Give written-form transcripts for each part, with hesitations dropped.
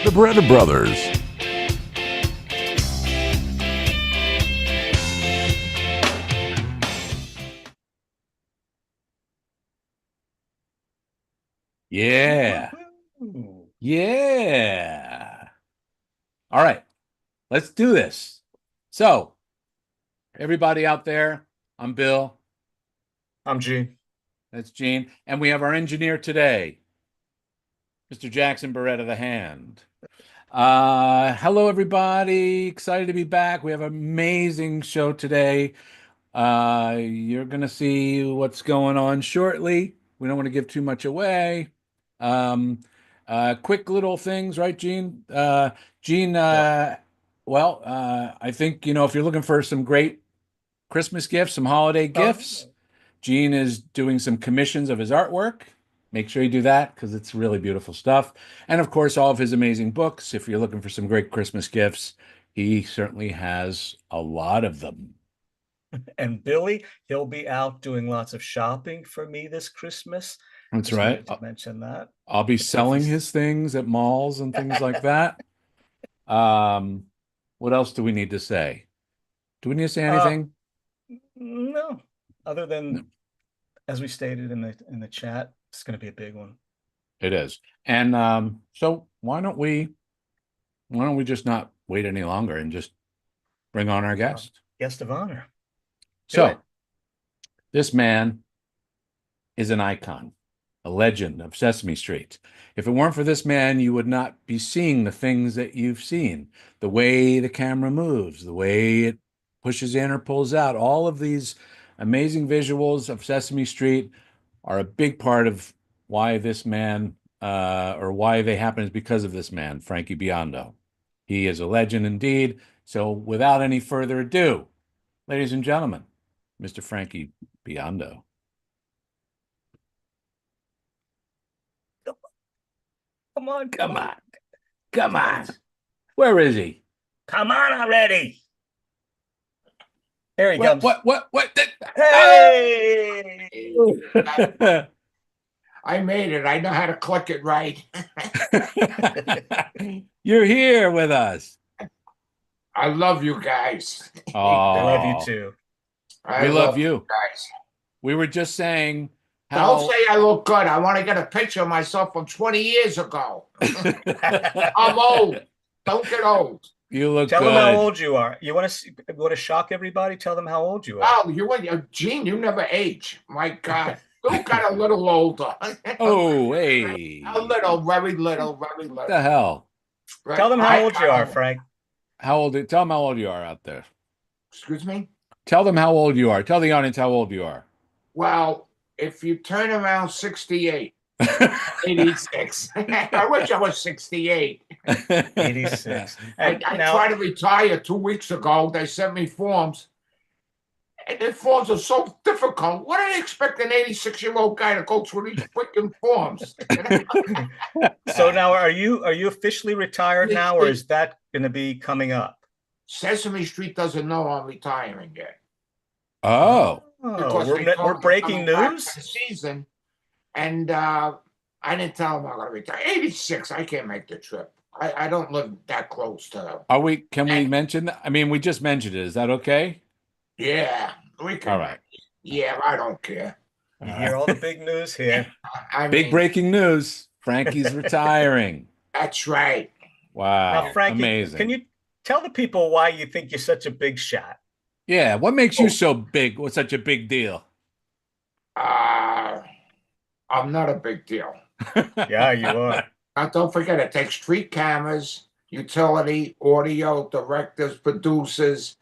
The Beretta Brothers. Yeah. Woo-hoo. Yeah. All right. Let's do this. So, everybody out there, I'm Bill. I'm Gene. That's Gene. And we have our engineer today, Mr. Jackson Beretta the Hand. Hello, everybody. Excited to be back. We have an amazing show today. You're going to see what's going on shortly. We don't want to give too much away. Quick little things, right, Gene? Gene, I think, if you're looking for some great Christmas gifts, some holiday gifts, Gene is doing some commissions of his artwork. Make sure you do that because it's really beautiful stuff. And of course, all of his amazing books. If you're looking for some great Christmas gifts, he certainly has a lot of them. And Billy, he'll be out doing lots of shopping for me this Christmas. That's Just right. wanted to mention that. I'll be selling his things at malls and things like that. What else do we need to say? Do we need to say anything? No, other than No. as we stated in the chat, it's going to be a big one. It is. And so why don't we just not wait any longer and just bring on our guest? Guest of honor. So this man is an icon, a legend of Sesame Street. If it weren't for this man, you would not be seeing the things that you've seen, the way the camera moves, the way it pushes in or pulls out. All of these amazing visuals of Sesame Street are a big part of why this man, or why they happen, is because of this man, Frankie Biondo. He is a legend indeed. So without any further ado, ladies and gentlemen, Mr. Frankie Biondo. Come on. Come on. Where is he? Come on already. Here he comes. What? Hey! I made it. I know how to click it right. You're here with us. I love you guys. Oh, I love you too. We love you guys. We were just saying how. Don't say I look good. I want to get a picture of myself from 20 years ago. I'm old. Don't get old. You look Tell good. them how old you are. You want to shock everybody? Tell them how old you are. Oh, Gene, you never age. My God. You got a little older. Oh, hey. A little, very little, very little. What the hell? Right. Tell them how old you are, Frank. Tell them how old you are out there. Excuse me? Tell them how old you are. Tell the audience how old you are. Well, if you turn around 68, 86. I wish I was 68. 86. I tried to retire 2 weeks ago. They sent me forms. And the forms are so difficult. What do they expect an 86-year-old guy to go through these freaking forms? So now are you officially retired now, or is that going to be coming up? Sesame Street doesn't know I'm retiring yet. Oh. We're breaking news? Season, and I didn't tell them I'm going to retire. 86, I can't make the trip. I don't live that close to them. Can we mention that? I mean, we just mentioned it. Is that okay? Yeah, we can. All right. Yeah, I don't care. You hear all the big news here. Big breaking news. Frankie's retiring. That's right. Wow. Now, Frankie, amazing. Can you tell the people why you think you're such a big shot? Yeah, what makes you so big? What's such a big deal? I'm not a big deal. Yeah, you are. Now, don't forget, it takes street cameras, utility, audio, directors, producers,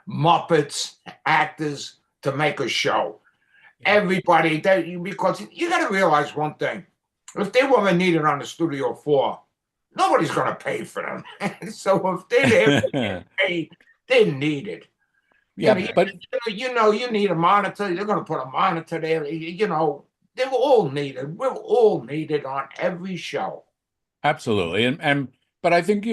Muppets, actors to make a show. Everybody, because you got to realize one thing. If they weren't needed on the Studio 4, nobody's going to pay for them. So if they didn't pay, they're needed. Yeah, but you need a monitor. They're going to put a monitor there. They're all needed. We're all needed on every show. Absolutely, but I think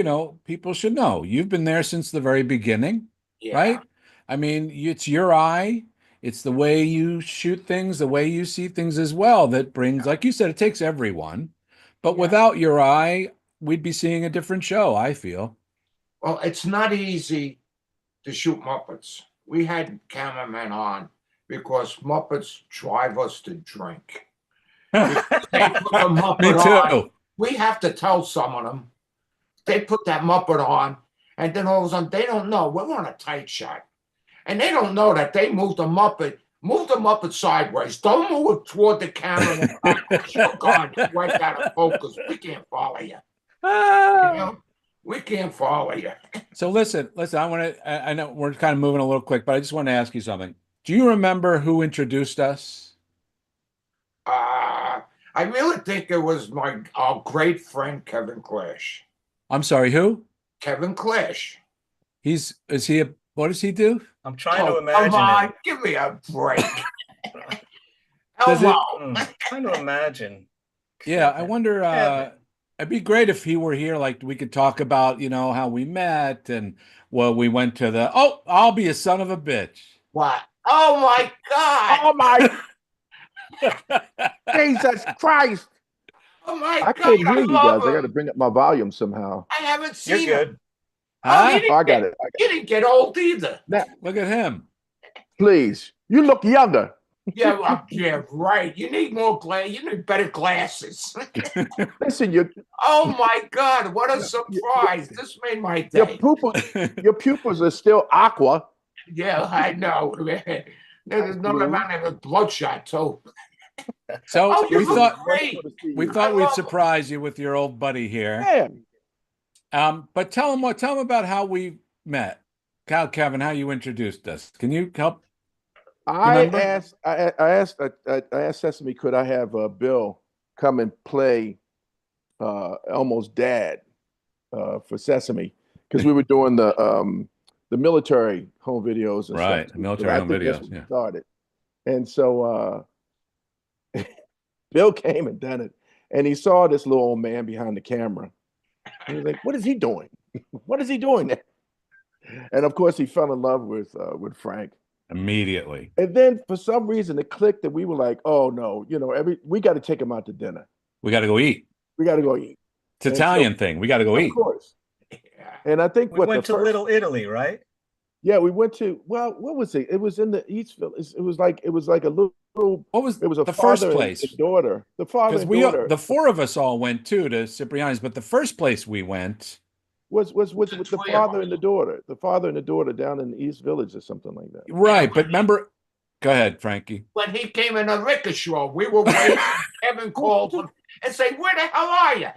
people should know you've been there since the very beginning, right? I mean, it's your eye. It's the way you shoot things, the way you see things as well that brings, like you said, it takes everyone. But without your eye, we'd be seeing a different show, I feel. Well, it's not easy to shoot Muppets. We had cameramen on because Muppets drive us to drink. They put the Muppet Me on. too. We have to tell some of them. They put that Muppet on, and then all of a sudden they don't know. We're on a tight shot. And they don't know that they moved the Muppet sideways. Don't move it toward the camera. Oh, God, right out of focus. We can't follow you. You know? We can't follow you. So listen, I know we're kind of moving a little quick, but I just want to ask you something. Do you remember who introduced us? I really think it was our great friend Kevin Clash. I'm sorry, who? Kevin Clash. What does he do? I'm trying to Come imagine on, it. give me a break. Does it- Elmo. Trying to imagine. Yeah, I wonder, Kevin. it'd be great if he were here, like we could talk about, how we met and we went to I'll be a son of a bitch. What? Oh my God. Oh my Jesus Christ. Oh my I God. can't hear you love guys. I got to him. bring up my volume somehow. I haven't You're seen good. him. Huh? he didn't Oh, I got get- it. He didn't get old either. Look at him. Please. You look younger. Yeah, well, yeah, right. You need more You need better glasses. Listen, your Oh my God, what a surprise. This made my day. pupils are still aqua. Yeah, I know. There's nothing around with bloodshot too. So Oh, you we look thought great. we I thought we'd love- surprise you with your old buddy here. Yeah. But tell him about how we met. Kevin, how you introduced us. Can you help? I remember? asked Sesame, could I have Bill come and play Elmo's dad for Sesame? Because we were doing the military home videos and Right, stuff. military I home think that's videos, when yeah. it started. And so Bill came and done it. And he saw this little old man behind the camera. And he was like, what is he doing? What is he doing there? And of course, he fell in love with Frank. Immediately. And then for some reason it clicked that we were like, oh no, we got to take him out to dinner. We got to go eat. We got to go eat. It's Italian thing. We got to go Of eat. course. And I think We went to Little Italy, right? Yeah, we went to, what was it? It was in the East Village. It was like a little. What was It was a the first father place? and daughter. The father Because and daughter the four of us all went too to Cipriani's, but the first place we went was with The the three of father us. and the daughter. The father and the daughter down in the East Village or something like that. right. But remember, go ahead, Frankie. When he came in a rickshaw, we were waiting. Kevin called him and said, "Where the hell are you?"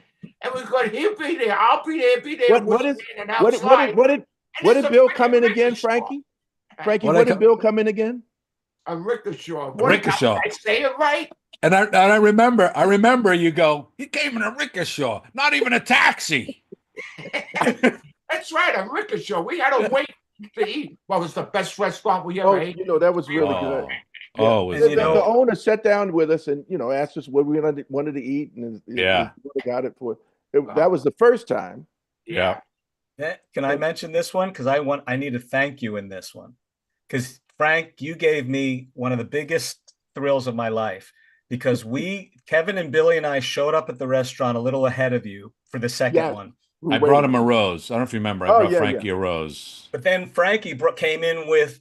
And we go, "He'll be there. I'll be there. Be there." What We're did standing outside. what And it's did a Bill freaking come in again, rickshaw. Frankie? Frankie, What'd what I did come- Bill come in again? A rickshaw. Rickshaw. Did I say it right? And I remember you go, he came in a rickshaw, not even a taxi. That's right, a rickshaw. We had to wait to eat. What was the best restaurant we ever Oh, ait? that was really good. Oh, it was And The, you know- the owner sat down with us and asked us what we wanted to eat, and Yeah. we got it for. That was the first time. Yeah. Yeah. Can I mention this one? Because I need to thank you in this one. Because Frank, you gave me one of the biggest thrills of my life. Because Kevin and Billy and I showed up at the restaurant a little ahead of you for the second Yes. one. I brought him a rose. I don't know if you remember. I Oh, brought yeah, Frankie a rose. But then Frankie came in with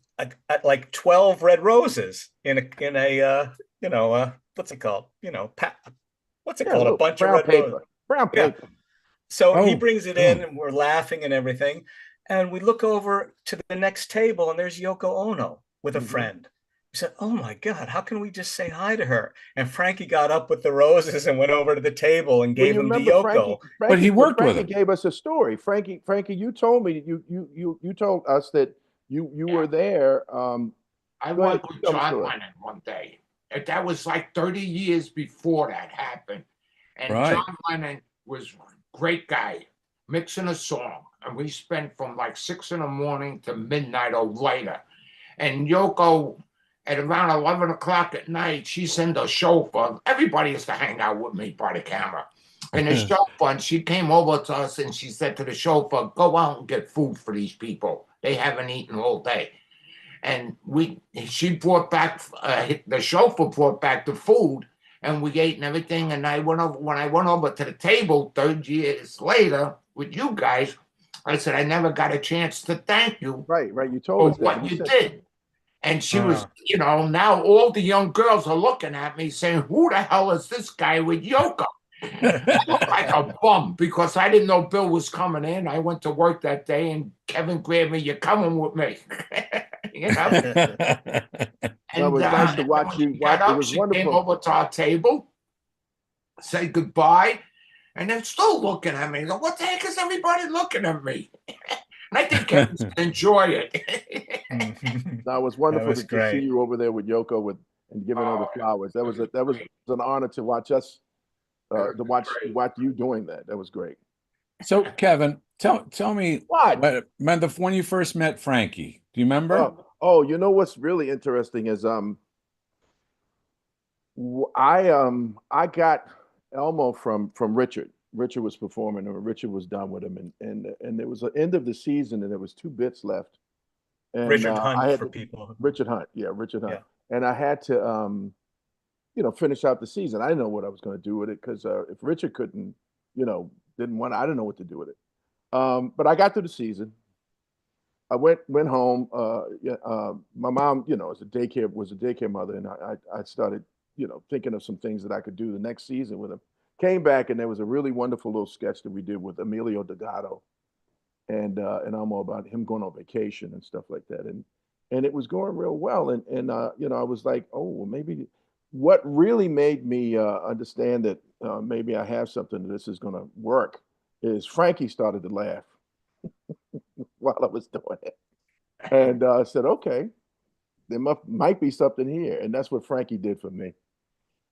like 12 red roses in a what's it called? What's it called? A bunch of brown red paper. roses. Brown Yeah. paper. So he Oh, brings it in and we're laughing and everything. And we look over to the next table and there's Yoko Ono with a Mhm. friend. We said, "Oh my God, how can we just say hi to her?" And Frankie got up with the roses and went over to the table and Well, gave you them to remember Yoko. But he worked with Frankie him. gave us a story. Frankie, you told me you told us that you were there. I Go ahead, went with tell the John story. Lennon one day. And that was like 30 years before that happened. And Right. John Lennon was a great guy, mixing a song. And we spent from like 6 a.m. to midnight or later. And Yoko, at around 11 o'clock at night, she sent a chauffeur. Everybody used to hang out with me by the camera. And the chauffeur, and she came over to us and she said to the chauffeur, "Go out and get food for these people. They haven't eaten all day." And she brought back, the chauffeur brought back the food, and we ate and everything. And I went over when I went over to the table 30 years later with you guys. I said, I never got a chance to thank you Right. You for told us that. what you did. And she was, now all the young girls are looking at me saying, who the hell is this guy with Yoko? I looked like a bum because I didn't know Bill was coming in. I went to work that day and Kevin grabbed me, you're coming with me. Well, it was nice to watch you. It was she wonderful. came over to our table, said goodbye, and they're still looking at me. What the heck is everybody looking at me? And I think Kevin's going to enjoy it. No, it was wonderful to great. see you over there with Yoko and giving her the flowers. That was an honor to watch us, to watch you doing that. That was great. So, Kevin, tell me when you first met Frankie. Do you remember? Oh, you know what's really interesting is I got Elmo from Richard. Richard was performing, and Richard was done with him, and it was the end of the season, and there was 2 bits left. And Richard Hunt for people. Richard Hunt, Richard Hunt, Yeah. and I had to finish out the season. I didn't know what I was going to do with it because if Richard couldn't, didn't want, I didn't know what to do with it. But I got through the season. I went home. My mom, was a daycare mother, and I started, thinking of some things that I could do the next season with him. Came back, and there was a really wonderful little sketch that we did with Emilio Delgado, and Elmo about him going on vacation and stuff like that, and it was going real well, and I was like, oh, well, maybe. What really made me understand that maybe I have something that this is going to work is Frankie started to laugh while I was doing it, and I said, okay, there might be something here, and that's what Frankie did for me.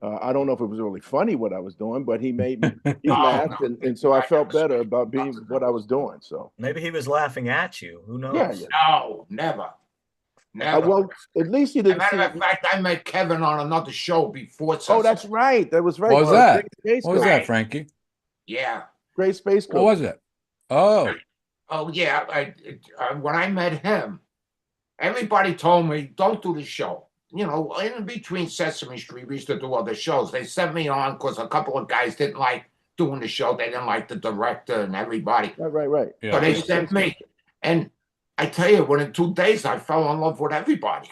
I don't know if it was really funny what I was doing, but he made me laugh, and so I felt better about being what I was doing. So maybe he was laughing at you. Who knows? Yeah. No, never. Well, at least you didn't. As a matter of fact, I met Kevin on another show before. Oh, that's right. That was right. What was that? What was that, Frankie? Yeah. Great Space Coast. What was it? Oh. Oh, yeah. When I met him, everybody told me, don't do the show. In between Sesame Street, we used to do other shows. They sent me on because a couple of guys didn't like doing the show. They didn't like the director and everybody. Right. Yeah. So they sent me. And I tell you, within 2 days, I fell in love with everybody.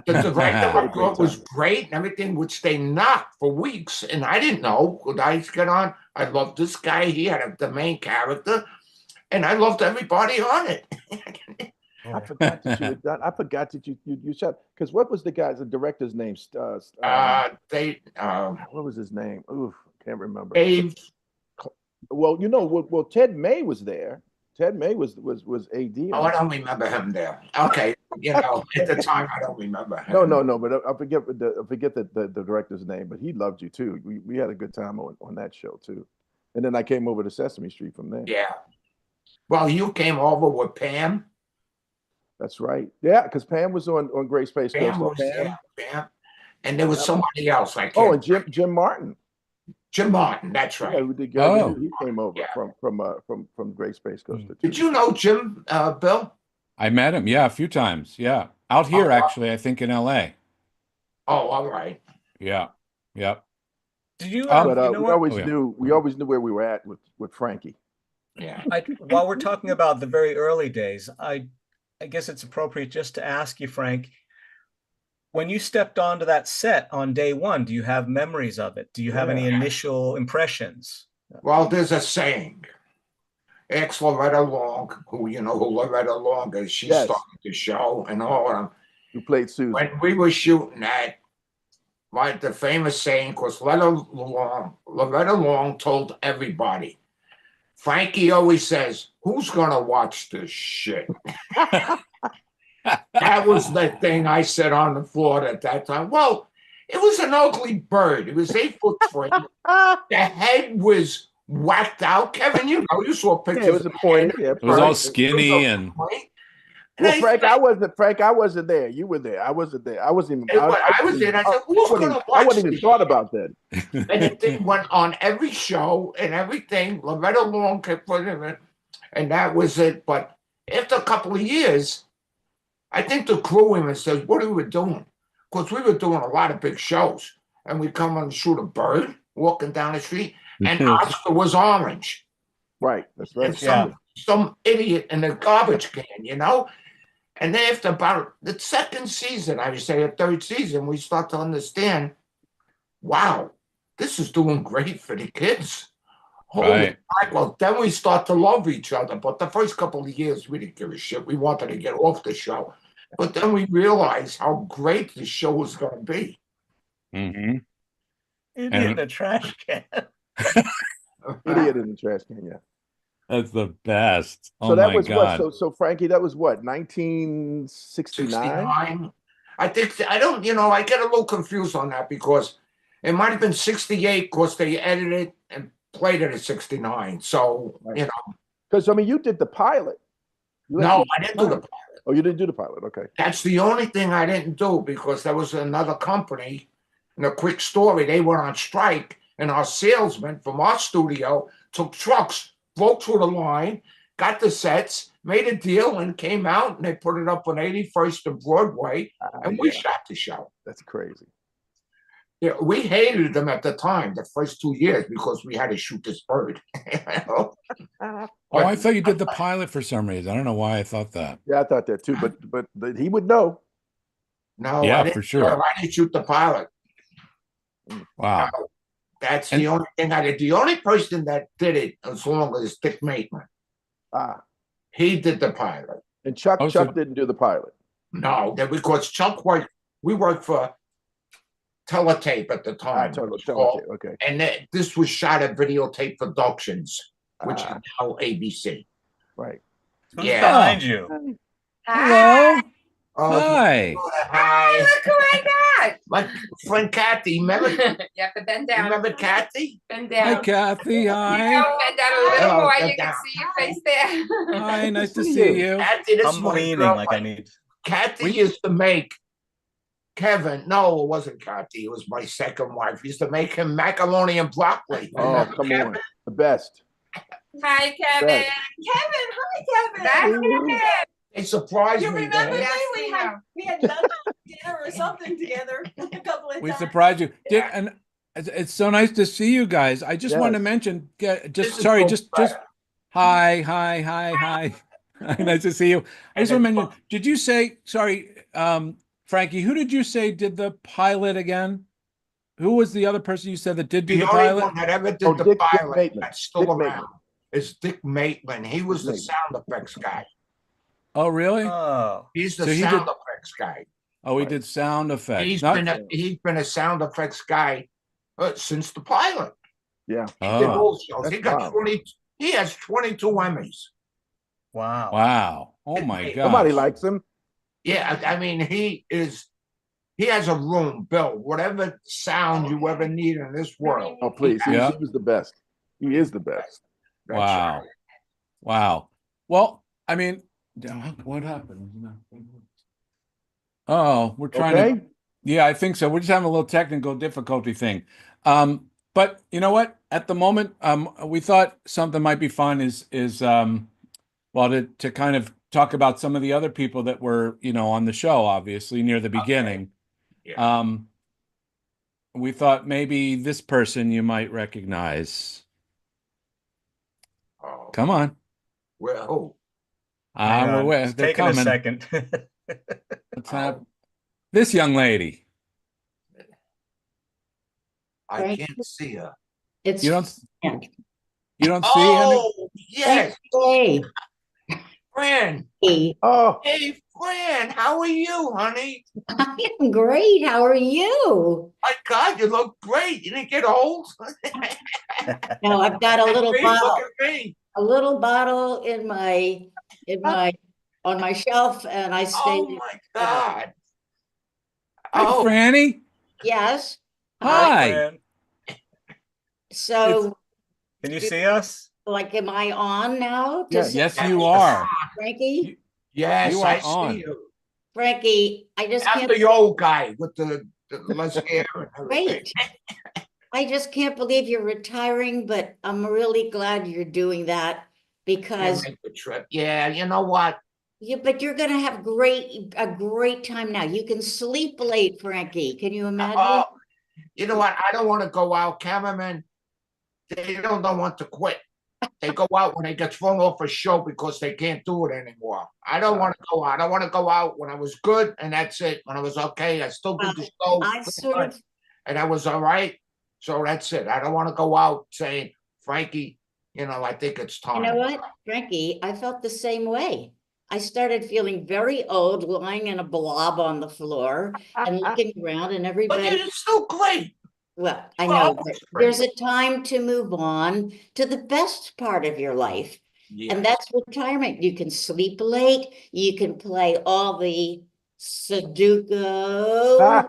The director I thought was great and everything would stay knocked for weeks. And I didn't know. Could I get on? I loved this guy. He had the main character. And I loved everybody on it. I forgot that you had done. I forgot that you shot. Because what was the director's name? What was his name? Oof, can't remember. Dave. Well, Ted May was there. Ted May was AD. Oh, I don't remember him there. Okay, at the time I don't remember him. No, but I forget the director's name. But he loved you too. We had a good time on that show too. And then I came over to Sesame Street from there. Yeah. Well, you came over with Pam. That's right. Yeah, because Pam was on Great Space Coast. Pam was there. Pam. And there was somebody else. And Jim Martin. Jim Martin, that's right. Yeah, he came over from Great Space Coast. Did you know Jim, Bill? I met him, a few times. Yeah, out here actually. I think in L.A. Oh, all right. Yeah. Did you? But we always knew where we were at with Frankie. Yeah. While we're talking about the very early days, I guess it's appropriate just to ask you, Frank. When you stepped onto that set on day one, do you have memories of it? Do you have any initial impressions? Well, there's a saying. Ask Loretta Long, who Loretta Long is. She started the show and all of them. Who played Susan. When we were shooting that, the famous saying, because Loretta Long told everybody, Frankie always says, who's going to watch this shit? That was the thing I said on the floor at that time. Well, it was an ugly bird. It was 8'3". The head was whacked out. Kevin, you saw pictures. Yeah, it was a point. It was all skinny and. Well, Frank, I wasn't there. You were there. I wasn't there. I wasn't even. I was there. I said, who's going to watch? I wasn't even thought about that. And the thing went on every show and everything. Loretta Long kept putting it, and that was it. But after a couple of years, I think the crew even says, what are we doing? Because we were doing a lot of big shows. and we come and shoot a bird walking down the street, and Oscar was orange. Right. That's right. And some idiot in a garbage can, you know? And then after about the second season, I would say the third season, we start to understand, wow, this is doing great for the kids. Holy heck, well, then we start to love each other. But the first couple of years, we didn't give a shit. We wanted to get off the show. But then we realized how great the show was going to be. Mm-hmm. Idiot in a trash can. Idiot in the trash can, yeah. That's the best. So Oh that my was God. what? So Frankie, that was what? 1969. 69. I think I don't. You know, I get a little confused on that because it might have been 68 because they edited and played it at 69. So you know, because I mean, you did the pilot. No, I didn't do the pilot. Oh, you didn't do the pilot. Okay. That's the only thing I didn't do because there was another company. In a quick story, they went on strike, and our salesman from our studio took trucks, broke through the line, got the sets, made a deal, and came out, and they put it up on 81st and Broadway, and we shot the show. That's crazy. Yeah, we hated them at the time, the first 2 years, because we had to shoot this bird. You know? Oh, I thought you did the pilot for some reason. I don't know why I thought that. Yeah, I thought that too, but he would know. No, yeah, for sure. I didn't shoot the pilot. Wow. No, that's the only thing I did. The only person that did it as long as Dick Maitland. He did the pilot. And Chuck didn't do the pilot. No, because Chuck we worked for Teletape at the time. Teletape, okay. And this was shot at Videotape Productions, which is now ABC. Right. Who's behind you? Hello. Hi. Hi, look who I got. My friend Kathy, remember? You have to bend down. Remember Kathy? Bend down. Hi, Kathy. Hi. You know, bend down a little Hello, more. bend You can down. see your face there. Hi, nice to see you. Kathy, this I'm is my leaning girlfriend. like I need. Kathy used to make Kevin. No, it wasn't Kathy. It was my second wife. Used to make him macaroni and broccoli. Oh, come on. The best. Hi, Kevin. Best. Kevin, hi, Kevin. That's Kevin. It surprised You me. remember man. me? Yes, We had lunch or dinner or something together a couple of We times. surprised you. And it's so nice to see you guys. I just wanted to mention, This is sorry, so just bad. hi. Nice to see you. I just want to mention, did you say, sorry, Frankie, who did you say did the pilot again? Who was the other person you said that did do The the only pilot? one that ever did Oh, the Dick pilot Maitland. that's still Dick around Maitland. is Dick Maitland. He was the Maitland. sound effects guy. Oh, really? Oh, He's the So he sound did- effects guy. Oh, he did sound effects. He's Not- been a sound effects guy since the pilot. Yeah. He did Oh, all shows. He that's got wild. 20. He has 22 Emmys. wow. wow. Oh my God. Somebody likes him. Yeah, I mean, he has a room built, whatever sound you ever need in this world. Oh, please. Yeah. He was the best. He is the best. That's Wow. right. Wow. Well, I mean, what happened? Oh, we're trying to. Yeah, I think so. We're just having a little technical difficulty thing. But you know what? At the moment, we thought something might be fun is well, to kind of talk about some of the other people that were, on the show, obviously near the beginning. Yeah. We thought maybe this person you might recognize. Oh, Come on. well, Hang on. We're It's they're taking coming. a second. Let's have this young lady. I Right. can't see her. It's You don't Frank. you don't see him? Oh, yes, Hey, Fran. hey, Oh, Hey, Fran, how are you, honey? I am great. How are you? My God, you look great. You didn't get old. Now I've got a little Hey, bottle, look at me. in my on my shelf, and I stay. Oh my God. Hi, Oh, Franny. Yes. Hi. Fran, So, can you see us? like, am I on now? To Yes. say Yes, hi, you are. Frankie. yes, You are I on. see you. Frankie, I just I'm can't the old guy with the less hair and everything. wait. I just can't believe you're retiring, but I'm really glad you're doing that Can't because make the trip. Yeah, you know what? but you're gonna have a great time now. You can sleep late, Frankie. Can you imagine? Oh, You know what? I don't want to go out. Cameramen, they don't want to quit. They go out when they get thrown off a show because they can't do it anymore. I don't want to go out. I want to go out when I was good, and that's it. When I was okay, I still did the show, I sort of, and I was all right. So that's it. I don't want to go out saying, Frankie, I think it's time. you know what, Frankie, I felt the same way. I started feeling very old, lying in a blob on the floor and looking around, and But everybody. you're still great. Well, I Well, know, but there's a time to move on to the best part of your life. Yeah. And that's retirement. You can sleep late. You can play all the Sudoku,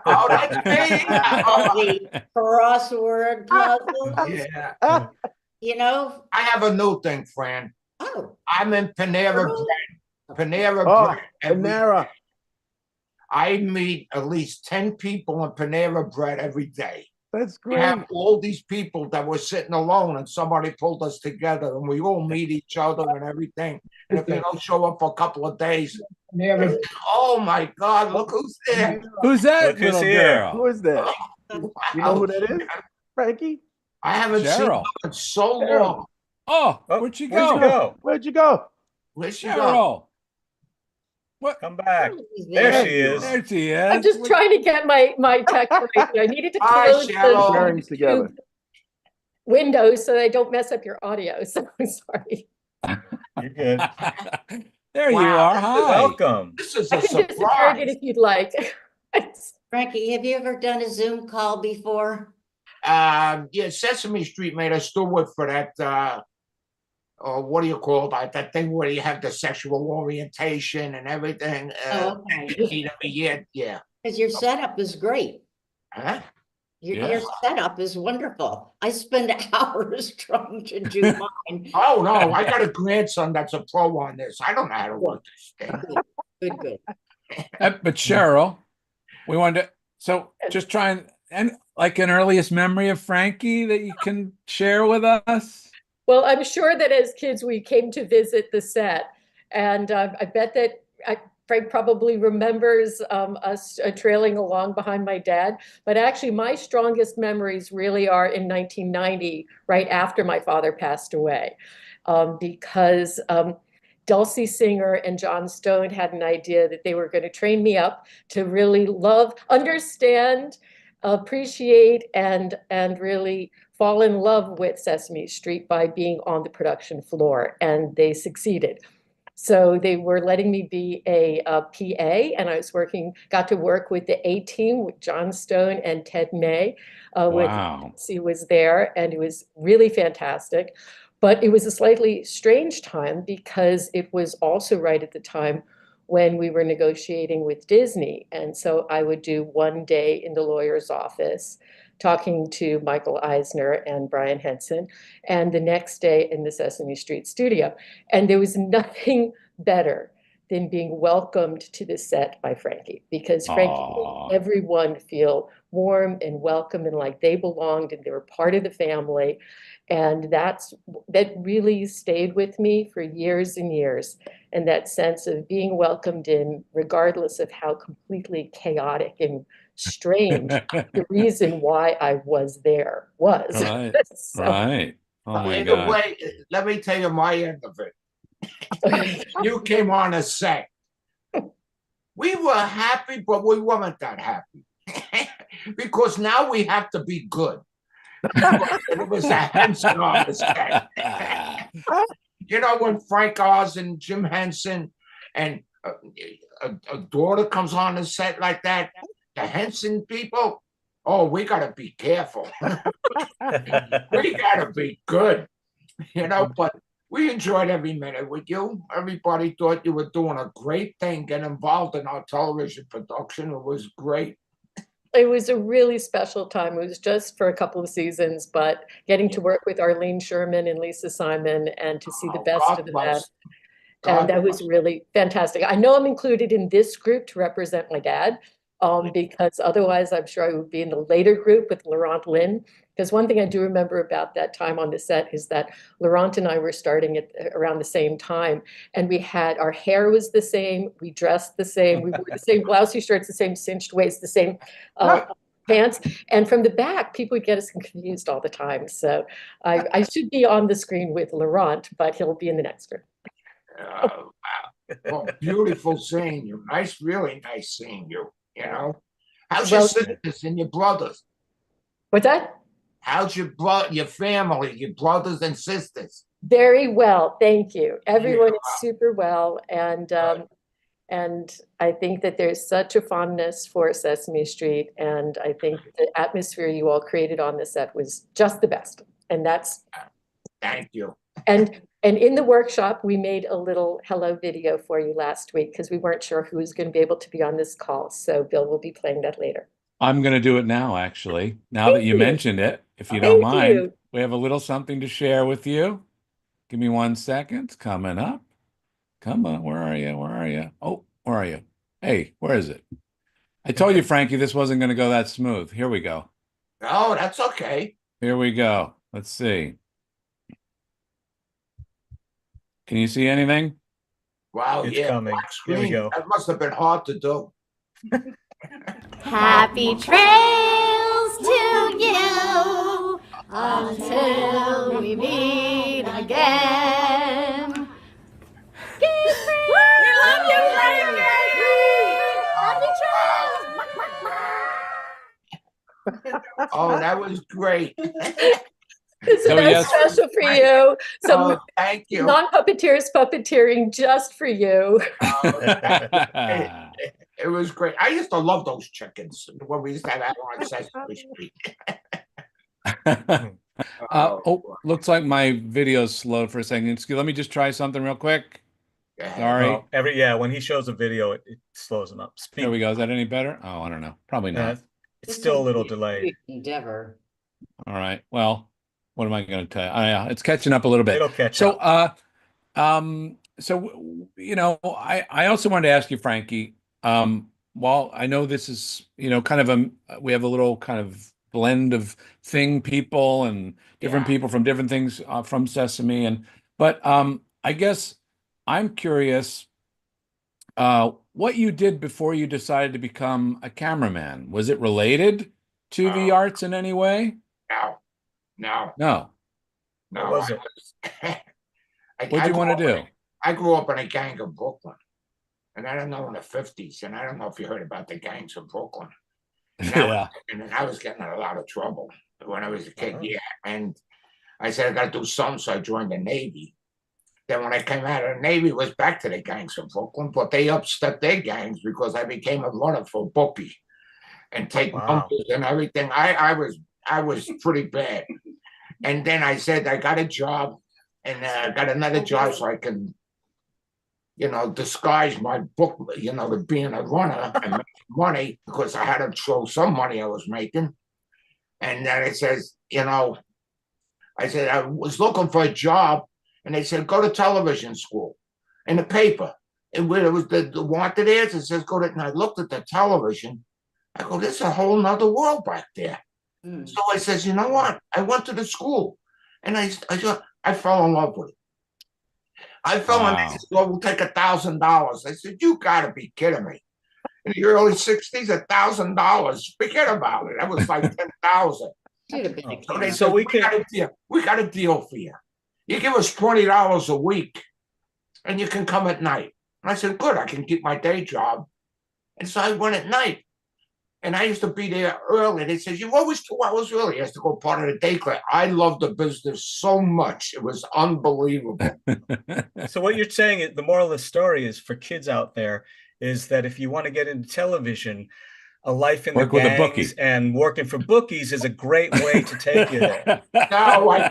Oh, that's me. all the crossword puzzles, Yeah. you know? I have a new thing, Fran. Oh, I'm in Panera Oh. Bread. Panera Oh, Bread. every- Panera. I meet at least 10 people in Panera Bread every day. That's We great. have all these people that were sitting alone, and somebody pulled us together, and we all meet each other and everything. And if they don't show up for a couple of days, oh my God, look who's there. Who's that Look who's little here. girl? Who is that? You know who that is? Frankie? I haven't seen Cheryl. her in so Cheryl. long. Oh, Oh, where'd she where'd go? you go? Where'd you go? Where'd she go? Cheryl. Come back. he's There there. she is. There she is. I'm just trying to get my tech right. I needed to Hi, close Cheryl. the Bearings together. YouTube windows so they don't mess up your audio. So I'm sorry. You're good. There you Wow. are. Hi. Welcome. This is I a can disappear surprise. it if you'd like. Frankie, have you ever done a Zoom call before? Yeah, Sesame Street made us do it for that. What do you call that? That thing where you have the sexual orientation and everything. Oh, okay. Every year, yeah. Because your setup is great. Huh? Your Yeah. setup is wonderful. I spend hours trying to do mine. Oh no, I got a grandson that's a pro on this. I don't know how to work this thing. Good. But Cheryl, we wanted to, so just try and like an earliest memory of Frankie that you can share with us. Well, I'm sure that as kids we came to visit the set, and I bet that Frank probably remembers us trailing along behind my dad. But actually, my strongest memories really are in 1990, right after my father passed away, because Dulcie Singer and John Stone had an idea that they were going to train me up to really love, understand, appreciate, and really fall in love with Sesame Street by being on the production floor, and they succeeded. So they were letting me be a PA, and I got to work with the A team with John Stone and Ted May. Wow. He was there, and it was really fantastic. But it was a slightly strange time because it was also right at the time when we were negotiating with Disney. And so I would do one day in the lawyer's office talking to Michael Eisner and Brian Henson, and the next day in the Sesame Street studio. And there was nothing better than being welcomed to the set by Frankie, because Frankie Aw. made everyone feel warm and welcome and like they belonged and they were part of the family. And that really stayed with me for years and years. And that sense of being welcomed in, regardless of how completely chaotic and strange the reason why I was there was. Right. So- Right. Oh my In a God. way, let me tell you my end of it. You came on a set. We were happy, but we weren't that happy. Because now we have to be good. It was a Henson on the set. You know, when Frank Oz and Jim Henson and a daughter comes on the set like that, the Henson people, oh, we got to be careful. We got to be good, but we enjoyed every minute with you. Everybody thought you were doing a great thing, getting involved in our television production. It was great. It was a really special time. It was just for a couple of seasons, but getting to work with Arlene Sherman and Lisa Simon and to see the Oh, best God of the bless. best. God And that was bless. really fantastic. I know I'm included in this group to represent my dad, because otherwise I'm sure I would be in the later group with Laurent Lynn. Because one thing I do remember about that time on the set is that Laurent and I were starting at around the same time, and we had our hair was the same, we dressed the same, we wore the same blousey shirts, the same cinched waist, the same pants. And from the back, people would get us confused all the time. So I should be on the screen with Laurent, but he'll be in the next room. Wow. Well, beautiful seeing you. Nice, really nice seeing you. You know, how's your Well- sisters and your brothers? What's that? How's your family, your brothers and sisters? Very well, thank you. Everyone Yeah. is super well, and I think that there's such a fondness for Sesame Street, and I think the atmosphere you all created on the set was just the best. And that's Thank you. and in the workshop, we made a little hello video for you last week because we weren't sure who was going to be able to be on this call. So Bill will be playing that later. I'm going to do it now, actually. Now that Thank you you. mentioned it, if you don't Thank mind, you. we have a little something to share with you. Give me 1 second. It's coming up. Come on. Where are you? Where are you? Oh, where are you? Hey, where is it? I told you, Frankie, this wasn't going to go that smooth. Here we go. Oh, that's okay. Here we go. Let's see. Can you see anything? Wow, It's yeah. coming. Black Here we screen. go. That must have been hard to do. Happy trails to you until we meet again. We love you, Frankie! Happy trails! Oh, that was great. This So, is yes. special for you. Some Oh, thank you. non-puppeteers puppeteering just for you. It was great. I used to love those chickens when we used to have that on Sesame Street. Looks like my video's slowed for a second. Let me just try something real quick. Sorry. Oh, when he shows a video, it slows him up. There we go. Is that any better? Oh, I don't know. Probably not. It's still a little delayed. Endeavor. All right. Well, what am I going to tell you? Yeah, it's catching up a little bit. It'll catch So, up. I also wanted to ask you, Frankie, while I know this is, kind of we have a little kind of blend of people and different people from different things from Sesame, but I guess I'm curious what you did before you decided to become a cameraman. Was it related to the arts in any way? No. What was it? What do you want to do? I grew up in a gang of Brooklyn. And I don't know, in the 50s. And I don't know if you heard about the gangs of Brooklyn. Yeah. And I was getting in a lot of trouble when I was a kid. Yeah. And I said, I got to do something. So I joined the Navy. Then when I came out of the Navy, it was back to the gangs of Brooklyn. But they upstepped their gangs because I became a runner for bookie and take numbers and everything. I was pretty bad. And then I said, I got a job and got another job so I can, disguise my book, to being a runner and make money because I had to show some money I was making. And then it says, I said, I was looking for a job and they said, go to television school in the paper. And when it was the wanted ads, it says, go to, and I looked at the television. I go, there's a whole nother world back there. So I says, you know what? I went to the school and I fell in love with it. I fell in, they said, well, we'll take $1,000. I said, you gotta be kidding me. In the early 60s, $1,000. Forget about it. That was like 10,000. So they said, we got a deal for you. You give us $20 a week and you can come at night. And I said, good, I can keep my day job. And so I went at night. And I used to be there early. They said, you're always 2 hours early. I used to go part of the day class. I loved the business so much. It was unbelievable. So what you're saying is the moral of the story is for kids out there is that if you want to get into television, a life in Work the with a gangs bookie. and working for bookies is a great way to take you there. No, I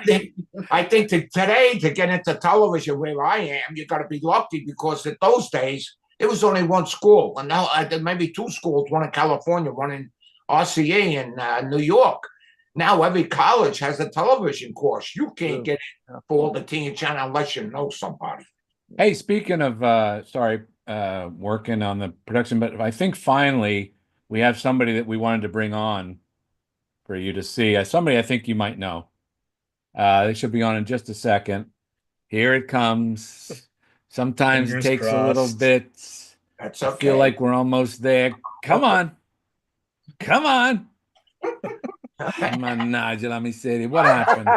think today to get into television where I am, you got to be lucky because in those days, it was only one school. And now maybe 2 schools, one in California, one in RCA in New York. Now every college has a television course. You can't get in for all the teen channel unless you know somebody. Hey, speaking of, working on the production, but I think finally we have somebody that we wanted to bring on for you to see. Somebody I think you might know. They should be on in just a second. Here it comes. Sometimes Fingers it takes crossed. a little bit. That's I okay. feel like we're almost there. Come on. Come on. Mannaggia la miseria. What happened?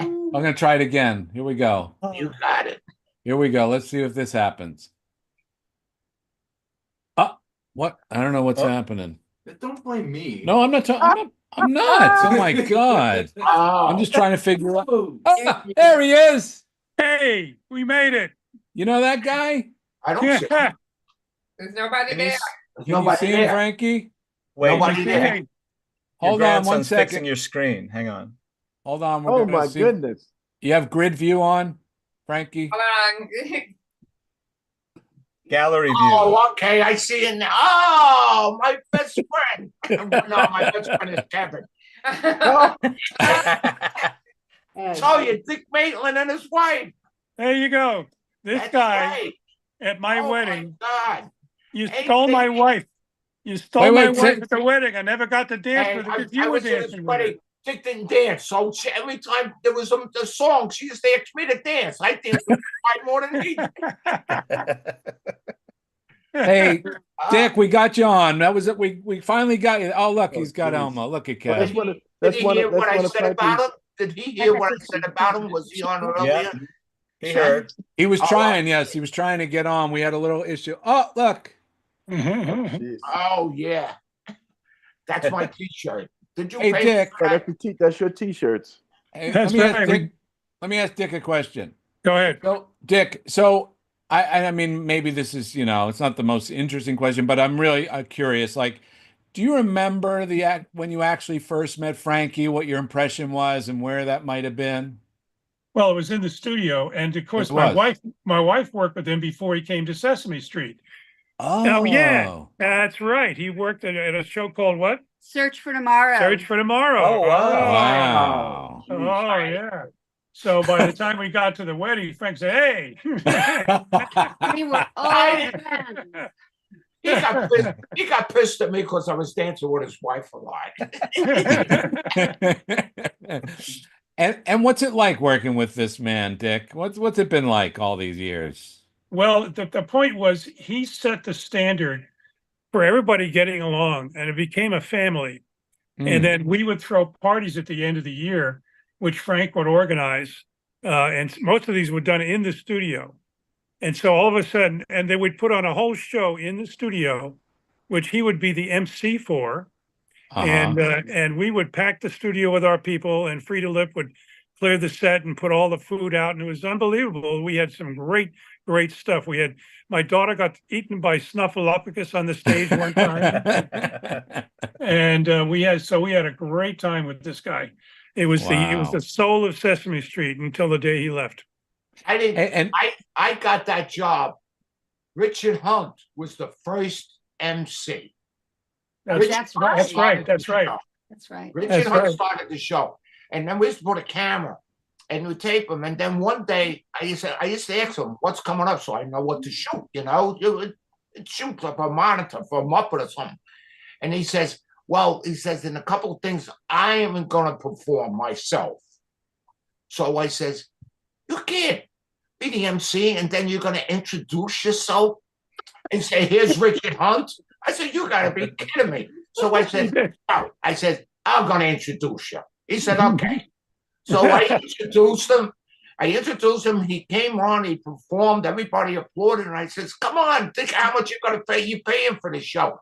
I'm going to try it again. Here we go. You got it. Here we go. Let's see if this happens. What? I don't know what's happening. Don't blame me. No, I'm not. I'm not. Oh my God. I'm just trying to figure out. Oh, there he is. Hey, we made it. You know that guy? I don't see him. There's nobody And there. he's- There's Can you nobody see him, there. Frankie? Wait, Nobody your there. Hold on one grandson's fixing second. your screen. Hang on. Hold on. We're Oh gonna my see. goodness. You have grid view on, Frankie? Hold on. Gallery view. Oh, okay. I see it now. Oh, my best friend. No, my best friend is Kevin. Oh, So you Dick Maitland and his wife. There you go. This That's guy right. at my Oh, wedding, my God. you Hey, stole my Dick. wife. You stole Wait, my wait, wife Dick. at the wedding. I never got to dance And with her I because you were was at his dancing with her. wedding. Dick didn't dance. So every time there was a song, she used to ask me to dance. I danced with her more than he did. Hey, Dick, we got you on. That was it. We finally got you. Oh, look, he's got geez. Elmo. Look at well, that's Kev. one of Did that's he one hear of what I that's one said of about Frankie's. him? Did he hear what I said about him? Was he on earlier? Yeah, he heard. He was Oh, trying. Yes, he was trying to get on. We had a little issue. Oh, look. Jeez. Oh, yeah. That's my T-shirt. Did you Hey, pay Dick. for that? That's your T-shirts. Hey, That's let me ask right. Dick. Let me ask Dick a question. Go ahead. So, Dick, I mean, maybe this is, it's not the most interesting question, but I'm really curious. Like, do you remember when you actually first met Frankie, what your impression was and where that might have been? Well, it was in the studio, and of course, It was. my wife worked with him before he came to Sesame Street. Oh, yeah, that's right. He worked at a show called what? Search for Tomorrow. Search for Tomorrow. Oh, wow. Wow. Oh, yeah. So by the time we got to the wedding, Frank said, "Hey." We were all friends. He got pissed at me because I was dancing with his wife a lot. And what's it like working with this man, Dick? What's it been like all these years? Well, the point was he set the standard for everybody getting along, and it became a family. And then we would throw parties at the end of the year, which Frank would organize. And most of these were done in the studio. And so all of a sudden, and they would put on a whole show in the studio, which he would be the MC for. And we would pack the studio with our people, and Frida Lip would clear the set and put all the food out. And it was unbelievable. We had some great stuff. My daughter got eaten by Snuffleupagus on the stage one time. And we had a great time with this guy. It was the soul of Sesame Street until the day he left. I didn't. And I got that job. Richard Hunt was the first MC. That's right. That's right. That's right. Richard Hunt started the show, and then we used to put a camera and we tape him. And then one day I used to ask him what's coming up, so I know what to shoot. You shoot up a monitor for a Muppet or something. And he says, in a couple of things I am going to perform myself. So I says, you can't be the MC and then you're going to introduce yourself and say, here's Richard Hunt. I said, you got to be kidding me. So I said, no. I said, I'm going to introduce you. He said, okay. So I introduced him. He came on, he performed, everybody applauded. And I says, come on, think how much you're going to pay. You pay him for the show.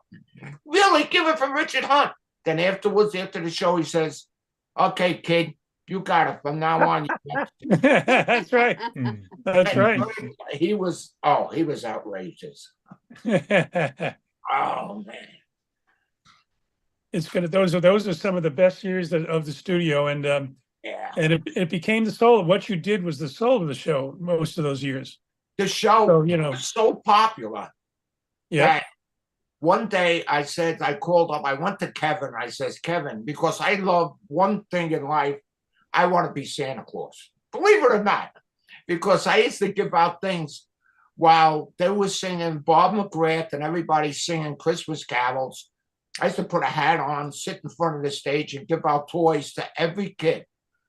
Really, give it from Richard Hunt. Then afterwards, after the show, he says, okay, kid, you got it. From now on. That's right. That's right. He was outrageous. Oh man. It's gonna those are some of the best years of the studio, and Yeah. and it became the soul of what you did was the soul of the show most of those years. The show So, was so popular. Yeah. that one day I called up, I went to Kevin. I says, Kevin, because I love one thing in life, I want to be Santa Claus. Believe it or not, because I used to give out things while they were singing Bob McGrath and everybody singing Christmas carols. I used to put a hat on, sit in front of the stage and give out toys to every kid.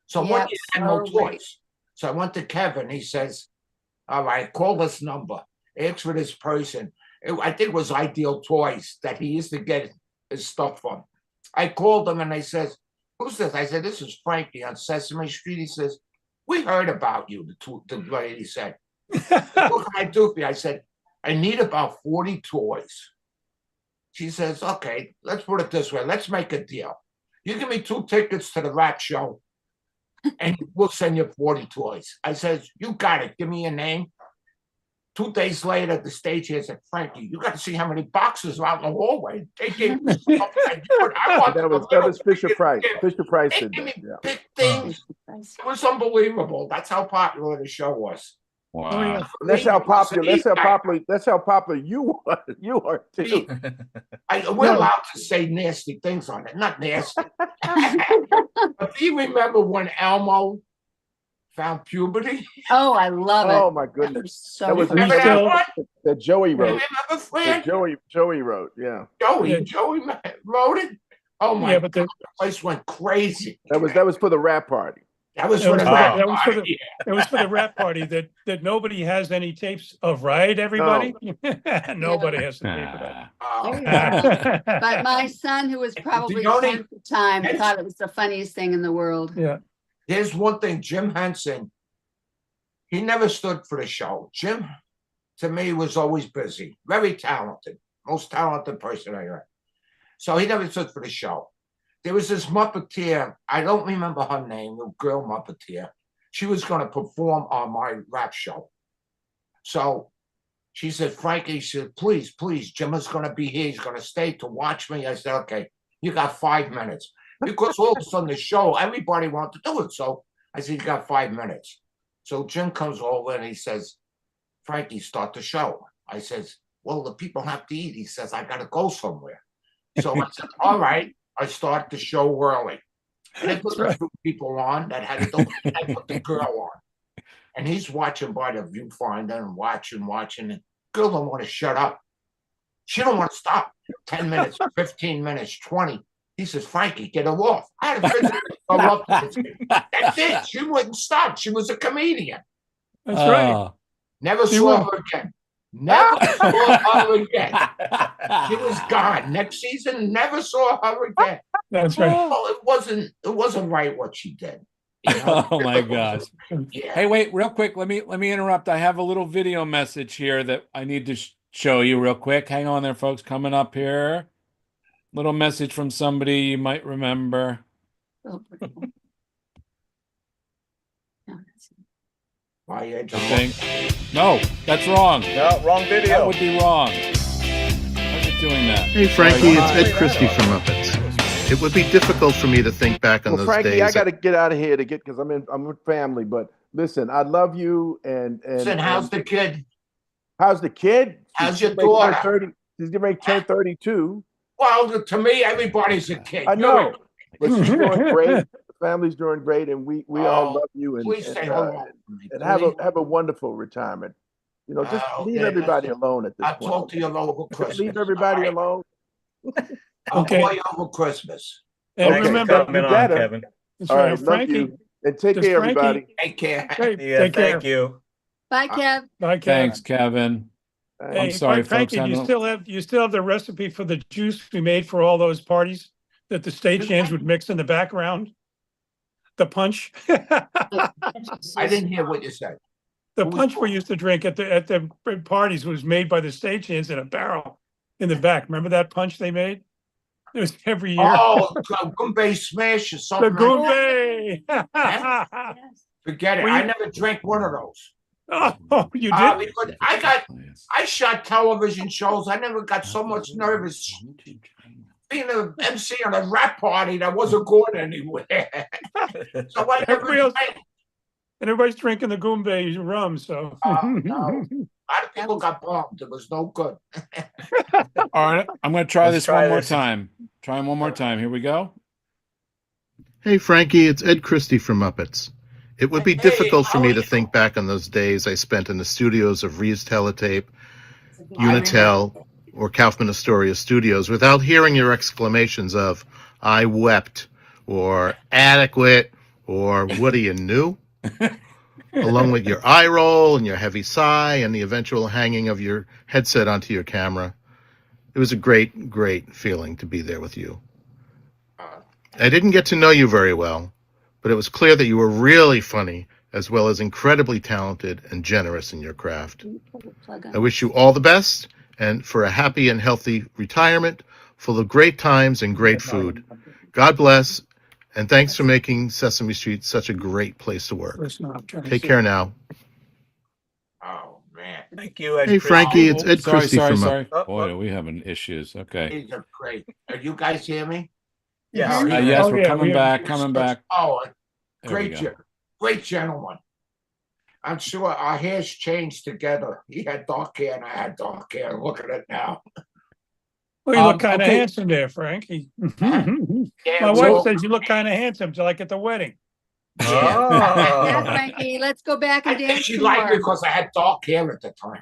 So one year I had no toys. So I went to Kevin. He says, all right, call this number. Ask for this person. I think it was Ideal Toys that he used to get his stuff from. I called him and I says, "Who's this?" I said, "This is Frankie on Sesame Street." He says, "We heard about you." The lady said, "What can I do for you?" I said, "I need about 40 toys." She says, "Okay, let's put it this way. Let's make a deal. You give me 2 tickets to the rap show, and we'll send you 40 toys." I says, "You got it. Give me your name." 2 days later, the stage here said, "Frankie, you got to see how many boxes are out in the hallway. They gave me stuff I do. I want That was Fisher Price. Fisher Price They did gave me that. Yeah. big things. It was unbelievable. That's how popular the show was. Wow. Oh, yeah. And that's how popular you are. You are too. We're allowed to say nasty things on it. Not nasty. But do you remember when Elmo found puberty? Oh, I love it. Oh my That goodness. was so That was funny. Remember that one? that Joey You wrote. remember, That Fran? Joey wrote. Yeah. Joey wrote it. Oh my Yeah, but God, the place went crazy. That was for the rap party. That was That for was the for rap the- that was for the- party. it was for the rap party that nobody has any tapes of, right, everybody? Nobody has the tape of that. Oh, Yeah. But my son, who was probably The only- 10 at the time, thought it was the funniest thing in the world. Yeah. Here's one thing, Jim Henson, he never stood for the show. Jim, to me, was always busy, very talented, most talented person I heard. So he never stood for the show. There was this Muppeteer, I don't remember her name, the girl Muppeteer. She was going to perform on my rap show. So she said, "Frankie," she said, please, Jim is going to be here. He's going to stay to watch me. I said, "Okay, you got 5 minutes." Because all of a sudden the show, everybody wanted to do it. So I said, "You got 5 minutes." So Jim comes over and he says, "Frankie, start the show." I says, "Well, the people have to eat." He says, "I got to go somewhere." So I said, "All right." I start the show early. And I put the 2 people on that had to do it. I put the girl on. And he's watching by the viewfinder and watching. And the girl don't want to shut up. She don't want to stop. 10 minutes, 15 minutes, 20. He says, "Frankie, get her off." I had to physically go up to her. That's it. She wouldn't stop. She was a comedian. That's right. Oh. Never She saw will. her again. Never saw her again. She was gone. Next season, never saw her again. That's right. Oh, it wasn't right what she did. You know? Oh my gosh. Yeah. Hey, wait, real quick. Let me interrupt. I have a little video message here that I need to show you real quick. Hang on there, folks. Coming up here. Little message from somebody you might remember. Oh, pretty cool. No, that's- Why, yeah, I John? think. No, that's wrong. No, wrong That video. would be wrong. How's it doing that? Hey, Frankie, it's Why- Ed Christie from Muppets. It would be difficult for me to think back on Well, those Frankie, days. I got to get out of here because I'm with family. But listen, I love you. And Listen, how's the kid? how's the kid? How's She's your getting ready to turn daughter? 30. She's getting ready to turn 32. Well, to me, everybody's a kid. I You're know, a- but she's doing great. The family's doing great, and we all Oh, love you. And Please say hello. and have a wonderful retirement. You know, just Oh, leave yeah, everybody that's- alone at this I'll point. talk to you over Christmas. Leave everybody all right? alone. I'll Okay. call you over Christmas. And Thanks for remember, coming you on, better. Kevin. that's All right, right, love Frankie. you, and take Does care, Frankie- everybody. Take care. Hey, Yeah, take care. thank you. Bye, Kev. Bye, Kev. Thanks, Kevin. Hey, I'm sorry, Frankie, folks. you still have the recipe for the juice we made for all those parties that the stagehands would mix in the background? The punch? I didn't hear what you said. The punch we used to drink at the parties was made by the stagehands in a barrel in the back. Remember that punch they made? It was every year. Oh, Goombay Smash or The something. like that. Goombay. Forget it. Well, I you- never drank one of those. Oh, you did? Because I shot television shows. I never got so much nervous being an MC on a rap party that wasn't going anywhere. So I never Everybody else- drank. And everybody's drinking the Goombay rum, so. No. A lot of people got bombed. It was no good. All right, I'm going to try Let's this try one more this. time. Try one more time. Here we go. Hey, Frankie, it's Ed Christie from Muppets. It would be Hey, difficult for how me are to you? think back on those days I spent in the studios of Reeves Teletape, I Unitel, or Kaufman Astoria Studios without hearing your exclamations of, "I wept," or "adequate," or "what are you new?" along with your eye roll and your heavy sigh and the eventual hanging of your headset onto your camera. It was a great, great feeling to be there with you. I didn't get to know you very well, but it was clear that you were really funny, as well as incredibly talented and generous in your craft. I wish you all the best and for a happy and healthy retirement full of great times and great food. God bless, and thanks for making Sesame Street such a great place to work. Take care now. Oh man, Thank you, Hey, Ed. Frankie, it's Ed Sorry, Christie from sorry. Oh, Boy, oh. are we having issues. Okay. these are great. Are you guys hear me? Yes. Oh, yeah. Yes, Oh, we're yeah, coming we back, have- Oh, There we great, go. great gentleman. I'm sure our hair's changed together. He had dark hair and I had dark hair. Look at it now. Well, you look kind of okay. handsome there, Frankie. Yeah, My we wife all- says you look kind of handsome, like at the wedding. Yeah, Oh. Frankie, let's go back I and think dance she some liked me more. because I had dark hair at the time.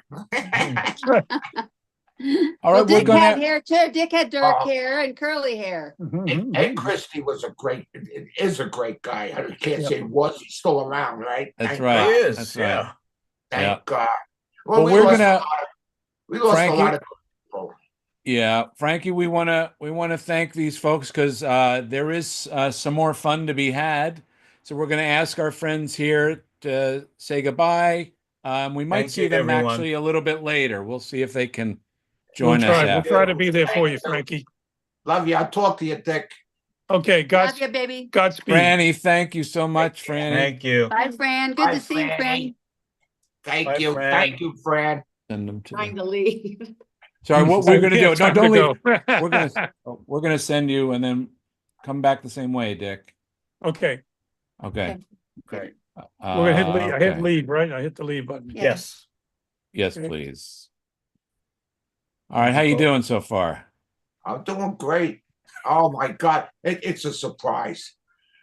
All Well, right, we're Dick had gonna. hair too. Dick had dark Oh. hair and curly hair. Ed Christie was a great, is a great guy. I can't Yep. say was, he's still around, right? That's Thank right. He God. is. That's Yeah. right. Thank Yeah. God. Well, we we're lost gonna- a lot of, we lost Frankie? a lot of people. Yeah, Frankie, we wanna thank these folks because there is some more fun to be had. So we're gonna ask our friends here to say goodbye. We might Thank see you, them everyone. actually a little bit later. We'll see if they can We'll join us try. We'll after. try to be there for you, Frankie. Love you. I'll talk to you, Dick. Okay, Love you, baby. Godspeed. Franny, thank you so much, Franny. Thank you. Bye, Fran. Good Bye, to see you, Fran. Franny. Thank Bye, you. Fran. Thank you, Fran. Send them to Trying them. to leave. Sorry, what we're gonna do? It's No, time don't to leave. go. We're gonna send you and then come back the same way, Dick. Okay, Okay. Okay. we're gonna hit leave. I hit Okay. leave, right? I hit the leave button. Yeah. Yes. Yes, Okay. please. All right, how you doing so far? I'm doing great. Oh my God, it's a surprise.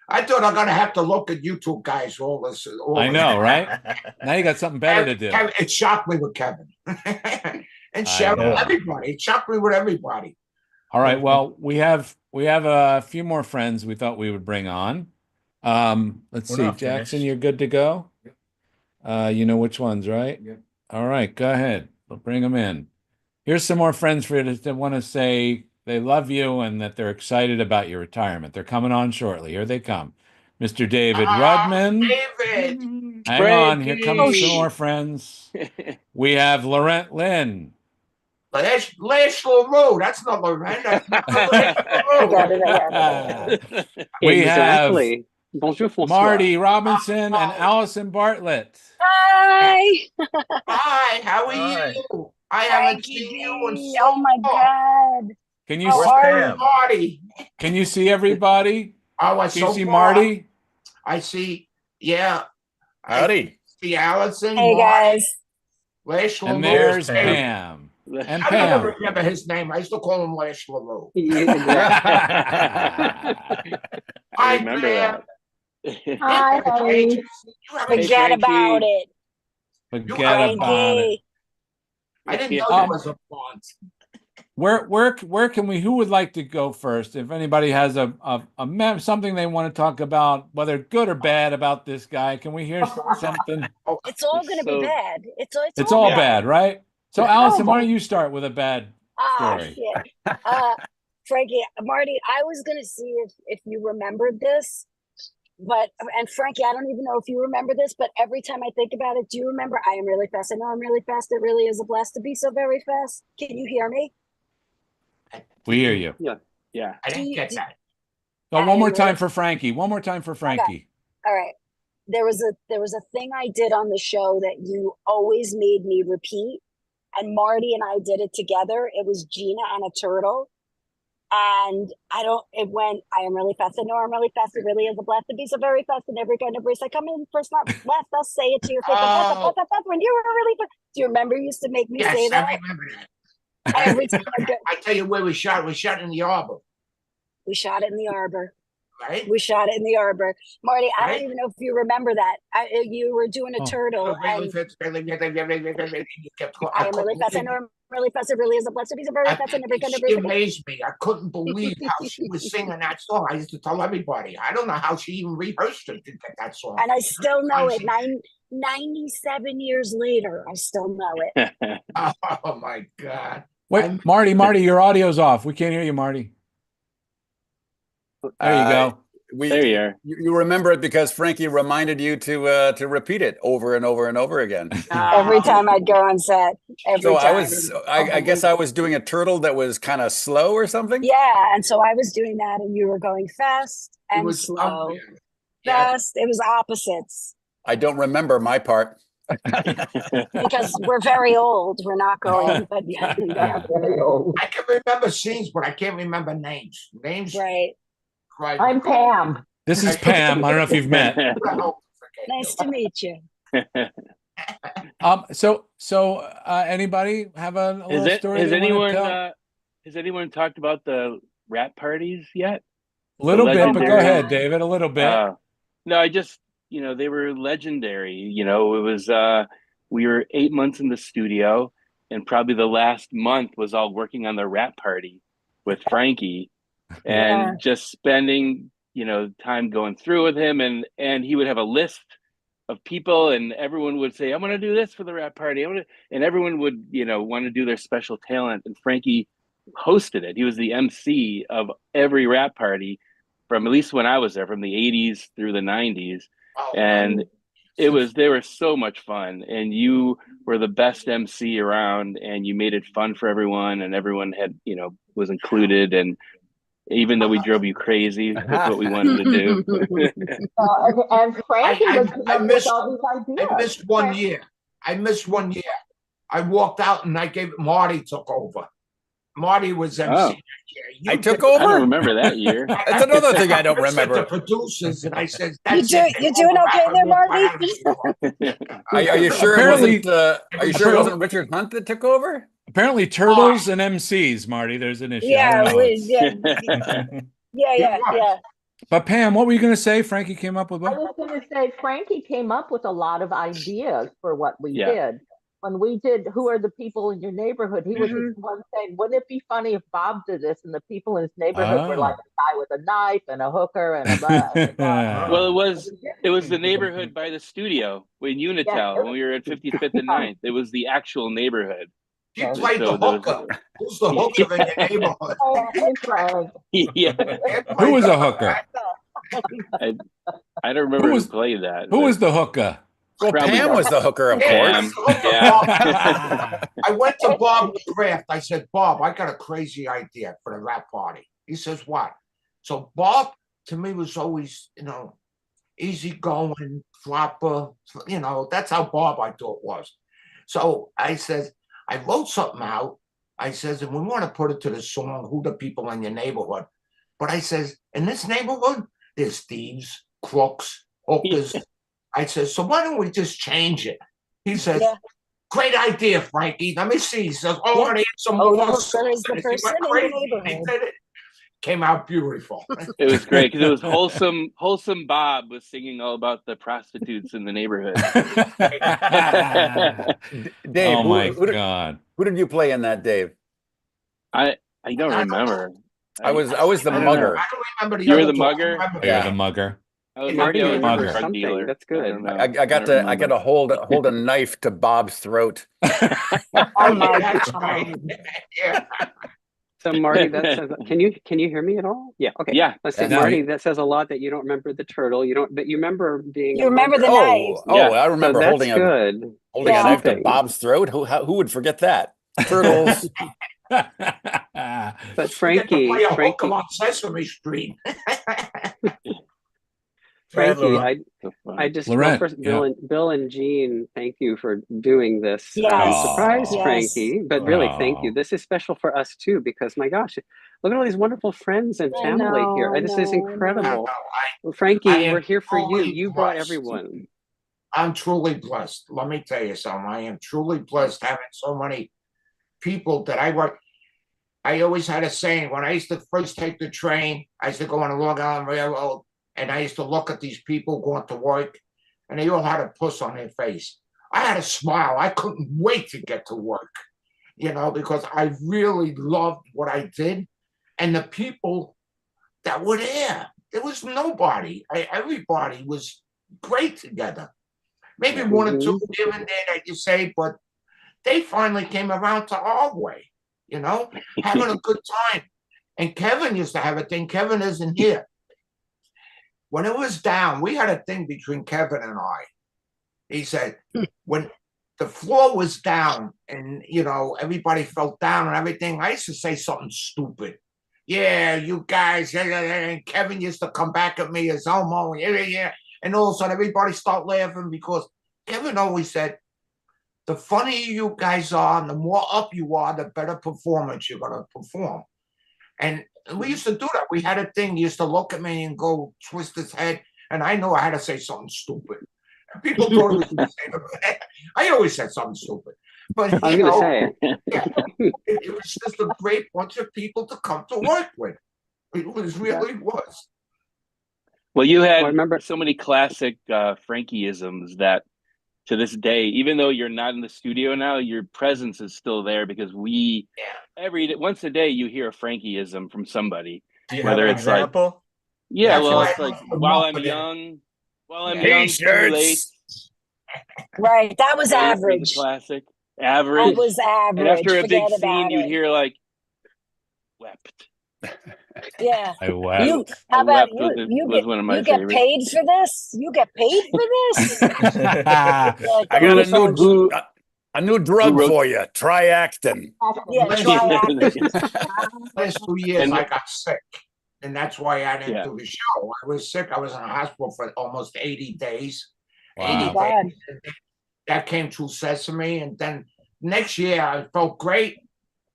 I thought I'm gonna have to look at you two guys all this. I know, right? Now you got something better to do. It shocked me with Kevin and I Cheryl. know. Everybody. It shocked me with everybody. All right. Well, we have a few more friends we thought we would bring on. Let's We're see, not Jackson, finished. you're good to go. You know which ones, right? Yep. All right, go ahead. We'll bring them in. Here's some more friends for you that want to say they love you and that they're excited about your retirement. They're coming on shortly. Here they come. Mr. David Rudman. David. Hang on, here comes Frankie. some more friends. We have Laurent Lynn. Les LaRue. That's not Lorraine. That's Les LaRue. We have Exactly. Bonjour, François. Marty Robinson and Allison Bartlett. Hi. Hi, how are Hi. you? I haven't seen you in so Oh my long. God. Can you How Where's are Pam? Marty. can you see everybody? Oh, I Can you so see far, Marty? I see, yeah. Howdy. See Allison, Hey Marty, guys. Les And LaRue. there's Pam. Pam. And I never Pam. remember his name. I used to call him Les LaRue. I remember Pam. that. Hi, honey. You haven't- Forget Frankie. about it. Forget about it. Frankie. I didn't know Um, you was a font. Where can we? Who would like to go first? If anybody has something they want to talk about, whether good or bad about this guy, can we hear something? It's all gonna be So- bad. It's all Yeah. bad, right? So, It's Allison, why horrible. don't you start with a bad Ah, story? shit. Frankie, Marty, I was gonna see if you remembered this, and Frankie, I don't even know if you remember this, but every time I think about it, do you remember? I am really fast. I know I'm really fast. It really is a blast to be so very fast. Can you hear me? We hear you. Yeah. I didn't get that. Oh, one more time for Frankie. One more time for Frankie. All right. There was a thing I did on the show that you always made me repeat, and Marty and I did it together. It was Gina and a turtle. And it went, I am really fast. I know I'm really fast. It really is a blast to be so very fast. And every kind of race I come in first, not last, I'll say it to your face. Oh. When you were really fast. Do you remember you used to make me Yes, say I that? remember that. Every time I go, I tell you where we shot. We shot in the arbor, we shot it in the arbor. right? We shot it in the arbor. Marty, I Right. don't even know if you remember that. You were doing a Oh. turtle. And You kept I am really fast. I know I'm really fast. It really is a blessing. He's a very fast and every kind of She amazed me. I couldn't believe how she was singing that song. I used to tell everybody. I don't know how she even rehearsed it to get that song. And I still know it. 97 years later, I still know it. Oh my God. Wait, Marty, your audio's off. We can't hear you, Marty. There you go. There you are. You remember it because Frankie reminded you to repeat it over and over and over again. Every time I'd go on set. Every So time. I guess I was doing a turtle that was kind of slow or something. Yeah, and so I was doing that, and you were going fast and slow. Fast. It was opposites. I don't remember my part. Because we're very old. We're not going, but yeah, very old. I can remember scenes, but I can't remember names. Right. I'm Pam. This is Pam. I don't know if you've met. Nice to meet you. So anybody have a little story? Has anyone talked about the rap parties yet? A little bit, but go ahead, David. A little bit. No, I just, they were legendary. It was we were 8 months in the studio, and probably the last month was all working on the rap party with Frankie. And just spending, time going through with him, and he would have a list of people, and everyone would say, "I'm going to do this for the rap party," and everyone would, want to do their special talent. And Frankie hosted it. He was the MC of every rap party from, at least when I was there, from the 80s through the 90s, and they were so much fun. And you were the best MC around, and you made it fun for everyone, and everyone had, was included. And even though we drove you crazy with what we wanted to do. And Frankie I missed 1 year. I missed 1 year. I walked out and Marty took over. Marty was MC that year. I took over? I don't remember that year. That's another thing I don't remember. The producers, and I said, "You doing okay there, Marty?" Are you sure it wasn't Richard Hunt that took over? Apparently, turtles and MCs, Marty. There's an issue. Yeah. But Pam, what were you going to say? Frankie came up with what? I was going to say Frankie came up with a lot of ideas for what we did. When we did Who Are the People in Your Neighborhood, he was the one saying, wouldn't it be funny if Bob did this? And the people in his neighborhood were like a guy with a knife and a hooker and a Well, it was the neighborhood by the studio in Unitel when we were at 55th and 9th. It was the actual neighborhood. He played the hooker. Who's the hooker in your neighborhood? Who was a hooker? I don't remember who played that. Who was the hooker? Well, Pam was the hooker, of course. Yeah. I went to Bob Kraft. I said, "Bob, I got a crazy idea for the rap party." He says, "What?" So Bob, to me, was always, easygoing, flopper. That's how Bob I thought was. So I said, I wrote something out. I says, and we want to put it to the song, Who the People in Your Neighborhood. But I says, in this neighborhood, there's thieves, crooks, hookers. I says, so why don't we just change it? He says, great idea, Frankie. Let me see. He says, I want to hear some more. The hooker is the person in the neighborhood. Came out beautiful. It was great because it was wholesome Bob was singing all about the prostitutes in the neighborhood. Dave, oh my God. Who did you play in that, Dave? I don't remember. I was the mugger. I don't remember you were the mugger? You're the mugger. I was Marty, the mugger. drug dealer. That's good. I got to hold a knife to Bob's throat. Oh my God. Yeah. So Marty, that says, can you hear me at all? Yeah. Okay. Yeah. Let's see, Marty, that says a lot that you don't remember the turtle. But you remember being. You remember the knife. I remember so holding a knife to Bob's throat. Who would forget that? Turtles. But Frankie on Sesame Street. Frankie, I just first, Bill and Jean, thank you for doing this. Yes. Surprise, Frankie, but really, thank you. This is special for us too, because my gosh, look at all these wonderful friends and family here. This is incredible. Frankie, we're here for you. You brought everyone. I'm truly blessed. Let me tell you something. I am truly blessed having so many people that I work. I always had a saying when I used to first take the train, I used to go on a Long Island Railroad. And I used to look at these people going to work, and they all had a puss on their face. I had a smile. I couldn't wait to get to work, because I really loved what I did. And the people that were there, there was nobody. Everybody was great together. Maybe one or two here and there that you say, but they finally came around to our way, having a good time. And Kevin used to have a thing. Kevin isn't here. when it was down, we had a thing between Kevin and I. He said, when the floor was down and, you know, everybody felt down and everything, I used to say something stupid. Yeah, you guys, and Kevin used to come back at me as homo, yeah. And all of a sudden, everybody start laughing because Kevin always said, the funnier you guys are and the more up you are, the better performance you're going to perform. And we used to do that. We had a thing. He used to look at me and go twist his head. And I know I had to say something stupid. And people thought it was I always said something stupid. But I was going to say. Yeah, it was just a great bunch of people to come to work with. It really was. Well, you had so many classic Frankieisms that to this day, even though you're not in the studio now, your presence is still there because once a day you hear a Frankieism from somebody. Do you have an example? It's like while I'm young, too late. Right, that was average. Classic, average. That was average. And after a big Forget scene, about you'd it. hear like, wept. Yeah. I wept. How about was one of my you get favorites. paid for this? You get paid for this? I got a new drug for you. Try acting. Yeah, try acting. Last 2 years, I got sick. And that's why I didn't do the show. I was sick. I was in a hospital for almost 80 days. Wow. 80 days. That came through Sesame. And then next year, I felt great.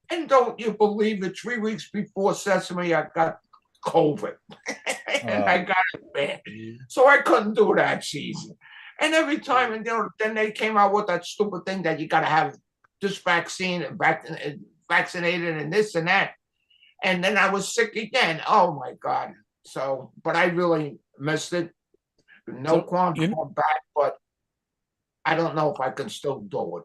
And don't you believe it, 3 weeks before Sesame, I got COVID. And I got it bad. So I couldn't do that season. And every time, and then they came out with that stupid thing that you got to have this vaccine, vaccinated and this and that. And then I was sick again. Oh, my God. So, but I really missed it. No qualms going back, but I don't know if I can still do it.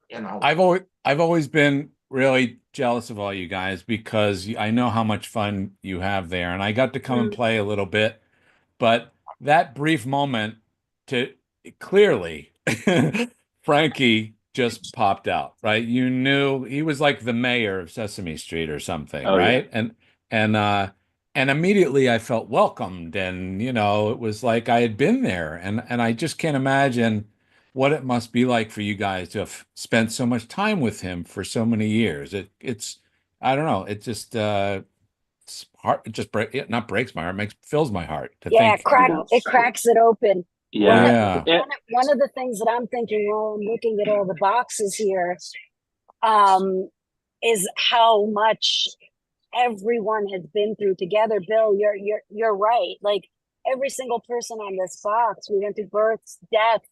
You know, I've always been really jealous of all you guys because I know how much fun you have there, and I got to come and play a little bit. But that brief moment, clearly, Frankie just popped out, right? You knew he was like the mayor of Sesame Street or something, right? Yeah. And immediately I felt welcomed, and you know, it was like I had been there, and I just can't imagine what it must be like for you guys to have spent so much time with him for so many years. It's I don't know, it just it's hard, it just not breaks my heart, fills my heart to think. It cracks it open. Yeah. One of the things that I'm thinking while I'm looking at all the boxes here, is how much everyone has been through together. Bill, you're right. Like every single person on this box, we went through births, deaths,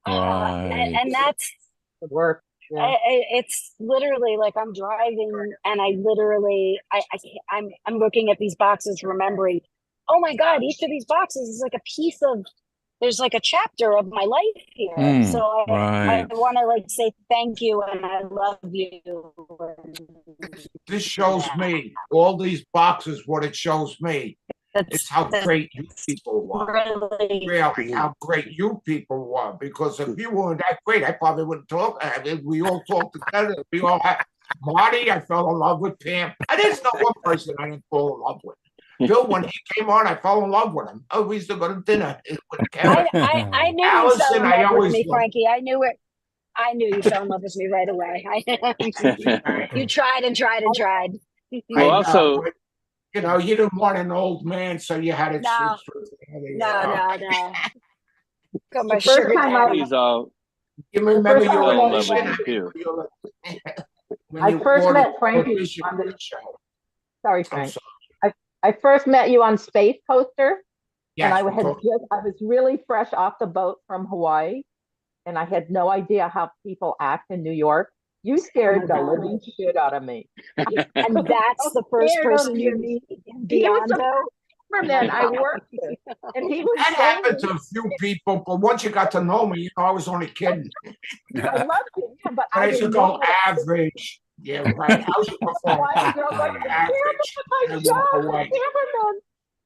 and that's good work. Yeah. It's literally like I'm driving and I'm looking at these boxes, remembering, oh my God, each of these boxes is like a piece of. There's like a chapter of my life here. So I want to like say thank you and I love you. This shows me, all these boxes, what it shows me. It's how great you people were. Really, how great you people were. Because if you weren't that great, I probably wouldn't talk. We all talked together. We all had Marty, I fell in love with Pam. There's not one person I didn't fall in love with. Bill, when he came on, I fell in love with him. Oh, we used to go to dinner with Kevin. I knew you fell in love with me, Frankie. I knew it. I knew you fell in love with me right away. You tried and tried and tried. Well, also, you know, you didn't want an old man, so you had it. No. Come on, first time you remember you were in love with him too. I first met Frankie on the show. Sorry, Frank. I first met you on Space Coaster, and I was really fresh off the boat from Hawaii, and I had no idea how people act in New York. You scared the living shit out of me. And that's the first person you meet, Biondo. Man, I worked with, and he was. That happened to a few people, but once you got to know me, you know I was only kidding. I loved you, but I used to go average. Yeah, right. How's your performance?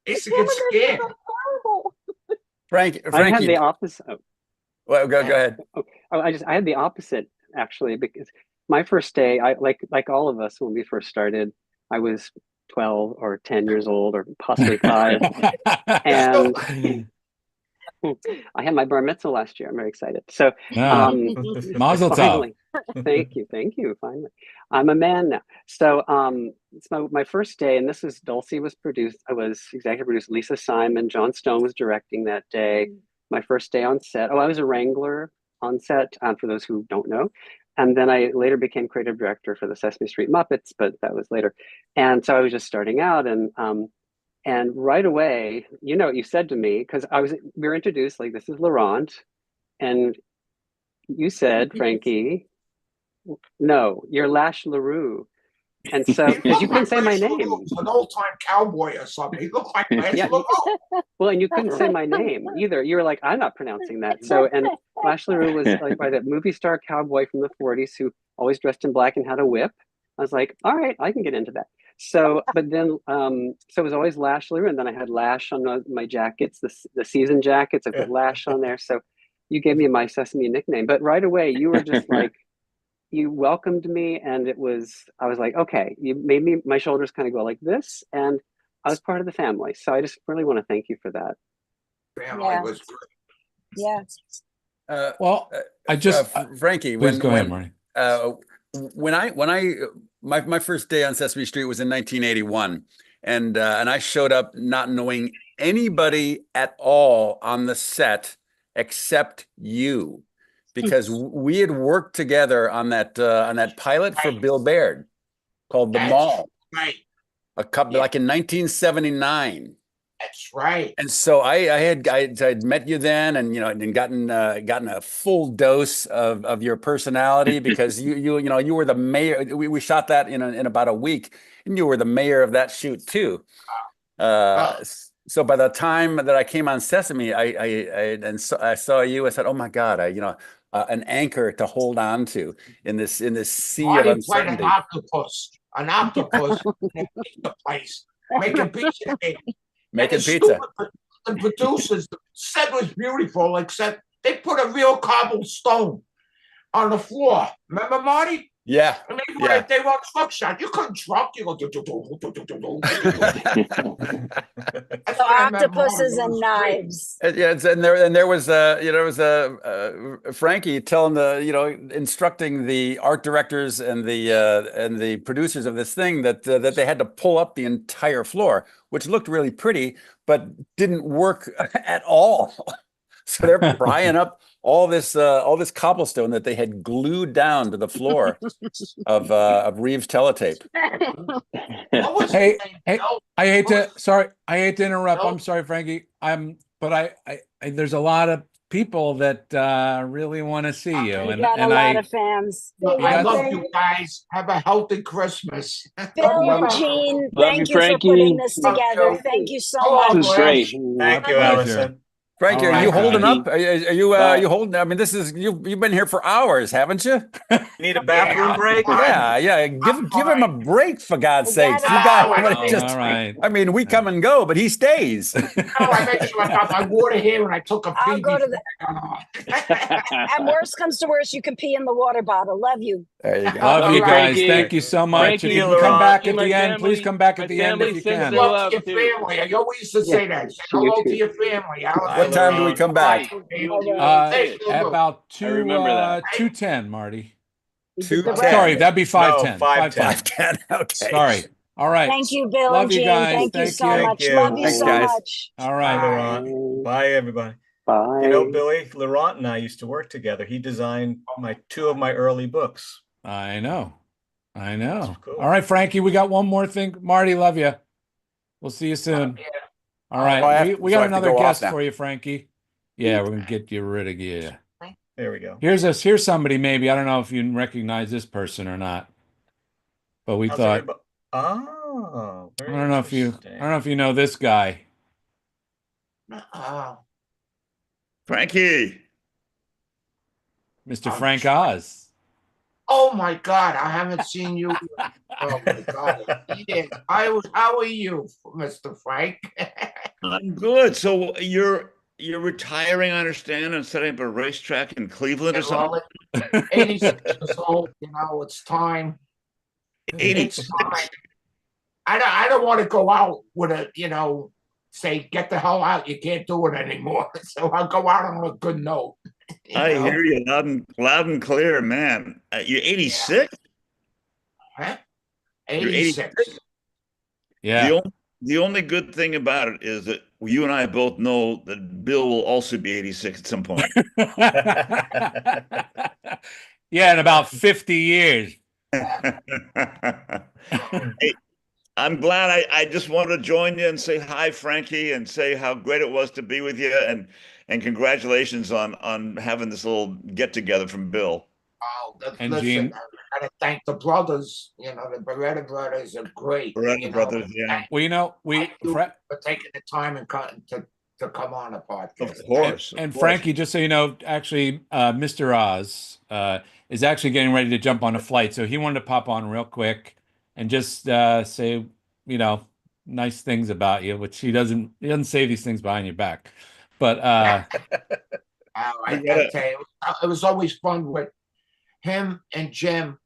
It's to get scared. Frankie, I had the opposite. Oh. Well, go ahead. I had the opposite actually, because my first day, I like all of us when we first started, I was 12 or 10 years old, or possibly 5. And I had my bar mitzvah last year. I'm very excited. So, Mazel tov. Thank you. Finally, I'm a man now. So, it's my first day, and this is Dulcie was produced. I was executive produced. Lisa Simon, John Stone was directing that day. My first day on set. Oh, I was a wrangler on set. For those who don't know. And then I later became creative director for the Sesame Street Muppets, but that was later. And so I was just starting out, and right away, you know what you said to me, because we were introduced like, this is Laurent, and you said, Frankie, no, you're Lash LaRue. And so, because you couldn't say my name. An old-time cowboy or something. He looked like Lash LaRue. Well, and you couldn't say my name either. You were like, I'm not pronouncing that. So, and Lash LaRue was like by that movie star cowboy from the 40s who always dressed in black and had a whip. I was like, all right, I can get into that. So, but then, so it was always Lash LaRue, and then I had Lash on my jackets, the season jackets. I put Lash on there. So, you gave me my Sesame nickname, but right away you were just like, you welcomed me, and I was like, okay, you made my shoulders kind of go like this, and I was part of the family. So I just really want to thank you for that. Family was good. Yeah. Well, I just Frankie, please go ahead, Marty. My first day on Sesame Street was in 1981, and I showed up not knowing anybody at all on the set except you, because we had worked together on that pilot for Bill Baird called The Mall. Right. A couple like in 1979. That's right. And so I'd met you then, and and gotten a full dose of your personality, because you were the mayor. We shot that in about a week, and you were the mayor of that shoot too. So by the time that I came on Sesame, I saw you. I said, "Oh my God!" An anchor to hold on to in this sea of uncertainty. An octopus in a pizza place, making pizza. Making pizza. The producers said it was beautiful, except they put a real cobblestone on the floor. Remember, Marty? Yeah. And they were truck shot. You couldn't truck. You go. So octopuses and knives. Yeah, and there was Frankie telling instructing the art directors and the producers of this thing that they had to pull up the entire floor, which looked really pretty but didn't work at all. So they're prying up all this cobblestone that they had glued down to the floor of Reeves Teletape. Hey, I hate to interrupt. I'm sorry, Frankie. But I there's a lot of people that really want to see you, and a lot of fans. I love you guys. Have a healthy Christmas. Bill and Jean, thank you Frankie. for putting this together. Thank you so much. This is great. Thank you, Allison. Frankie, are you holding up? Are you holding? I mean, this is you've been here for hours, haven't you? Need a bathroom break? Yeah. Give him a break, for God's sakes. You got all right. I mean, we come and go, but he stays. I make sure I got my water here when I took a pee. I'll go to and worst comes to worst, you can pee in the water bottle. Love you. There you go. Love you guys. Frankie. Thank you so much. Frankie, If you can come back at my the end, family- please come back at my the end if you family sends can. their Love love to your too. family. I always used to say that. Say hello to your family. What time do we come back? About I remember that. 2:10, Marty. 2:10. Sorry, that'd be 5:10. No, 5:10. 5:10. Okay. Sorry. All right. Thank you, Bill Love and you Jean. guys. Thank you Thank so you. much. Thank you. Love you Thanks, so guys. much. All Bye, right. Laurent. Bye, everybody. Bye. You know, Billy, Laurent and I used to work together. He designed two of my early books. I know. Cool. All right, Frankie, we got one more thing. Marty, love you. We'll see you soon. All right. We got another guest for you, Frankie. Yeah, we're gonna get you rid of you. There we go. Here's somebody maybe. I don't know if you recognize this person or not. But we thought I don't know if you know this guy. Frankie. Mr. Frank Oz. Oh my God, I haven't seen you. Oh my God. How are you, Mr. Frank? I'm good. So you're retiring, I understand, and setting up a racetrack in Cleveland or something? 86 years old, it's time. 86. I don't want to go out with a, say, get the hell out. You can't do it anymore. So I'll go out on a good note. I hear you loud and clear, man. You're 86? Huh? You're 86. Yeah. The only good thing about it is that you and I both know that Bill will also be 86 at some point. Yeah, in about 50 years. Hey, I'm glad I just wanted to join you and say hi, Frankie, and say how great it was to be with you, and congratulations on having this little get together from Bill. Oh, And listen, Gene. I gotta thank the brothers. The Beretta brothers are great. Beretta brothers, yeah. Well, Thank you for taking the time and to come on a podcast. Of course. And Frankie, just so you know, actually, Mr. Oz is actually getting ready to jump on a flight, so he wanted to pop on real quick and just say, nice things about you, which he doesn't say these things behind your back. But I gotta tell you, it was always fun with him and Jim.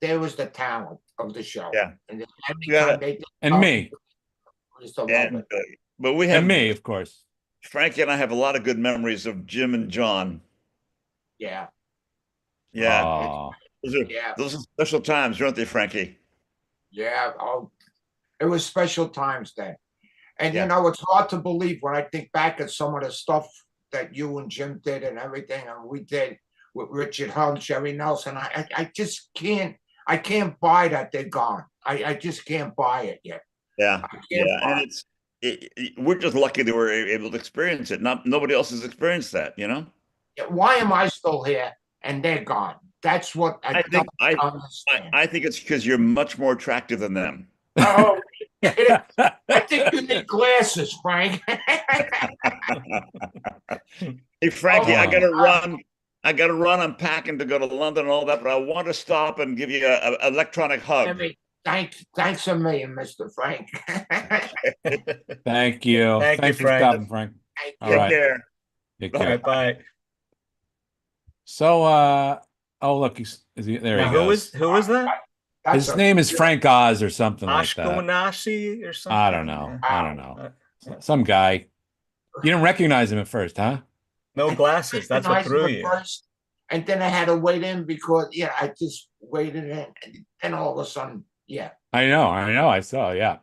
There was the talent of the show. Yeah. And every time they did and me. I used to love it. But we have And me, of course. Frankie and I have a lot of good memories of Jim and John. Yeah. Yeah. Aw. Those are special times, weren't they, Frankie? Yeah. Oh, it was special times then. And it's hard to believe when I think back at some of the stuff that you and Jim did and everything, and we did with Richard Hunt, Jerry Nelson. I just can't buy that they're gone. I just can't buy it yet. Yeah. And we're just lucky that we're able to experience it. Nobody else has experienced that, Yeah, why am I still here and they're gone? That's what I don't understand. I think it's because you're much more attractive than them. Oh, I think you need glasses, Frank. Hey, Frankie, I gotta run. I'm packing to go to London and all that, but I want to stop and give you an electronic hug. Thanks a million, Mr. Frank. Thank you. Thanks for Frank. stopping, Frank. All Take right. care. Take All care. right, bye. So, oh look, there he goes. Who is that? His name is Frank Oz or something like that. Ashkenazi or something? I don't know. Some guy. You didn't recognize him at first, huh? No glasses. That's what threw you. First, and then I had to wait in because I just waited in, and then all of a sudden, I know. I saw. Yeah.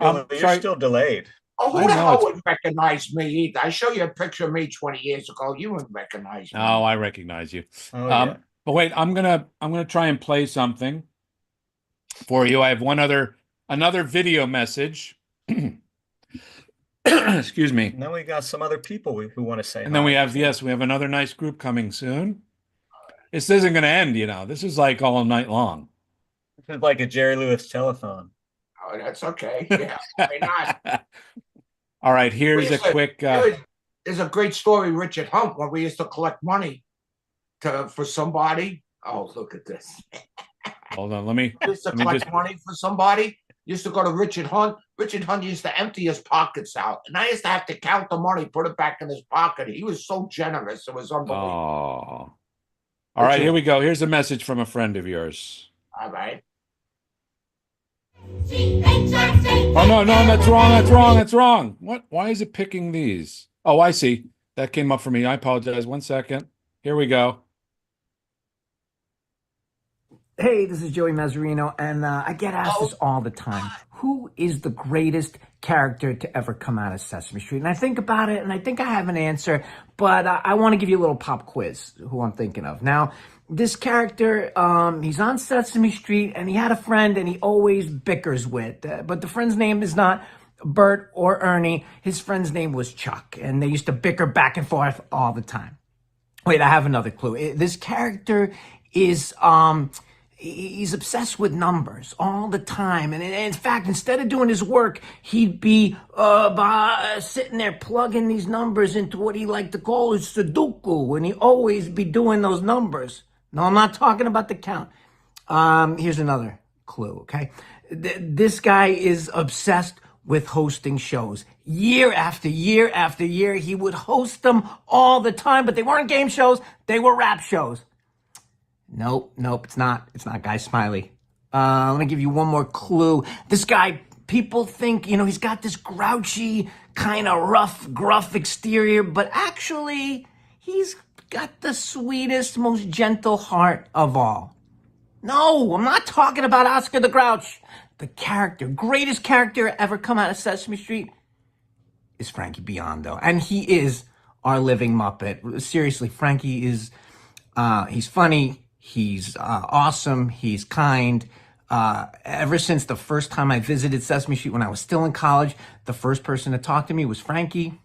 You're still delayed. Oh, who the hell would recognize me either? I show you a picture of me 20 years ago. You wouldn't recognize me. Oh, I recognize you. Oh, yeah. But wait, I'm gonna try and play something for you. I have another video message. Excuse me. Now we got some other people who want to say. And then we have another nice group coming soon. This isn't going to end, This is like all night long. This is like a Jerry Lewis telethon. Oh, that's okay. Yeah, why not? All right, here's a quick. There's a great story, Richard Hunt, when we used to collect money for somebody. Oh, look at this. Hold on, let me. Used to collect money for somebody. Used to go to Richard Hunt. Richard Hunt used to empty his pockets out, and I used to have to count the money, put it back in his pocket. He was so generous; it was unbelievable. Oh. All right, here we go. Here's a message from a friend of yours. All right. Oh no, that's wrong. What? Why is it picking these? Oh, I see. That came up for me. I apologize. 1 second. Here we go. Hey, this is Joey Mazzarino, and I get asked this all the time. Who is the greatest character to ever come out of Sesame Street? And I think about it, and I think I have an answer, but I want to give you a little pop quiz, who I'm thinking of. Now, this character, he's on Sesame Street, and he had a friend, and he always bickers with. But the friend's name is not Bert or Ernie. His friend's name was Chuck, and they used to bicker back and forth all the time. Wait, I have another clue. This character is... he's obsessed with numbers all the time. And in fact, instead of doing his work, he'd be sitting there plugging these numbers into what he liked to call his Sudoku, and he'd always be doing those numbers. No, I'm not talking about the count. Here's another clue, okay? This guy is obsessed with hosting shows. Year after year after year, he would host them all the time, but they weren't game shows, they were rap shows. Nope, it's not Guy Smiley. Let me give you one more clue. This guy, people think, he's got this grouchy, kind of rough, gruff exterior, but actually, he's got the sweetest, most gentle heart of all. No, I'm not talking about Oscar the Grouch. The greatest character ever come out of Sesame Street is Frankie Biondo. And he is our living Muppet. Seriously, Frankie is, he's funny, he's awesome, he's kind. Ever since the first time I visited Sesame Street when I was still in college, the first person to talk to me was Frankie.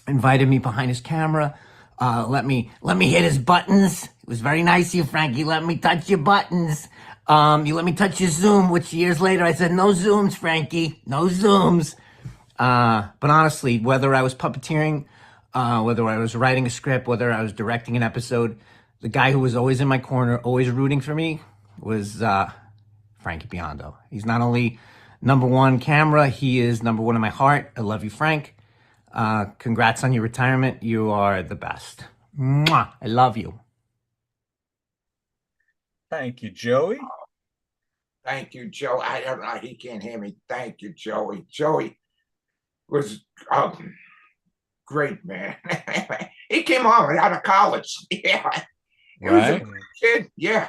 Invited me behind his camera. Let me hit his buttons. It was very nice of you, Frankie. Let me touch your buttons. You let me touch your Zoom, which years later I said, no Zooms, Frankie, no Zooms. But honestly, whether I was puppeteering, whether I was writing a script, whether I was directing an episode, the guy who was always in my corner, always rooting for me was Frankie Biondo. He's not only number one camera, he is number one in my heart. I love you, Frank. Congrats on your retirement. You are the best. Mwah! I love you. Thank you, Joey. Thank you, Joe. I don't know. He can't hear me. Thank you, Joey. Joey was great, man. He came on out of college. Yeah. He was a great kid. Yeah.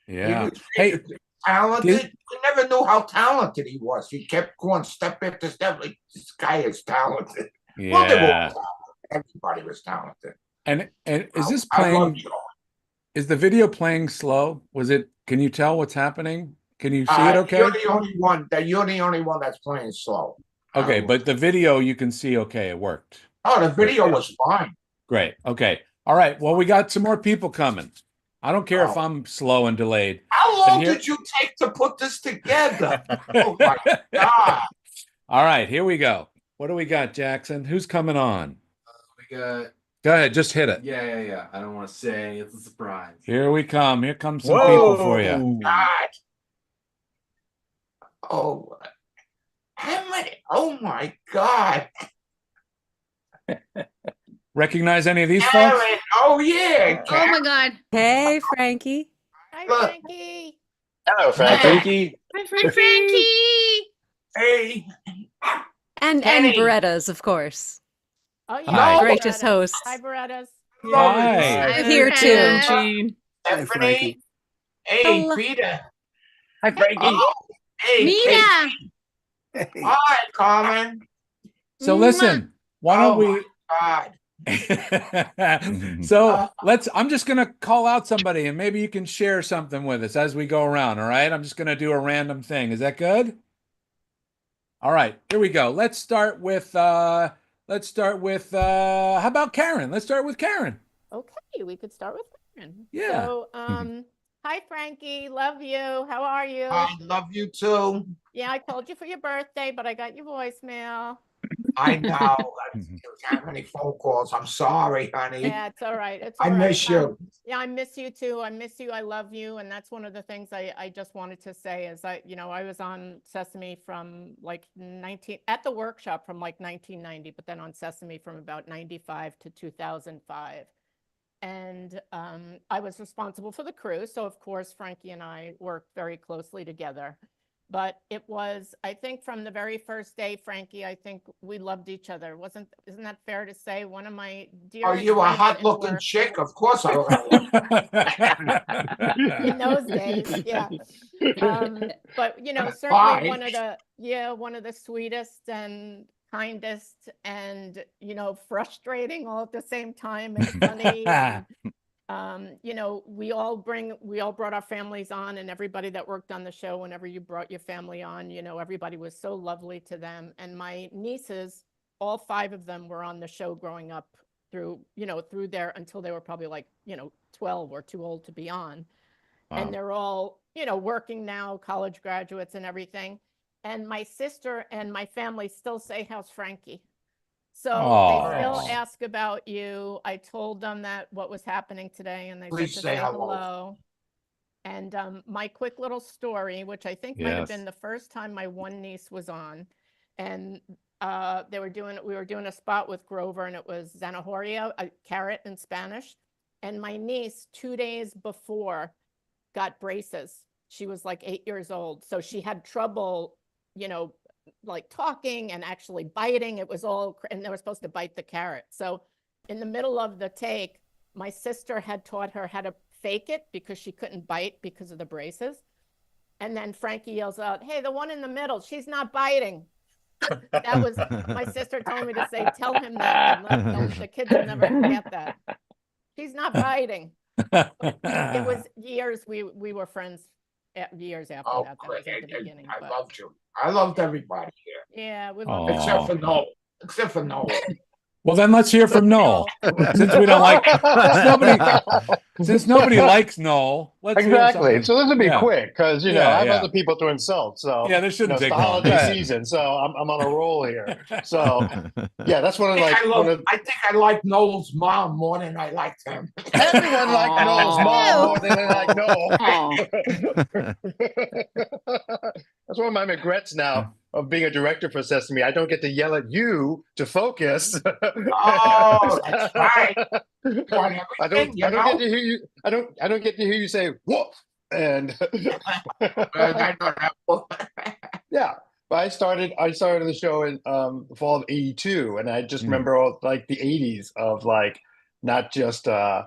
Yeah. He was talented. We never knew how talented he was. He kept going step after step. Like, this guy is talented. Yeah. Well, they were all talented. Everybody was talented. And is this playing? Is the video playing slow? Can you tell what's happening? Can you see it okay? You're the only one that's playing slow. Okay, but the video you can see okay, it worked. Oh, the video was fine. Great. Okay. All right. Well, we got some more people coming. I don't care if I'm slow and delayed. How long did you take to put this together? Oh my God. All right, here we go. What do we got, Jackson? Who's coming on? We got. Go ahead, just hit it. Yeah. I don't want to say it's a surprise. Here we come. Here comes some people for you. God. Oh, how many? Oh my God. Recognize any of these Karen. folks? Oh yeah. Oh my God. Hey, Frankie. Hi, Frankie. Hello, Frankie. Hi, Frankie. Hey. And Kenny. Berettas, of course. Oh, yeah. Hi. Gracious host. Hi, Berettas. Hi. Here too. Stephanie. Hey, Hello. Peter. Hi, Frankie. Oh, hey, Mina. Casey. Hi, Carmen. So listen, why don't we God. So I'm just gonna call out somebody and maybe you can share something with us as we go around. All right. I'm just gonna do a random thing. Is that good? All right, here we go. Let's start with how about Karen? Let's start with Karen. Okay, we could start with Karen. Yeah. So, hi, Frankie. Love you. How are you? I love you too. Yeah, I called you for your birthday, but I got your voicemail. I know. How many phone calls? I'm sorry, honey. Yeah, it's all right. It's I all right. miss you. Yeah, I miss you too. I miss you. I love you. And that's one of the things I just wanted to say is I was on Sesame from like at the workshop from like 1990, but then on Sesame from about 95 to 2005. And I was responsible for the crew. So of course, Frankie and I worked very closely together. But it was, I think from the very first day, Frankie, I think we loved each other. Isn't that fair to say? One of my dear. Are you a hot looking chick? Of course I was. In those days, yeah. But certainly Fine. one of the sweetest and kindest and frustrating all at the same time and funny. We all brought our families on, and everybody that worked on the show, whenever you brought your family on, everybody was so lovely to them. And my nieces, all 5 of them were on the show growing up through there until they were probably like, 12 or too old to be on. Wow. And they're all, working now, college graduates and everything. And my sister and my family still say, "How's Frankie?" So they still ask about you. I told them that what was happening today, and they said to say hello. And my quick little story, which I think might have been the first time my one niece was on, and we were doing a spot with Grover, and it was zanahoria, a carrot in Spanish. And my niece 2 days before got braces she was like 8 years old. So she had trouble, like talking and actually biting. It was all, and they were supposed to bite the carrot. So in the middle of the take, my sister had taught her how to fake it because she couldn't bite because of the braces. And then Frankie yells out, "Hey, the one in the middle, she's not biting." That was, my sister told me to say, tell him that. And the kids will never forget that. She's not biting. It was years, we were friends years after that. That was at the beginning. I loved you. I loved everybody here. Yeah, we Aw. loved Except for Noel. Except for Noel. Well, then let's hear from Noel. Since we don't like, since nobody likes Noel, let's hear Exactly. something. So this would be Yeah. quick because I have Yeah. other people to insult. So Yeah, this shouldn't it's take the long. holiday Go ahead. season, so I'm on a roll here. So yeah, that's one of I like think I like Noel's mom more than I liked him. everyone liked Noel's mom more than they like Noel. That's one of my regrets now of being a director for Sesame. I don't get to yell at you to focus. Oh, that's right. I don't get to hear you. I don't get to hear you say woof. And yeah, but I started the show in the fall of '82, and I just remember all, like the '80s of like not just the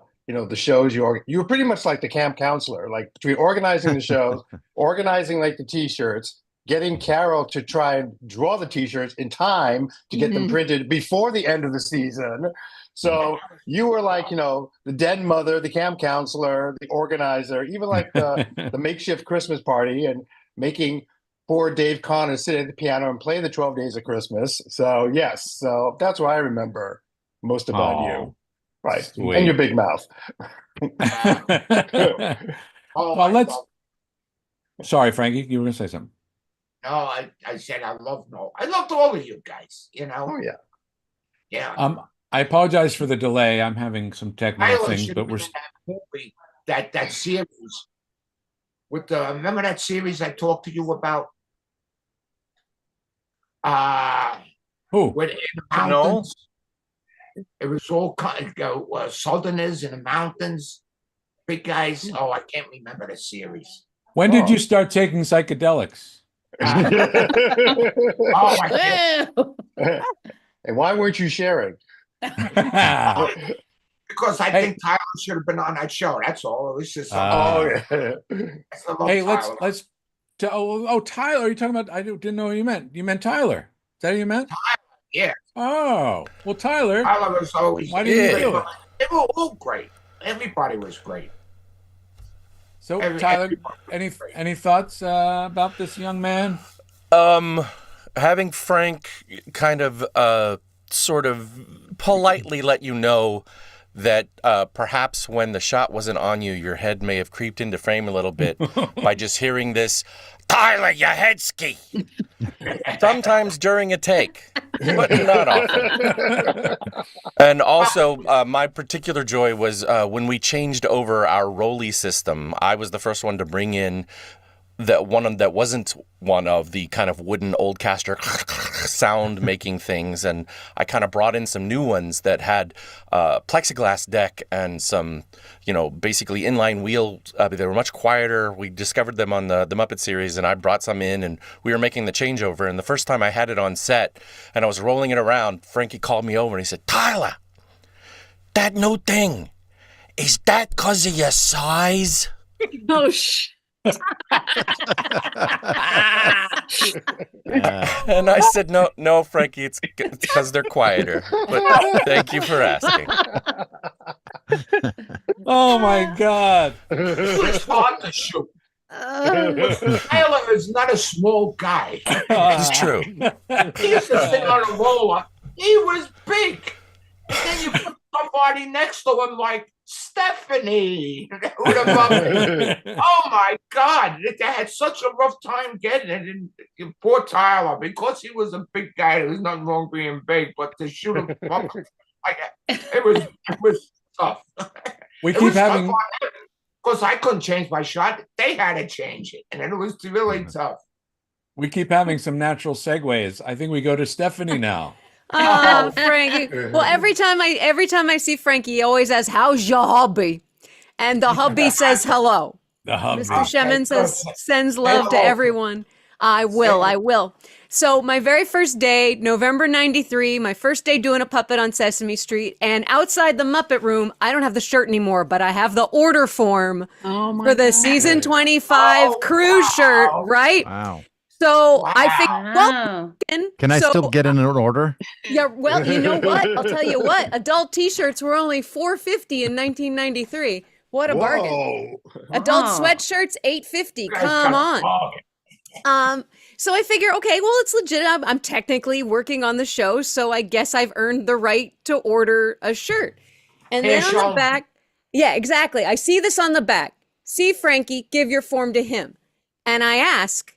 shows you were pretty much like the camp counselor, like between organizing the shows, organizing like the T-shirts, getting Carol to try and draw the T-shirts in time to get them printed before the end of the season. So you were like, the den mother, the camp counselor, the organizer, even like the makeshift Christmas party, and making poor Dave Connor sit at the piano and play the 12 Days of Christmas. So yes, so that's what I remember most about you. Right. Sweet. And your big mouth. Well, sorry, Frankie, you were going to say something. No, I said I love Noel. I loved all of you guys, Oh, yeah. Yeah. I apologize for the delay. I'm having some technical things, but we're movie, that series with remember that series I talked to you about? Who? In the mountains. It was all Southerners in the mountains, big guys. Oh, I can't remember the series. When did you start taking psychedelics? Oh, I can't. And why weren't you sharing? Because I think Tyler should have been on that show. That's all. It was just hey, let's Tyler, are you talking about? I didn't know who you meant. You meant Tyler. Is that who you meant? Tyler, yeah. Oh, well, Tyler. Tyler was always. Why didn't you do it? They were all great. Everybody was great. So, Tyler, any thoughts about this young man? Having Frank kind of sort of politely let you know that perhaps when the shot wasn't on you, your head may have creeped into frame a little bit by just hearing this, "Tyler, you head ski." Sometimes during a take, but not often. And also, my particular joy was when we changed over our Rolly system. I was the first one to bring in that one that wasn't one of the kind of wooden old caster sound making things, and I kind of brought in some new ones that had plexiglass deck and some, basically inline wheel. They were much quieter. We discovered them on the Muppet series, and I brought some in, and we were making the changeover. And the first time I had it on set, and I was rolling it around, Frankie called me over and he said, "Tyler, that new thing, is that 'cause of your size?" Oh, shh. And I said, no, Frankie, it's because they're quieter. But thank you for asking. Oh my God! It's hard to shoot. Tyler is not a small guy. It's true. He used to sit on a roller. He was big. And then you put somebody next to him like Stephanie. Oh my God. They had such a rough time getting it. And poor Tyler, because he was a big guy, there's nothing wrong being big, but to shoot him up like it was tough. We keep having, because I couldn't change my shot. They had to change it. And it was really tough. we keep having some natural segues. I think we go to Stephanie now. Oh, Frankie. Well, every time I see Frankie, he always asks, "How's your hubby?" And the hubby says hello. Mr. Shemin says sends love to everyone. I will. So my very first day, November 93, my first day doing a puppet on Sesame Street, and outside the Muppet Room, I don't have the shirt anymore, but I have the order form for the season 25 cruise shirt, right? Wow. So I figured, well, Can I still get in an order? yeah, well, you know what? I'll tell you what. Adult T-shirts were only $4.50 in 1993. What a bargain! Adult sweatshirts $8.50. Come on. So I figure, okay, well, it's legit. I'm technically working on the show, so I guess I've earned the right to order a shirt. And then on the back, yeah, exactly. I see this on the back. See Frankie, give your form to him. And I ask,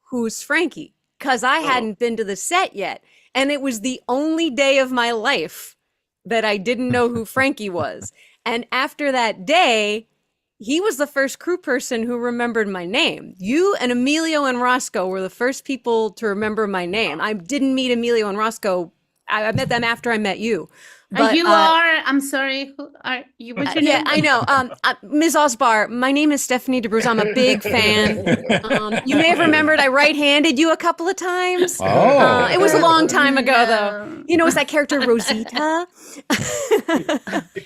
who's Frankie? Because I hadn't been to the set yet. And it was the only day of my life that I didn't know who Frankie was. And after that day, he was the first crew person who remembered my name. You and Emilio and Roscoe were the first people to remember my name. I didn't meet Emilio and Roscoe. I met them after I met you. But, I'm sorry, who are you? What's your name? Yeah, I know. Ms. Osbar, my name is Stephanie DeBruz. I'm a big fan. You may have remembered I right-handed you a couple of times. Oh. It was a long time ago, though. You know, it's that character Rosita.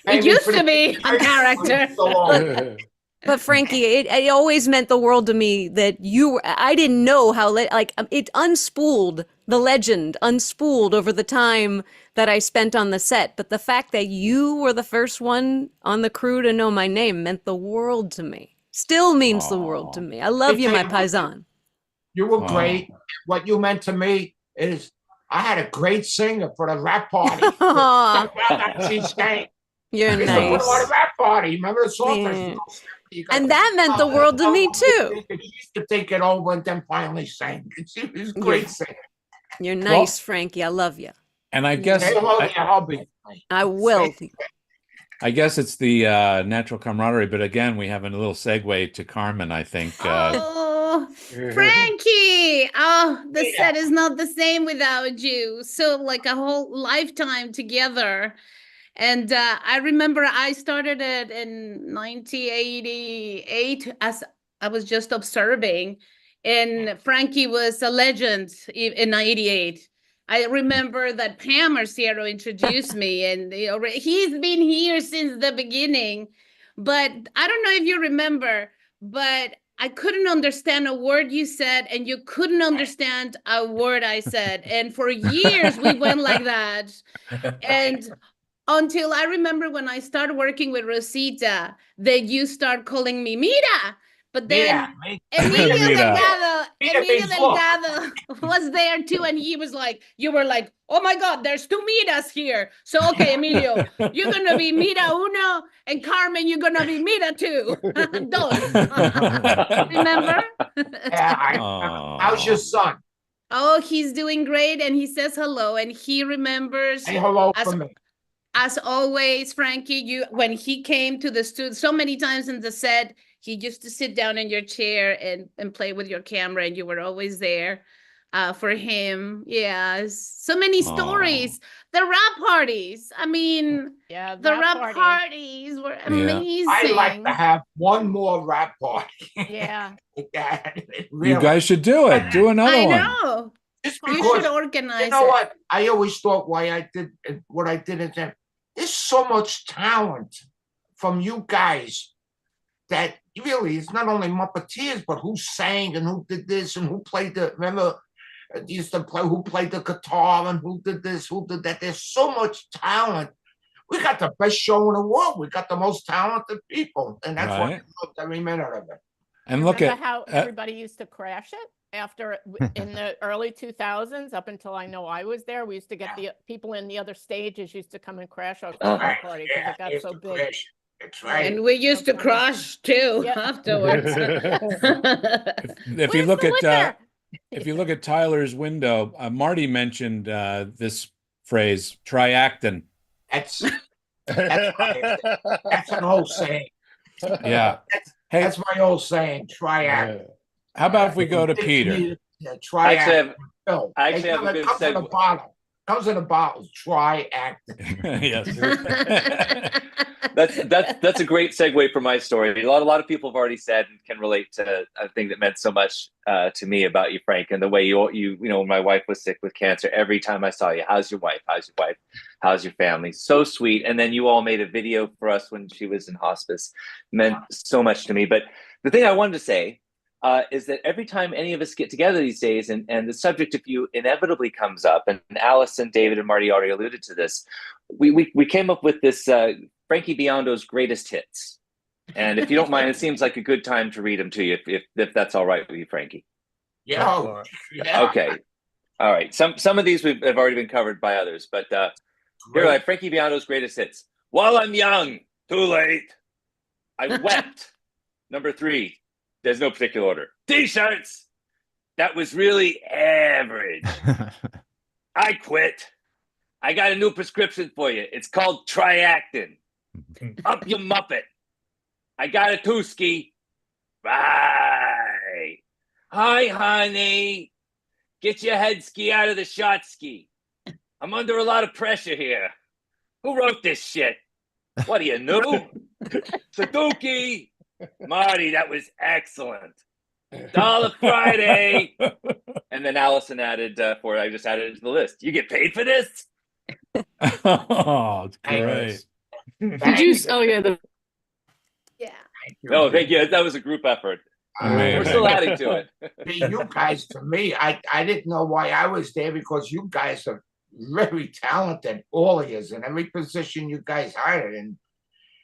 It used to be a character. But Frankie, it always meant the world to me that I didn't know how, it unspooled, the legend unspooled over the time that I spent on the set. But the fact that you were the first one on the crew to know my name meant the world to me. Still means the world to me. I love you, my paisan. You were great. What you meant to me is I had a great singer for the rap party. You're nice. For the rap party. Remember the song? Yeah. And that meant the world to me, too. She used to take it over and then finally sang. She was a great singer. You're nice, Frankie. I love you. And I guess I will. I guess it's the natural camaraderie, but again, we have a little segue to Carmen, I think. Oh, Frankie! Oh, the set is not the same without you. So like a whole lifetime together. And I remember I started it in 1988 as I was just observing, and Frankie was a legend in 88. I remember that Pam Arciero introduced me, and he's been here since the beginning. But I don't know if you remember, but I couldn't understand a word you said, and you couldn't understand a word I said. And for years, we went like that. And until I remember when I started working with Rosita, that you start calling me Mira. But then Emilio Delgado was there too, and he was like, you were like, oh my God, there's two Miras here. So okay, Emilio, you're gonna be Mira uno, and Carmen, you're gonna be Mira two. Dos. Remember? How's your son? Oh, he's doing great, and he says hello, and he remembers. Say hello from me. As always, Frankie, when he came to the studio so many times in the set, he used to sit down in your chair and play with your camera, and you were always there for him. Yeah, so many stories. The rap parties. I mean, yeah, the rap parties were amazing. I'd like to have one more rap party. Yeah. Really. You guys should do it. Do another one. I know. Just you because, should organize you know it. what? I always thought why I did what I did is that there's so much talent from you guys that really it's not only Muppeteers, but who sang and who did this and who played used to play, who played the guitar and who did this, who did that. There's so much talent. We got the best show in the world. We got the most talented people. And that's what I loved every minute of it. And look Remember how everybody used to crash it after in the early 2000s, up until I know I was there. We used to get the people in the other stages used to come and crash our Christmas party because it got so big. That's right. And we used to crush too afterwards. If you look at if you look at Tyler's window, Marty mentioned this phrase, try acting. That's an old saying. Yeah. That's my old saying, try acting. How about if we go to Peter? Try acting. I actually have a good segue. Comes in a bottle. Try acting. Yes. That's a great segue for my story. A lot of people have already said and can relate to a thing that meant so much to me about you, Frank, and the way you know, when my wife was sick with cancer, every time I saw you, how's your wife? How's your wife? How's your family? So sweet. And then you all made a video for us when she was in hospice. Meant so much to me. But the thing I wanted to say is that every time any of us get together these days, and the subject of you inevitably comes up, and Allison, David, and Marty already alluded to this, we came up with this Frankie Biondo's greatest hits. And if you don't mind, it seems like a good time to read them to you, if that's all right with you, Frankie. Yeah. Okay. All right. Some of these have already been covered by others, but here are Frankie Biondo's greatest hits. While I'm young, too late. I wept. Number 3. There's no particular order. T-shirts. That was really average. I quit. I got a new prescription for you. It's called Triactin. Up your muppet. I got a two-ski. Right. Hi, honey. Get your head ski out of the shot ski. I'm under a lot of pressure here. Who wrote this shit? What are you, new? Sudoku. Marty, that was excellent. Dollar Friday. And then Allison added I just added it to the list. You get paid for this? Oh, it's great. Did you? Oh yeah. Yeah. No, thank you. That was a group effort. We're still adding to it. See, you guys, to me, I didn't know why I was there, because you guys are very talented, all of you, in every position you guys hired. And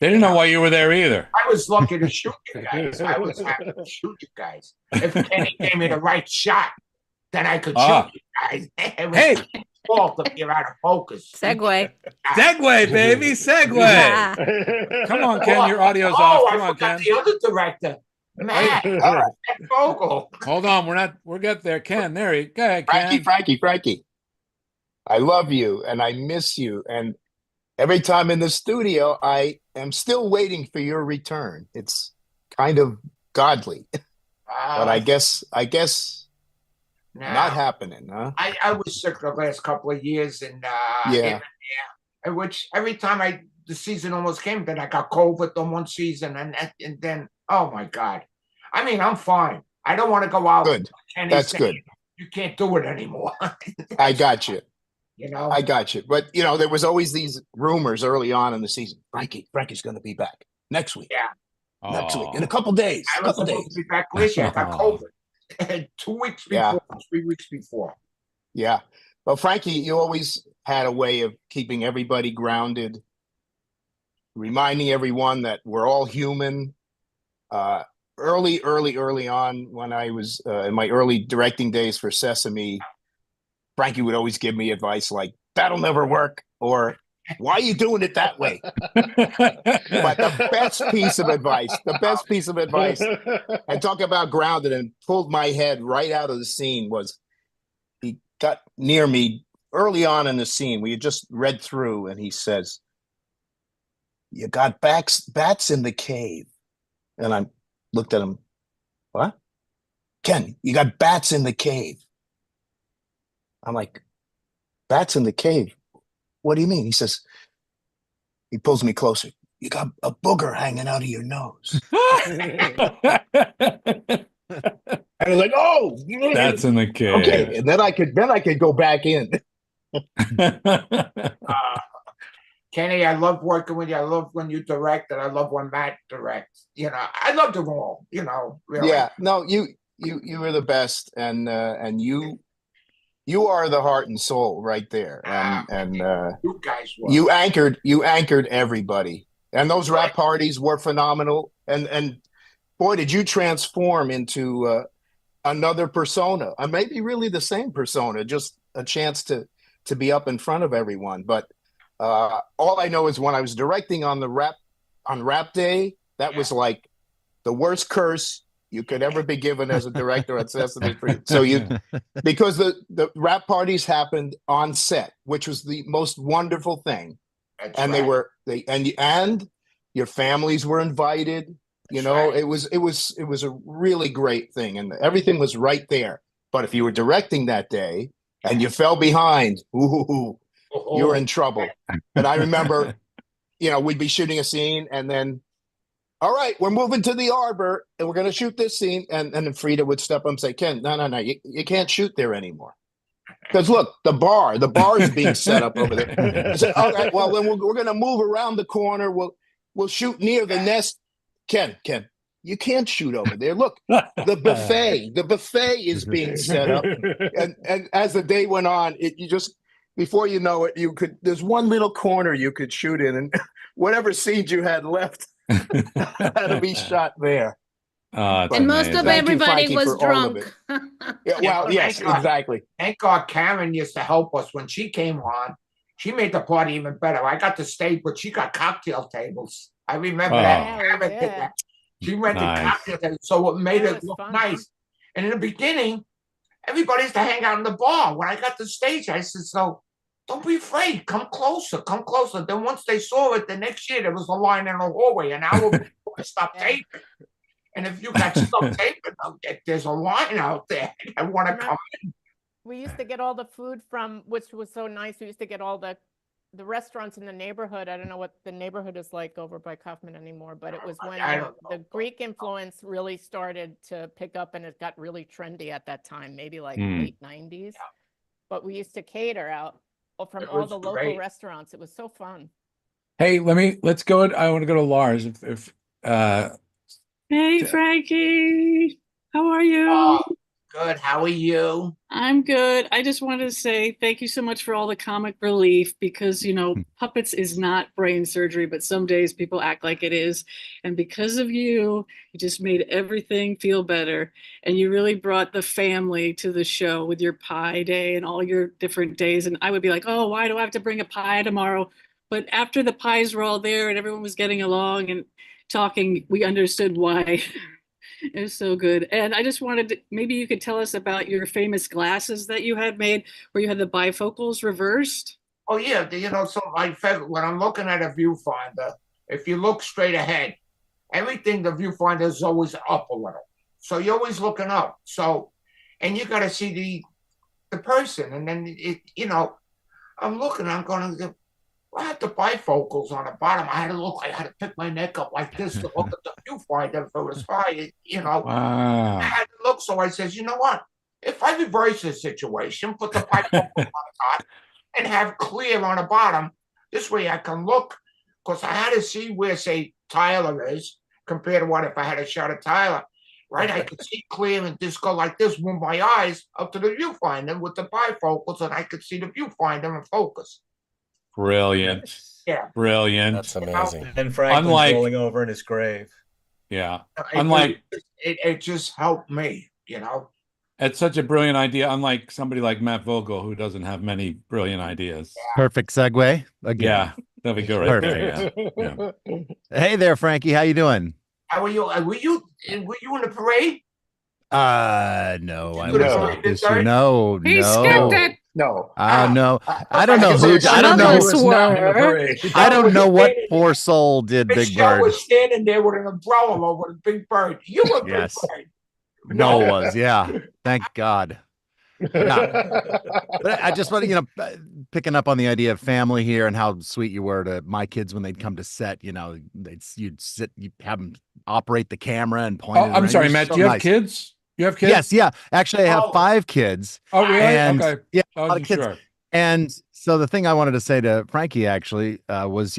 they didn't know why you were there either. I was lucky to shoot you guys. I was happy to shoot you guys. If Kenny gave me the right shot, then I could shoot you guys. It was my fault if you're out of focus. Segue, baby, segue. Yeah. Come on, Ken, your audio's off. Come on, Ken. The other director, man. Vogel. Hold on, we'll get there. Ken, there you go. Ahead, Ken. Frankie. I love you and I miss you. And every time in the studio, I am still waiting for your return. It's kind of godly. But I guess not happening, huh? I was sick the last couple of years, and which every time the season almost came, then I got COVID on one season, and then oh my God, I mean, I'm fine. I don't want to go out. Good, that's good. You can't do it anymore. I got you. You know, I got you. But you know, there was always these rumors early on in the season. Frankie's going to be back next week. Yeah, next week in a couple days. I was supposed to be back this year. I got COVID 2 weeks before, 3 weeks before. Yeah. Well, Frankie, you always had a way of keeping everybody grounded, reminding everyone that we're all human. Early on, when I was in my early directing days for Sesame, Frankie would always give me advice like, that'll never work, or why are you doing it that way? But the best piece of advice, and talk about grounded and pulled my head right out of the scene, was he got near me early on in the scene. We had just read through, and he says, you got bats in the cave. And I looked at him, what? Ken, you got bats in the cave. I'm like, bats in the cave? What do you mean? He says, he pulls me closer. You got a booger hanging out of your nose. And I was like, oh, that's in the cave. Okay, and then I could go back in. Kenny, I love working with you. I love when you direct, and I love when Matt directs. You know, I love them all. You know, really. Yeah, no, you are the best, and you are the heart and soul right there, and you guys were. you anchored everybody, and those rap parties were phenomenal, and boy, did you transform into another persona, or maybe really the same persona, just a chance to be up in front of everyone. But all I know is when I was directing on Rap Day, that was like the worst curse you could ever be given as a director at Sesame Street. So because the rap parties happened on set, which was the most wonderful thing. That's and right. and your families were invited. You know, it was a really great thing, and everything was right there. But if you were directing that day, and you fell behind, ooh, you're in trouble. And I remember, we'd be shooting a scene, and then, all right, we're moving to the arbor, and we're going to shoot this scene. And then Frida would step up and say, Ken, no, you can't shoot there anymore. Because look, the bar is being set up over there. I said, all right, well, then we're going to move around the corner. We'll shoot near the nest. Ken, you can't shoot over there. Look, the buffet is being set up. And as the day went on, before you know it, there's one little corner you could shoot in, and whatever scenes you had left had to be shot there. And most of everybody was drunk. Yeah, well, yes, exactly. Thank God Karen used to help us when she came on. She made the party even better. I got the stage, but she got cocktail tables. I remember that. Karen did that. She rented cocktail tables, so it made it look nice. And in the beginning, everybody used to hang out in the bar. When I got the stage, I said, so don't be afraid. Come closer. Then once they saw it, the next year, there was a line in the hallway, an hour before I stopped taping. And if you got stuck taping, there's a line out there. I want to come in. We used to get all the food from, which was so nice. We used to get all the restaurants in the neighborhood. I don't know what the neighborhood is like over by Kaufman anymore, but it was when the Greek influence really started to pick up, and it got really trendy at that time, maybe like late 90s. But we used to cater out from all the local restaurants. It was so fun. Hey, let's go. I want to go to Lars. Hey, Frankie, how are you? Oh, good. How are you? I'm good. I just wanted to say thank you so much for all the comic relief, because, puppets is not brain surgery, but some days people act like it is. And because of you, you just made everything feel better. And you really brought the family to the show with your pie day and all your different days. And I would be like, oh, why do I have to bring a pie tomorrow? But after the pies were all there and everyone was getting along and talking, we understood why. It was so good. And I just wanted to, maybe you could tell us about your famous glasses that you had made, where you had the bifocals reversed. Oh yeah, so when I'm looking at a viewfinder, if you look straight ahead, everything the viewfinder is always up a little, so you're always looking up. So, and you got to see the person, and then I'm looking, I'm going to. I had the bifocals on the bottom. I had to pick my neck up like this to look at the viewfinder for a spy, Wow. I had to look, so I says, you know what? If I reverse the situation, put the bifocals on the top and have clear on the bottom, this way I can look, because I had to see where, say, Tyler is compared to what if I had a shot of Tyler, right? I could see clear and just go like this, move my eyes up to the viewfinder with the bifocals, and I could see the viewfinder and focus. Brilliant. Yeah. Brilliant. That's amazing. And Franklin's rolling over in his grave. Yeah. It just helped me, It's such a brilliant idea, unlike somebody like Matt Vogel, who doesn't have many brilliant ideas. Perfect segue. Again. Yeah. That'd be good right Perfect. there. Yeah. Hey there, Frankie. How you doing? How are you? Were you in the parade? No, I wasn't this year. No, He no. skipped it. No. No. I don't know who. I don't know. I don't know what poor soul did Big Michelle Bird. was standing there with an umbrella over the Big Bird. You were Yes. Big Bird. No, it was. Yeah. Thank God. Yeah. But I just want to, picking up on the idea of family here and how sweet you were to my kids when they'd come to set. You'd sit, you have them operate the camera and point. I'm sorry, Matt. Do you have kids? You have kids? Yes. Yeah. Actually, I have 5 kids. Oh, really? And, Okay. Yeah. I A lot of wasn't kids. sure. And so the thing I wanted to say to Frankie actually was,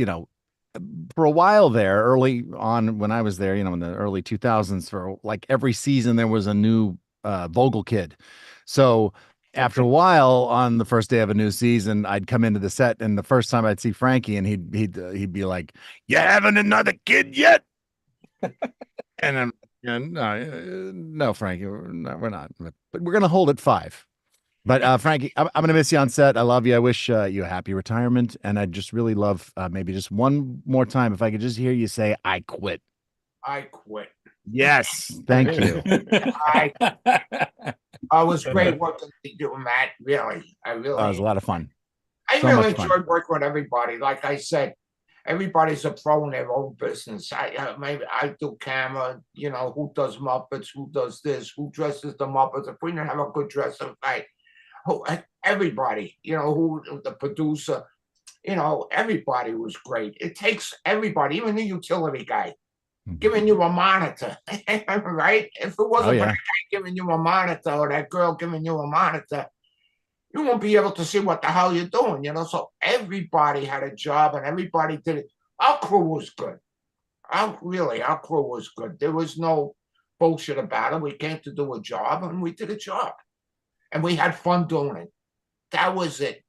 for a while there, early on when I was there, in the early 2000s, for like every season there was a new Vogel kid. So after a while, on the first day of a new season, I'd come into the set, and the first time I'd see Frankie, and he'd be like, "You having another kid yet?" And I'm, no, Frankie, we're not. But we're gonna hold at 5. But Frankie, I'm gonna miss you on set. I love you. I wish you a happy retirement, and I'd just really love maybe just one more time if I could just hear you say, "I quit." I quit. Yes, thank you. I was great working with you, Matt. Really, it was a lot of fun. I So really much fun. enjoyed working with everybody. Like I said, everybody's a pro in their own business. I do camera. Who does Muppets? Who does this? Who dresses the Muppets? If we didn't have a good dresser, everybody, who the producer, everybody was great. It takes everybody, even the utility guy, giving you a monitor, right? If it wasn't for that guy giving you a monitor or that girl giving you a monitor, you won't be able to see what the hell you're doing, So everybody had a job and everybody did it. Our crew was good. Our crew was good. There was no bullshit about it. We came to do a job and we did a job. And we had fun doing it. That was it.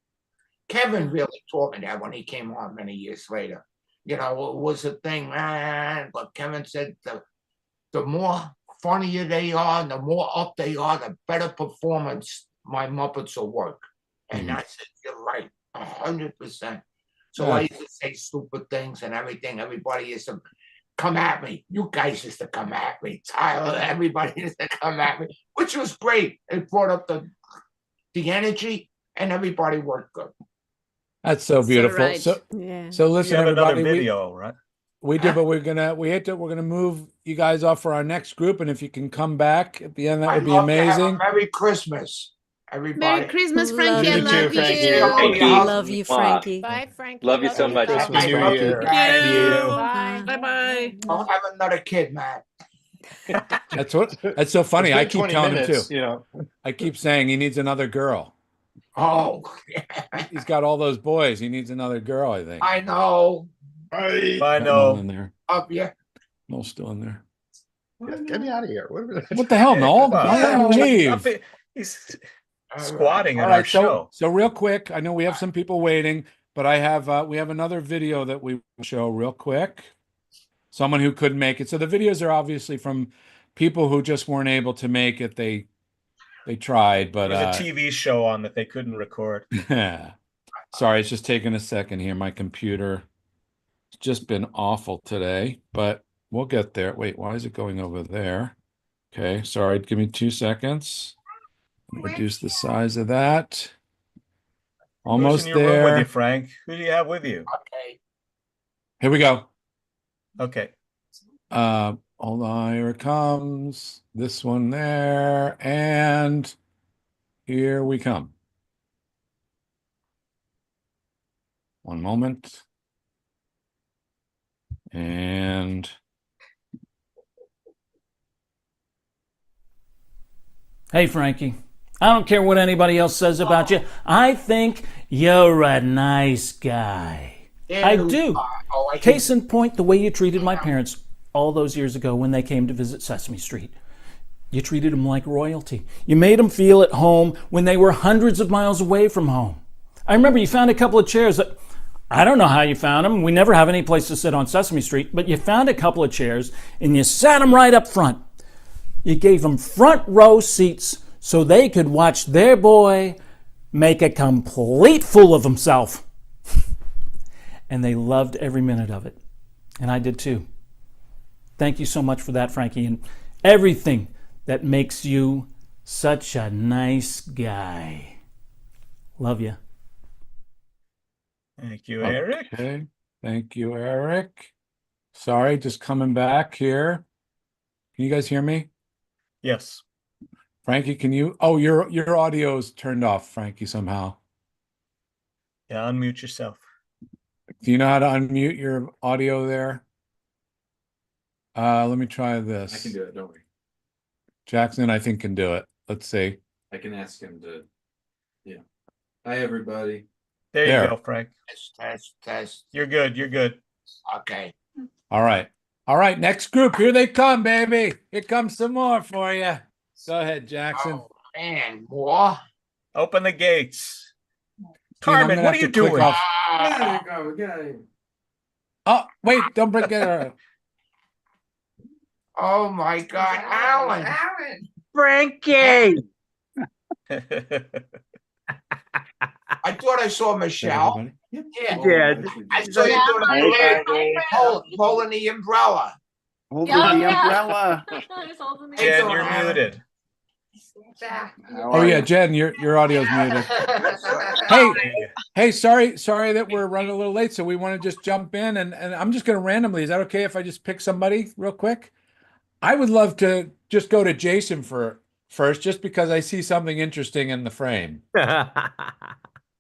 Kevin really taught me that when he came on many years later. It was a thing, man. But Kevin said the more funnier they are, and the more up they are, the better performance my Muppets will work. And I said, you're right, 100%. So I used to say stupid things and everything. Everybody used to come at me. You guys used to come at me. Tyler, everybody used to come at me, which was great. It brought up the energy, and everybody worked good. That's so beautiful. So listen, you have everybody. Another video, right? We do, but we're gonna move you guys off for our next group, and if you can come back at the end, that would be amazing. Merry Christmas, everybody. Merry Christmas, Frankie. I love you. I love you, Frankie. Bye, Frankie. Love you so much. Happy New Year. Thank you. Bye. Bye-bye. I'll have another kid, Matt. That's so funny. I keep 20 telling minutes, him too. I keep saying he needs another girl. Oh, he's got all those boys. He needs another girl, I think. I know. I know. In there. Up, yeah. Noel's still in there. Get me out of here. What the hell, Noel? Leave. He's squatting All on right, our show. So real quick, I know we have some people waiting, but we have another video that we will show real quick. Someone who couldn't make it. So the videos are obviously from people who just weren't able to make it. They tried, but there's a TV show on that they couldn't record. Sorry, it's just taking a second here. My computer has just been awful today, but we'll get there. Wait, why is it going over there? Okay, sorry. Give me 2 seconds. Reduce the size of that. Almost Who's in your room there. with you, Frank? Who do you have with you? Okay. Here we go. Okay. Hold on, here it comes. This one there, and here we come. One moment. And hey, Frankie, I don't care what anybody else says about you. I think you're a nice guy. I do. Case in point, the way you treated my parents all those years ago when they came to visit Sesame Street. You treated them like royalty. You made them feel at home when they were hundreds of miles away from home. I remember you found a couple of chairs that, I don't know how you found them. We never have any place to sit on Sesame Street, but you found a couple of chairs and you sat them right up front. You gave them front row seats so they could watch their boy make a complete fool of himself. And they loved every minute of it. And I did too. Thank you so much for that, Frankie, and everything that makes you such a nice guy. Love you. Thank you, Eric. Okay. Thank you, Eric. Sorry, just coming back here. Can you guys hear me? Yes. Frankie, can you? Oh, your audio is turned off, Frankie, somehow. Yeah, unmute yourself. Do you know how to unmute your audio there? Let me try this. I can do it, don't worry. Jackson, I think, can do it. Let's see. I can ask him to. Yeah. Hi, everybody. There you go, Frank. Test. You're good. You're good. Okay. All right. All right. Next group. Here they come, baby. Here comes some more for you. Go ahead, Jackson. Oh, man, more? Open the gates. I'm Carmen, gonna what have are you to click doing? off. There you go. Get out of here. Oh, wait. Don't break it. Oh, my God. Alan. Frankie. I thought I saw Michelle. Yeah. You did. I saw you doing holding the umbrella. Holding the umbrella. Jen, you're muted. Oh yeah, Jen, your audio's muted. Hey, sorry that we're running a little late, so we want to just jump in and I'm just going to randomly. Is that okay if I just pick somebody real quick? I would love to just go to Jason for first, just because I see something interesting in the frame.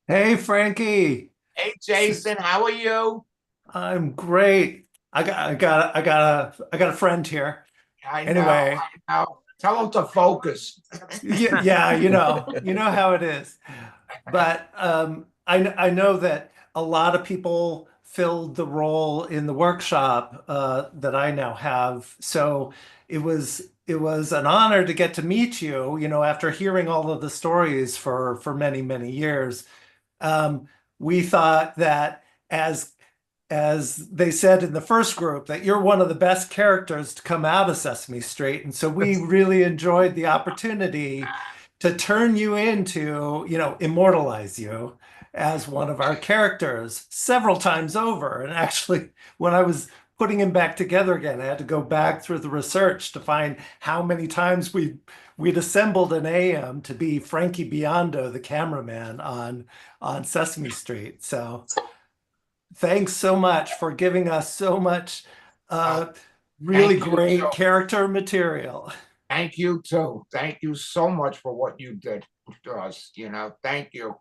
Hey, Frankie. Hey, Jason, how are you? I'm great. I got a friend here. I know, Anyway. I know. Tell him to focus. Yeah, you know how it is. But I know that a lot of people filled the role in the workshop that I now have. So it was an honor to get to meet you, after hearing all of the stories for many, many years. We thought that as they said in the first group, that you're one of the best characters to come out of Sesame Street. And so we really enjoyed the opportunity to turn you into, immortalize you as one of our characters several times over. And actually, when I was putting him back together again, I had to go back through the research to find how many times we'd assembled an AM to be Frankie Biondo, the cameraman on Sesame Street. So thanks so much for giving us so much really great character material. Thank you too. Thank you so much for what you did to us. Thank you.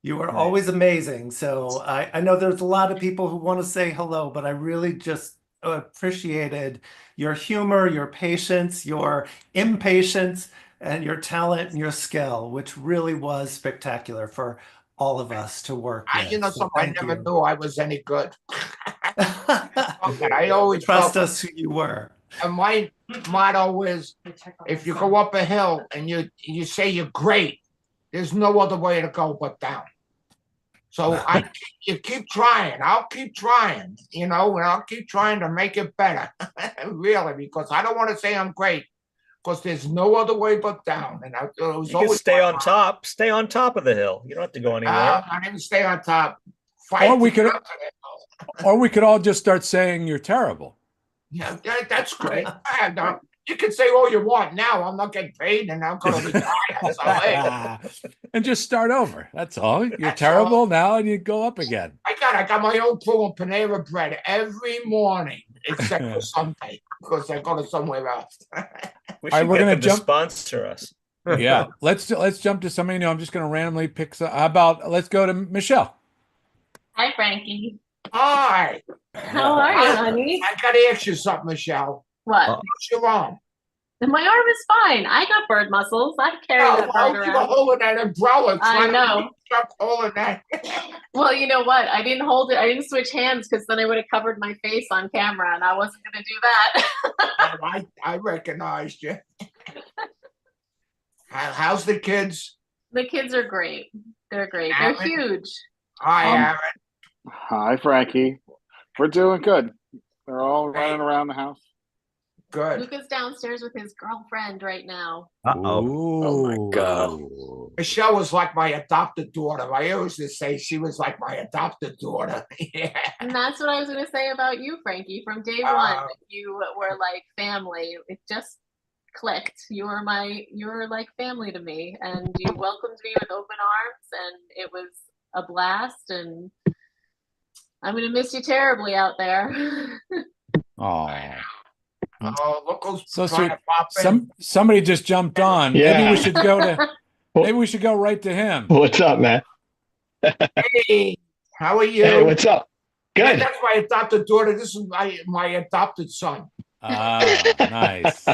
You are always amazing. So I know there's a lot of people who want to say hello, but I really just appreciated your humor, your patience, your impatience, and your talent and your skill, which really was spectacular for all of us to work with. So I never knew I was any good. I always trust us who you were. And my motto is, if you go up a hill and you say you're great, there's no other way to go but down. So you keep trying. I'll keep trying, and I'll keep trying to make it better, really, because I don't want to say I'm great, because there's no other way but down. And it was You can always stay on top. Stay on top of the hill. You don't have to go anywhere. I didn't stay on top. Fight Or we to could, get up to the hill. or we could all just start saying you're terrible. Yeah, that's great. You can say all you want now. I'm not getting paid, and I'm going to retire. So, hey. And just start over. That's all. You're terrible now, and you go up again. I got my own crew of Panera Bread every morning, except for Sunday, because I go to somewhere else. We All right, should we're get gonna them to jump- sponsor us. Yeah, let's jump to somebody new. I'm just going to randomly pick. Let's go to Michelle. Hi, Frankie. Hi. How are you, honey? I got to ask you something, Michelle. What? What's your arm? My arm is fine. I got bird muscles. I carry that bird You were around. holding that umbrella. I know. Holding that. Well, you know what? I didn't hold it. I didn't switch hands because then I would have covered my face on camera, and I wasn't going to do that. I recognized you. How's the kids? The kids are great. They're great. Aaron? They're huge. Hi, Aaron. Hi, Frankie. We're doing good. They're all running around the house. Good. Luca's downstairs with his girlfriend right now. Oh my God. Michelle was like my adopted daughter. I always just say she was like my adopted daughter. Yeah. And that's what I was going to say about you, Frankie. From day one, you were like family. It just clicked. You were like family to me, and you welcomed me with open arms, and it was a blast. And I'm going to miss you terribly out there. Oh. Oh, look who's So trying sweet. to pop in. Somebody just jumped on. Yeah. Maybe we should go to. Maybe we should go right to him. What's up, man? Hey, how are you? Hey, what's up? Yeah, Good. that's my adopted daughter. This is my adopted son. Ah, nice.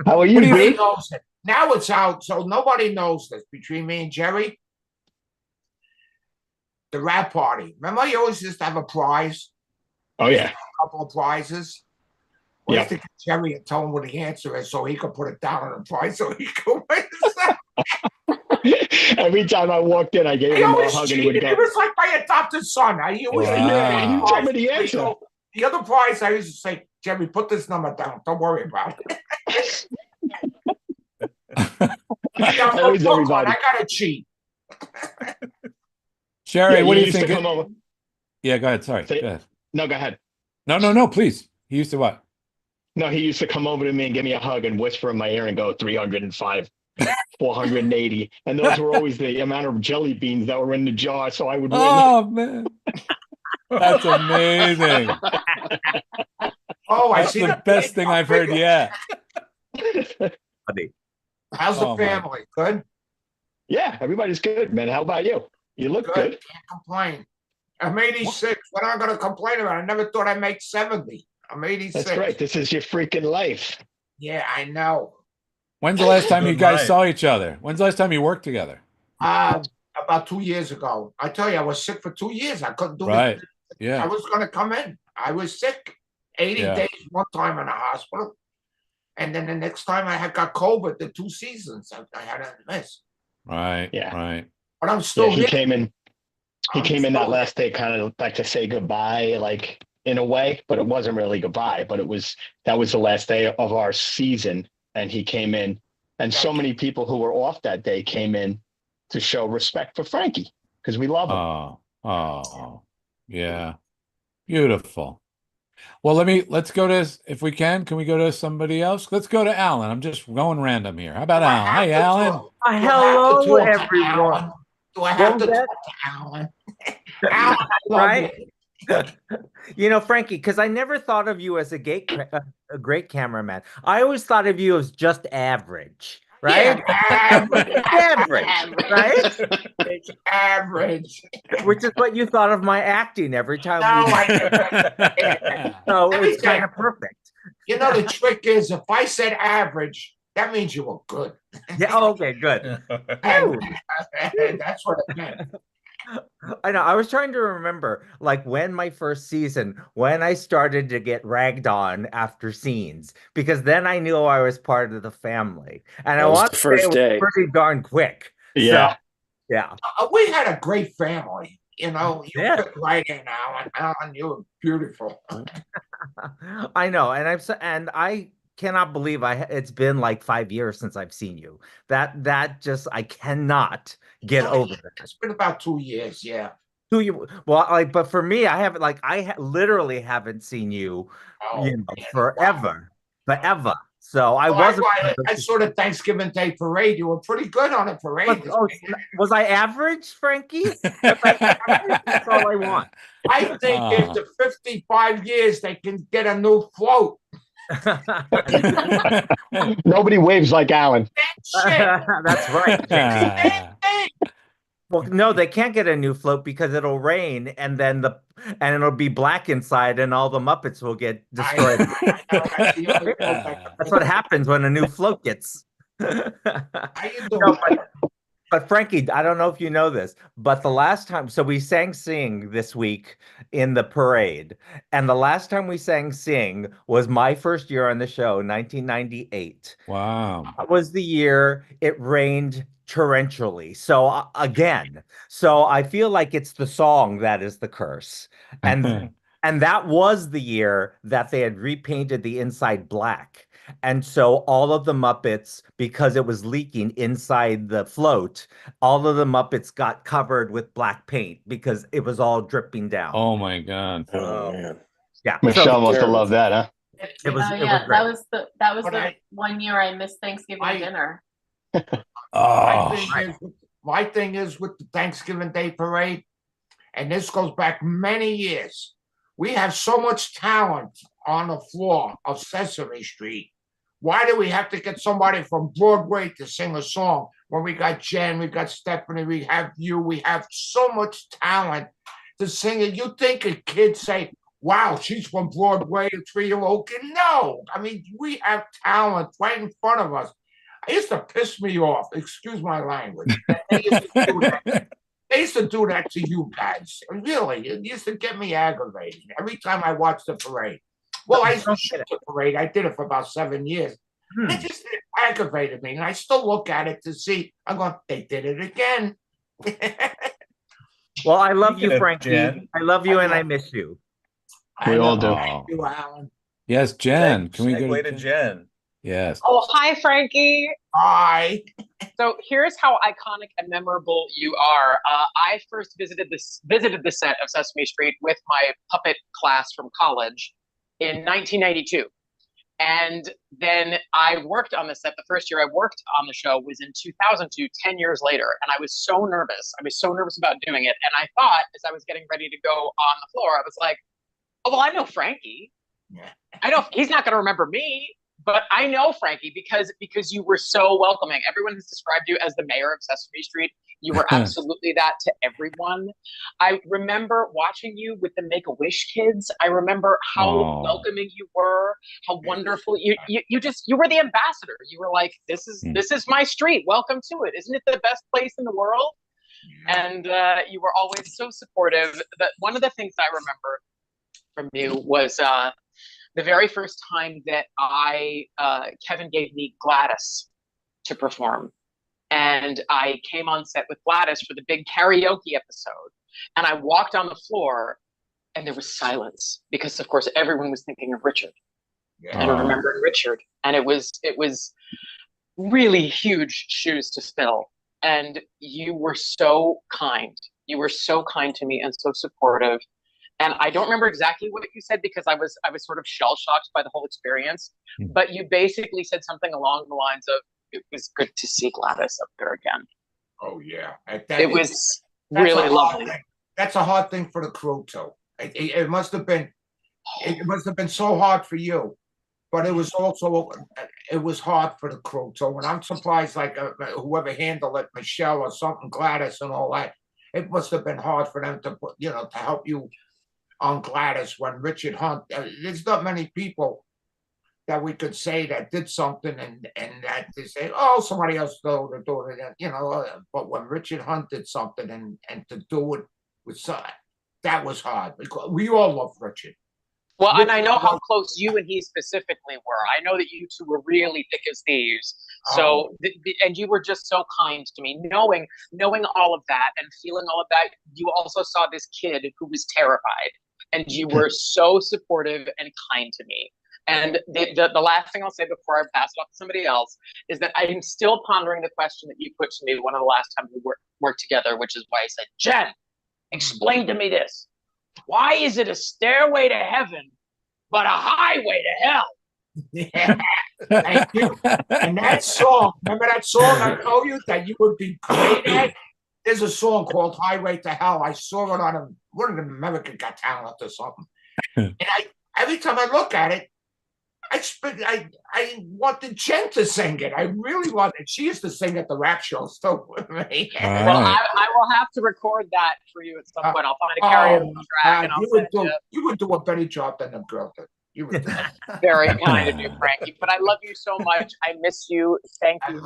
How are you, Nobody dude? knows it. Now it's out, so nobody knows this between me and Jerry. The rap party. Remember, you always used to have a prize. Oh yeah. A couple of prizes. We Yeah. used to get Jerry and tell him what the answer is, so he could put it down on the prize, so he could win. Every time I walked in, I gave He him a always hug and he would cheated. He go. was like my adopted son. He always Wow. You told me the prize. answer. The other prize, I used to say, Jerry, put this number down. Don't worry about it. I got That was no book on. everybody. I gotta cheat. Sherry, Yeah, what do you used to think? come over. Yeah, go ahead. Sorry. Say- Go ahead. No, go ahead. No, please. He used to what? No, he used to come over to me and give me a hug and whisper in my ear and go 305, 480. And those were always the amount of jelly beans that were in the jar. So I would win. Oh, man. That's amazing. Oh, I That's see the best thing I've heard yet. funny. How's the Oh, my. family? Good? Yeah, everybody's good, man. How about you? You look good. Can't complain. I'm 86. What am I going to complain about? I never thought I'd make 70. I'm 86. That's right. This is your freaking life. Yeah, I know. When's the last time you Good guys life. saw each other? When's the last time you worked together? About 2 years ago. I tell you, I was sick for 2 years. I couldn't do Right. it. Yeah. I was going to come in. I was sick. 80 Yeah. days one time in the hospital. And then the next time I had got COVID, the 2 seasons I had to miss. Right. Yeah. Right. But I'm still Yeah, he here. came in. He I'm came in still that last day, kind of like to say goodbye, like in a way, but it wasn't really goodbye. But that was the last day of our season, and he came in, and so many people who were off that day came in to show respect for Frankie because we love him. Oh, yeah. Beautiful. Well, let's go to, if we can we go to somebody else? Let's go to Alan. I'm just going random here. How about Alan? Hi, Alan. Hello, everyone. Do I have What to was talk to Alan? Alan, I love Right? you. Frankie, because I never thought of you as a great cameraman. I always thought of you as just average, right? Average, right? It's average. Which is what you thought of my acting every time. No, I So Let me it's tell kind of perfect. You know, the trick is if I said average, that means you were good. Yeah. Oh, okay. Good. That's what it meant. I know. I was trying to remember, like, when my first season, when I started to get ragged on after scenes, because then I knew I was part of the family, and That I was want the to say first it was day. pretty darn quick. Yeah. So, yeah. We had a great family. You know, you Yeah. fit right in, Alan. Alan, you were beautiful. I know, and I cannot believe it's been like 5 years since I've seen you. That just I cannot get over it. It's been about 2 years, yeah. But for me, I haven't literally haven't seen you, forever. So I wasn't. I saw the Thanksgiving Day parade. You were pretty good on the parade. Was I average, Frankie? That's all I want. I think after 55 years, they can get a new float. Nobody waves like Alan. That's right. Well, no, they can't get a new float because it'll rain and then it'll be black inside and all the Muppets will get destroyed. That's what happens when a new float gets. But Frankie, I don't know if you know this, but the last time, so we sang Sing this week in the parade, and the last time we sang Sing was my first year on the show, 1998. Wow. That was the year it rained torrentially. So again, I feel like it's the song that is the curse. And that was the year that they had repainted the inside black. And so all of the Muppets, because it was leaking inside the float, all of the Muppets got covered with black paint because it was all dripping down. Oh my God. Oh man. Yeah. Michelle must have loved that, huh? It was great. That was the 1 year I missed Thanksgiving dinner. My thing is with the Thanksgiving Day parade, and this goes back many years. We have so much talent on the floor of Sesame Street. Why do we have to get somebody from Broadway to sing a song when we got Jen, we got Stephanie, we have you, we have so much talent to sing it? You think a kid say, wow, she's from Broadway, a 3-year-old kid? No, I mean, we have talent right in front of us. It used to piss me off, excuse my language. They used to do that to you guys. Really, it used to get me aggravated every time I watched the parade. Well, I used to shoot the parade. I did it for about 7 years. It just aggravated me. And I still look at it to see, I'm going, they did it again. Well, I love you, Frankie. Jen. I love you and I miss you. We all do. You, Alan. Yes, Jen. Can we go Segue to Jen? Yes. Oh, hi, Frankie. Hi. So here's how iconic and memorable you are. I first visited the set of Sesame Street with my puppet class from college in 1992. And then I worked on the set. The first year I worked on the show was in 2002, 10 years later. And I was so nervous. I was so nervous about doing it. And I thought, as I was getting ready to go on the floor, I was like, oh, well, I know Frankie. I know he's not going to remember me. but I know, Frankie, because you were so welcoming. Everyone has described you as the mayor of Sesame Street. You were absolutely that to everyone. I remember watching you with the Make-A-Wish kids. I remember how welcoming you were, how wonderful you were the ambassador. You were like, this is my street. Welcome to it. Isn't it the best place in the world? And you were always so supportive. That one of the things I remember from you was the very first time that Kevin gave me Gladys to perform. And I came on set with Gladys for the big karaoke episode. And I walked on the floor and there was silence because, of course, everyone was thinking of Richard and remembering Richard. And it was really huge shoes to fill. And you were so kind. You were so kind to me and so supportive. And I don't remember exactly what you said because I was sort of shell-shocked by the whole experience. But you basically said something along the lines of, it was good to see Gladys up there again. Oh, yeah. It was really lovely. That's a hard thing for the crew, too. It must have been so hard for you. But it was hard for the crew, too. And I'm surprised, like, whoever handled it, Michelle or something, Gladys and all that, it must have been hard for them to put, to help you on Gladys when Richard Hunt, there's not many people that we could say that did something and that they say, oh, somebody else do it, but when Richard Hunt did something and to do it with that was hard because we all love Richard. Well, and I know how close you and he specifically were. I know that you two were really thick as thieves. So, and you were just so kind to me, knowing all of that and feeling all of that. You also saw this kid who was terrified, and you were so supportive and kind to me. And the last thing I'll say before I pass it off to somebody else is that I am still pondering the question that you put to me one of the last times we worked together, which is why I said, Jen, explain to me this. Why is it a stairway to heaven, but a highway to hell? Yeah, thank you. And that song, remember that song I told you that you would be great at? There's a song called Highway to Hell. I saw it on one of the American Got Talent or something. And every time I look at it, I wanted Jen to sing it. I really wanted. She used to sing at the rap shows too with me. Well, I will have to record that for you at some point. I'll find a karaoke track and I'll send it. You would do a better job than the girl did. You would do. Very kind of you, Frankie. But I love you so much. I miss you. Thank you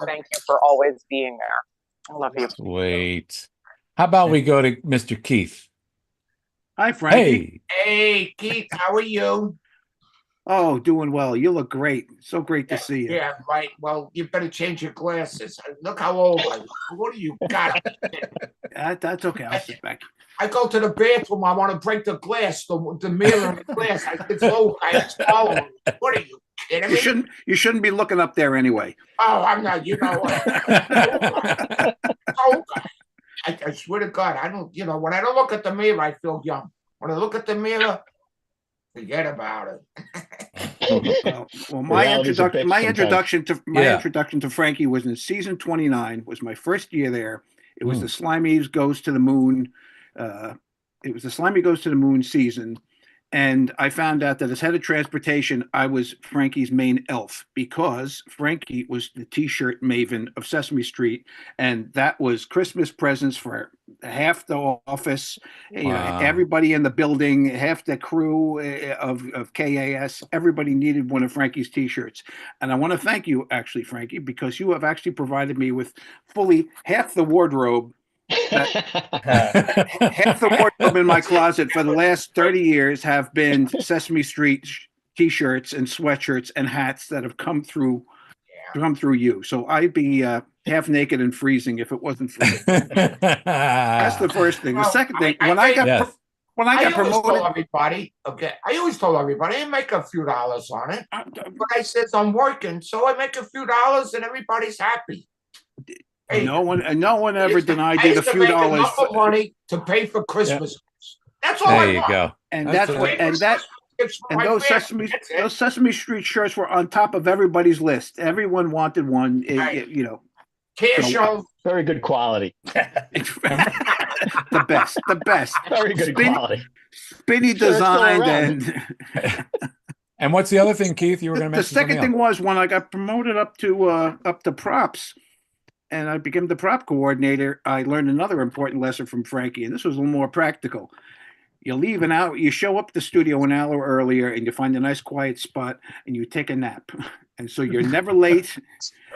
for always being there. I love you. Wait. How about we go to Mr. Keith? Hi, Frankie. Hey, Keith. How are you? Oh, doing well. You look great. So great to see you. Yeah, right. Well, you better change your glasses. Look how old I am. What do you got? That's okay. I'll sit back. I go to the bathroom. I want to break the glass, the mirror in the glass. It's low. I swallow. What are you kidding me? You shouldn't be looking up there anyway. Oh, I'm not. You know what? I swear to God, I don't. When I don't look at the mirror, I feel young. When I look at the mirror, forget about it. Well, my introduction to Frankie was in season 29. Was my first year there. It was the Slimies Goes to the Moon. It was the Slimy Goes to the Moon season. And I found out that as head of transportation, I was Frankie's main elf because Frankie was the T-shirt maven of Sesame Street. And that was Christmas presents for half the office, everybody in the building, half the crew of KAS. Everybody needed one of Frankie's T-shirts. And I want to thank you, actually, Frankie, because you have actually provided me with fully half the wardrobe. Half the wardrobe in my closet for the last 30 years have been Sesame Street T-shirts and sweatshirts and hats that have come through you. So I'd be half naked and freezing if it wasn't for you. That's the first thing. The second thing, when I got promoted, I always told everybody I make a few dollars on it, but I says I'm working, so I make a few dollars and everybody's happy. Hey, no one ever denied you a few dollars. Enough of money to pay for Christmas. That's all I want. There you go. And those Sesame Street shirts were on top of everybody's list. Everyone wanted one. Very good quality. the best. Very good quality. Spinny designed and And what's the other thing, Keith? You were going to The mention second something thing was when I got promoted up to props, and I became the prop coordinator. I learned another important lesson from Frankie, and this was a little more practical. You leave an hour, you show up at the studio an hour earlier, and you find a nice quiet spot, and you take a nap. And so you're never late,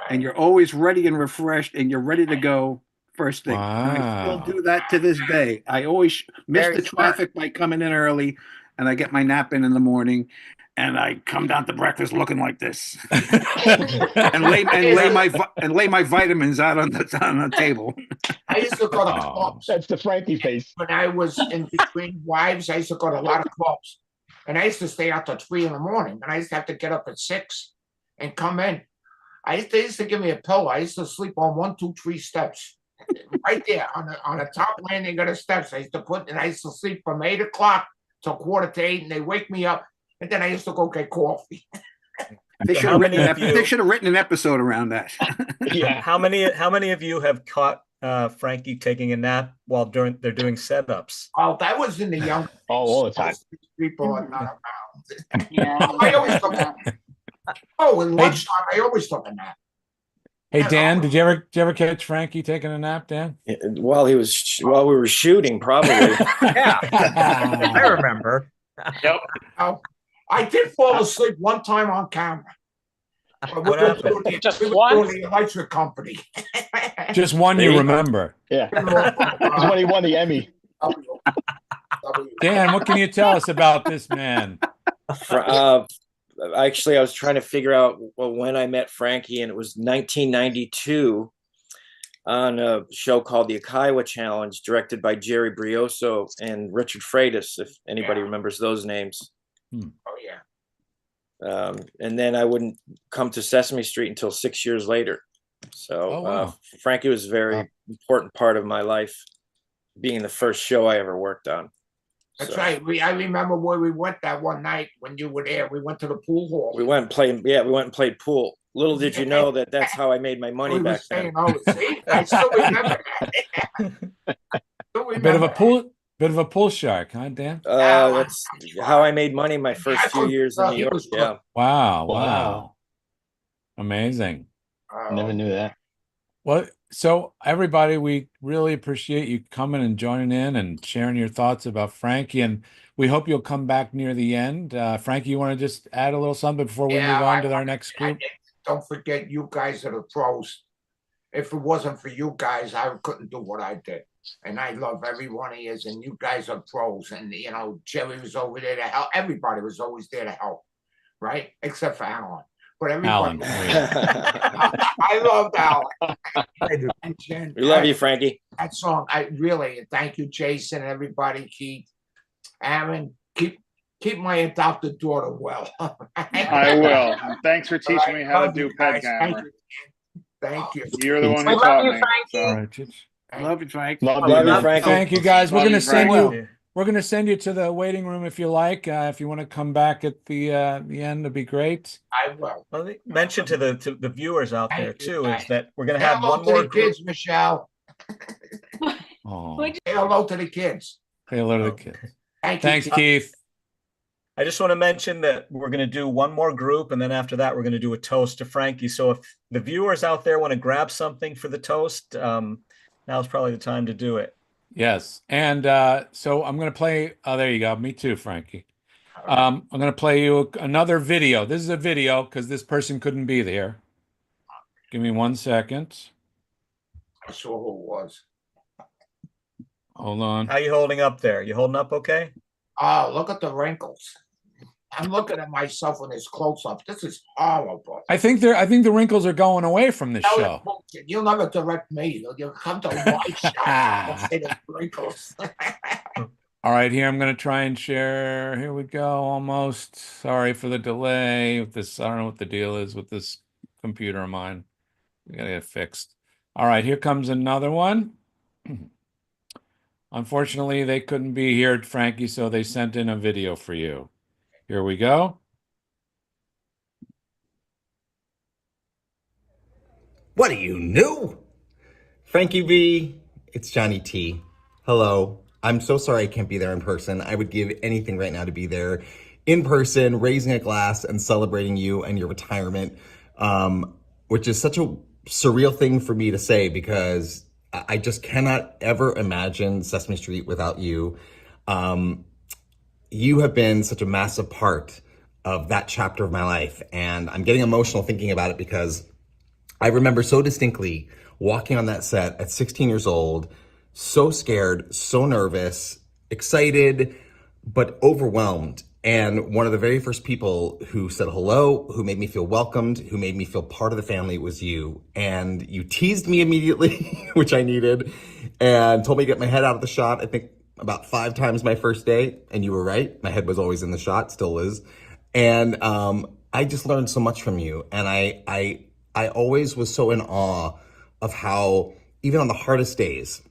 and you're always ready and refreshed, and you're ready to go first thing. And I still do that to this day. I always miss Very the traffic by coming in early, and I get my nap in the morning, and I come down to breakfast looking like this, and lay my vitamins out on the table. I used to go to clubs. That's the Frankie face. When I was in between wives, I used to go to a lot of clubs. And I used to stay out till 3 in the morning. And I used to have to get up at 6 and come in. They used to give me a pillow. I used to sleep on 1, 2, 3 steps. Right there on the top landing of the steps. I used to sleep from 8 o'clock till 7:45, and they wake me up. And then I used to go get coffee. They should have written an episode around that. Yeah. How many of you have caught Frankie taking a nap while they're doing setups? Oh, that was in the young. All the time. People are not around. Yeah. I always took a nap. Oh, in lunchtime, I always took a nap. Hey Dan, did you ever catch Frankie taking a nap, Dan? While we were shooting, probably. Yeah, I remember. Yep. I did fall asleep one time on camera. What happened? Just one? The electric company. Just one you remember. Yeah. That's when he won the Emmy. Dan, what can you tell us about this man? Actually, I was trying to figure out when I met Frankie, and it was 1992 on a show called the Ikawa Challenge, directed by Jerry Brioso and Richard Freitas, if anybody remembers those names. Oh, yeah. And then I wouldn't come to Sesame Street until 6 years later. So Frankie was a very important part of my life, being the first show I ever worked on. That's right. I remember where we went that one night when you were there. We went to the pool hall. We went and played pool. Little did you know that's how I made my money back then. See, I still remember that. Bit of a pool shark, huh, Dan? That's how I made money my first few years in New York. Yeah. Wow. Amazing. Never knew that. Well, so everybody, we really appreciate you coming and joining in and sharing your thoughts about Frankie, and we hope you'll come back near the end. Frankie, you want to just add a little something before we move on to our next group? Don't forget, you guys are the pros. If it wasn't for you guys, I couldn't do what I did. And I love every one of you, and you guys are pros. And, Jerry was over there to help. Everybody was always there to help, right? Except for Alan. But everybody. I loved Alan. And Jen, we love you, Frankie. That song, thank you, Jason, everybody, Keith, Aaron. Keep my adopted daughter well. I will. Thanks for teaching me how to do pet camera. Thank you. You're the one who taught me. I love you, Frank. Love you, Frank. Thank you, guys. We're gonna send you. We're gonna send you to the waiting room if you like. If you want to come back at the end, it'd be great. I will. Well, mention to the viewers out there too is that we're gonna have one more kids, Michelle. Oh. Say hello to the kids. Say hello to the kids. Thanks, Keith. I just want to mention that we're going to do one more group, and then after that, we're going to do a toast to Frankie. So if the viewers out there want to grab something for the toast, now's probably the time to do it. Yes. And so I'm going to play. Oh, there you go. Me too, Frankie. I'm going to play you another video. This is a video because this person couldn't be there. Give me 1 second. I saw who it was. Hold on. How you holding up there? You holding up okay? Oh, look at the wrinkles. I'm looking at myself in this close-up. This is horrible. I think the wrinkles are going away from this show. You'll never direct me. You'll come to my shop and say the wrinkles. All right, here I'm going to try and share. Here we go. Almost. Sorry for the delay with this. I don't know what the deal is with this computer of mine. We got to get it fixed. All right, here comes another one. Unfortunately, they couldn't be here, Frankie, so they sent in a video for you. Here we go. What are you, new? Frankie B, it's Johnny T. Hello. I'm so sorry I can't be there in person. I would give anything right now to be there in person, raising a glass and celebrating you and your retirement, which is such a surreal thing for me to say because I just cannot ever imagine Sesame Street without you. You have been such a massive part of that chapter of my life, and I'm getting emotional thinking about it because I remember so distinctly walking on that set at 16 years old, so scared, so nervous, excited, but overwhelmed. And one of the very first people who said hello, who made me feel welcomed, who made me feel part of the family was you. And you teased me immediately, which I needed, and told me to get my head out of the shot, I think about 5 times my first day. And you were right. My head was always in the shot, still is. And I just learned so much from you. And I always was so in awe of how, even on the hardest days,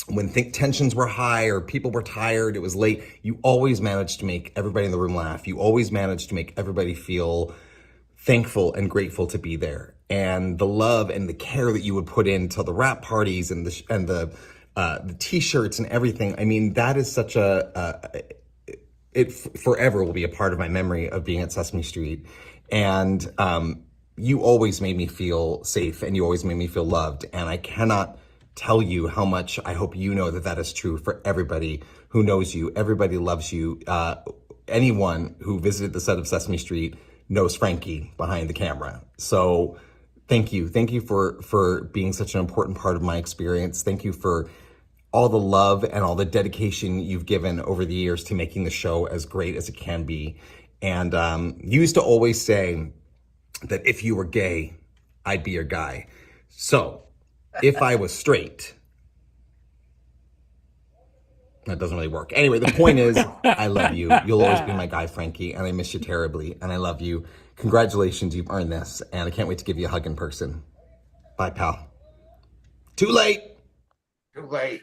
when tensions were high or people were tired, it was late, you always managed to make everybody in the room laugh. You always managed to make everybody feel thankful and grateful to be there. And the love and the care that you would put into the wrap parties and the t-shirts and everything. I mean, that is such it forever will be a part of my memory of being at Sesame Street. And you always made me feel safe and you always made me feel loved. And I cannot tell you how much I hope you know that is true for everybody who knows you. Everybody loves you. Anyone who visited the set of Sesame Street knows Frankie behind the camera. So thank you. Thank you for being such an important part of my experience. Thank you for all the love and all the dedication you've given over the years to making the show as great as it can be. And you used to always say that if you were gay, I'd be your guy. So if I was straight, that doesn't really work. Anyway, the point is, I love you. You'll always be my guy, Frankie, and I miss you terribly, and I love you. Congratulations, you've earned this, and I can't wait to give you a hug in person. Bye, pal. Too late. Too late.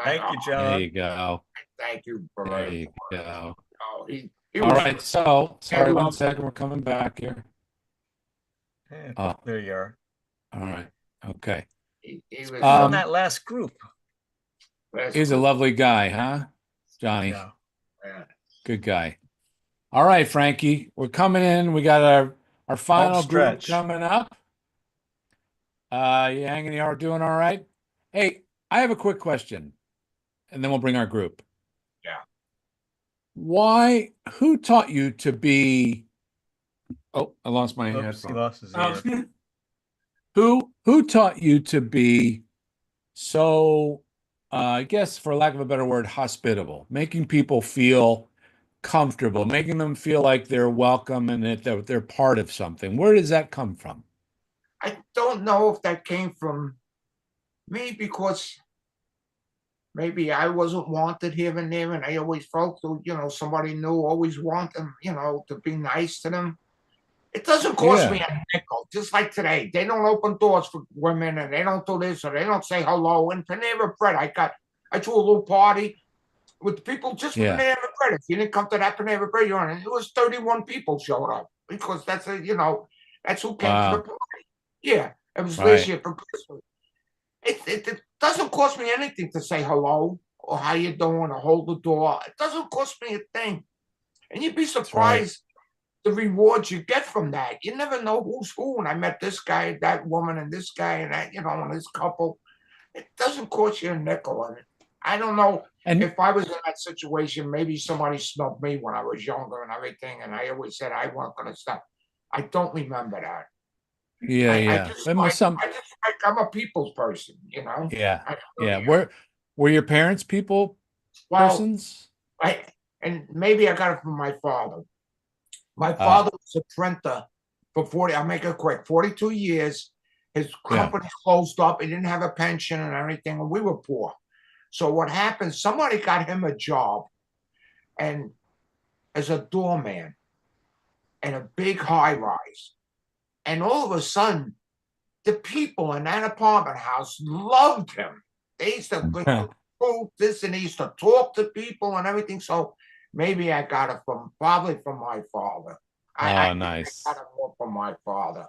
Thank you, John. There you go. Thank you, bro. There you go. Oh, he All was, right, so sorry, 1 second, we're coming back here. Yeah, there you are. All right, okay. He was on that last group. He's a lovely guy, huh, Johnny? Yeah. Good guy. All right, Frankie, we're coming in. We got our final group stretch. coming up. You hanging in the yard, doing all right? Hey, I have a quick question, and then we'll bring our group. Yeah. Who taught you to be? Oh, I lost my Oops, headphone. he lost his ear. Who taught you to be so, I guess, for lack of a better word, hospitable, making people feel comfortable, making them feel like they're welcome and that they're part of something? Where does that come from? I don't know if that came from me because maybe I wasn't wanted here and there, and I always felt, somebody new always want them, to be nice to them. It doesn't cost me a nickel, just like today. They don't open doors for women, and they don't do this, or they don't say hello. And Panera Bread, I threw a little party with people just for Panera Bread. If you didn't come to that Panera Bread, you're on it. It was 31 people showed up because that's who came to the party. Yeah, it was this year for Christmas. It doesn't cost me anything to say hello or how you doing or hold the door. It doesn't cost me a thing. And you'd be surprised the rewards you get from that. You never know who's who. And I met this guy, that woman, and this guy, and that, and this couple. It doesn't cost you a nickel on it. I don't know if I was in that situation, maybe somebody snubbed me when I was younger and everything. And I always said I wasn't going to stop. I don't remember that. I'm a people's person, Yeah. Were your parents people persons? And maybe I got it from my father. My father was a printer for 40, I'll make it quick, 42 years. His company closed up. He didn't have a pension and everything, and we were poor. So what happened, somebody got him a job and as a doorman in a big high rise. And all of a sudden, the people in that apartment house loved him. They used to do this, and he used to talk to people and everything. So maybe I got it probably from my father. Nice. I got it more from my father.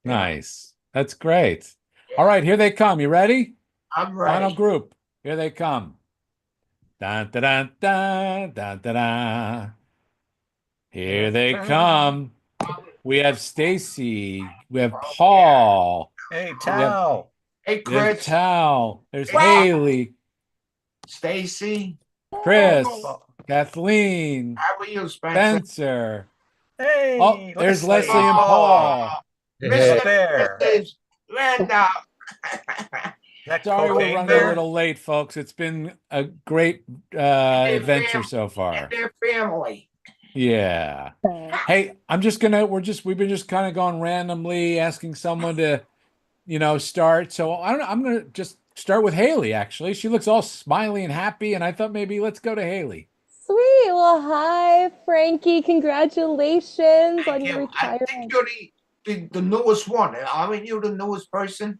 Nice. That's great. Yeah. All right, here they come. You ready? I'm ready. Final group. Here they come. Da da da da da da da. Here they come. We have Stacy. We have Paul. Hey, Tao. Hey, There's Chris. Tao. There's Wow. Haley. Stacy. Chris. Kathleen. How are you, Spencer. Hey. Oh, there's Leslie and Paul. Mr. Bear. Randall. Sorry, we're running a little late, folks. It's been a great adventure so far. Their family. Yeah. Hey, we've been just kind of going randomly, asking someone to, start. So I'm gonna just start with Haley. Actually, she looks all smiley and happy, and I thought maybe let's go to Haley. Sweet. Well, hi, Frankie. Congratulations on your I retirement. think you're the newest one. Aren't you the newest person?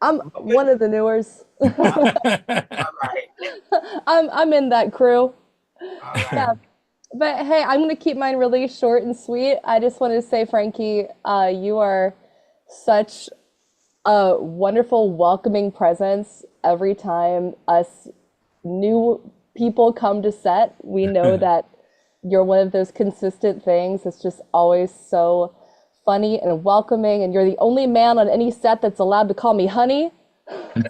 I'm one of the newers. I'm in that crew. Yeah. But hey, I'm gonna keep mine really short and sweet. I just wanted to say, Frankie, you are such a wonderful, welcoming presence every time us new people come to set. We know that you're one of those consistent things that's just always so funny and welcoming, and you're the only man on any set that's allowed to call me honey. And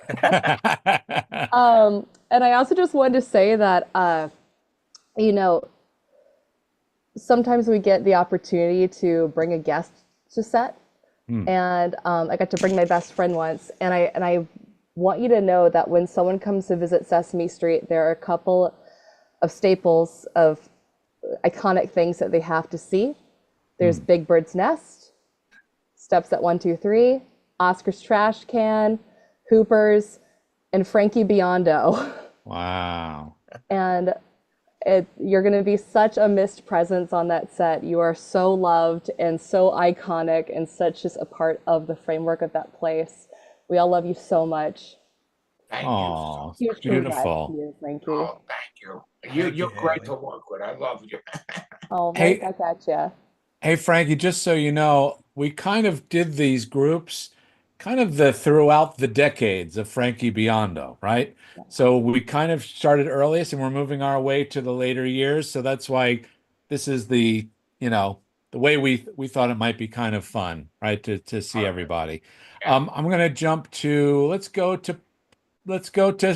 I also just wanted to say that sometimes we get the opportunity to bring a guest to set, and I got to bring my best friend once, and I want you to know that when someone comes to visit Sesame Street, there are a couple of staples of iconic things that they have to see. There's Big Bird's Nest, Steps at 1, 2, 3, Oscar's Trash Can, Hoopers, and Frankie Biondo. Wow. And you're going to be such a missed presence on that set. You are so loved and so iconic and such just a part of the framework of that place. We all love you so much. Thank you. Huge Beautiful. congrats to you, Frankie. Oh, thank you. You're great to work with. I love you. Oh, Hey. right back at ya. Hey, Frankie, just so you know, we kind of did these groups kind of throughout the decades of Frankie Biondo, right? Yeah. So we kind of started earliest and we're moving our way to the later years. So that's why this is the way we thought it might be kind of fun, right? To see everybody. Yeah. I'm going to jump to, let's go to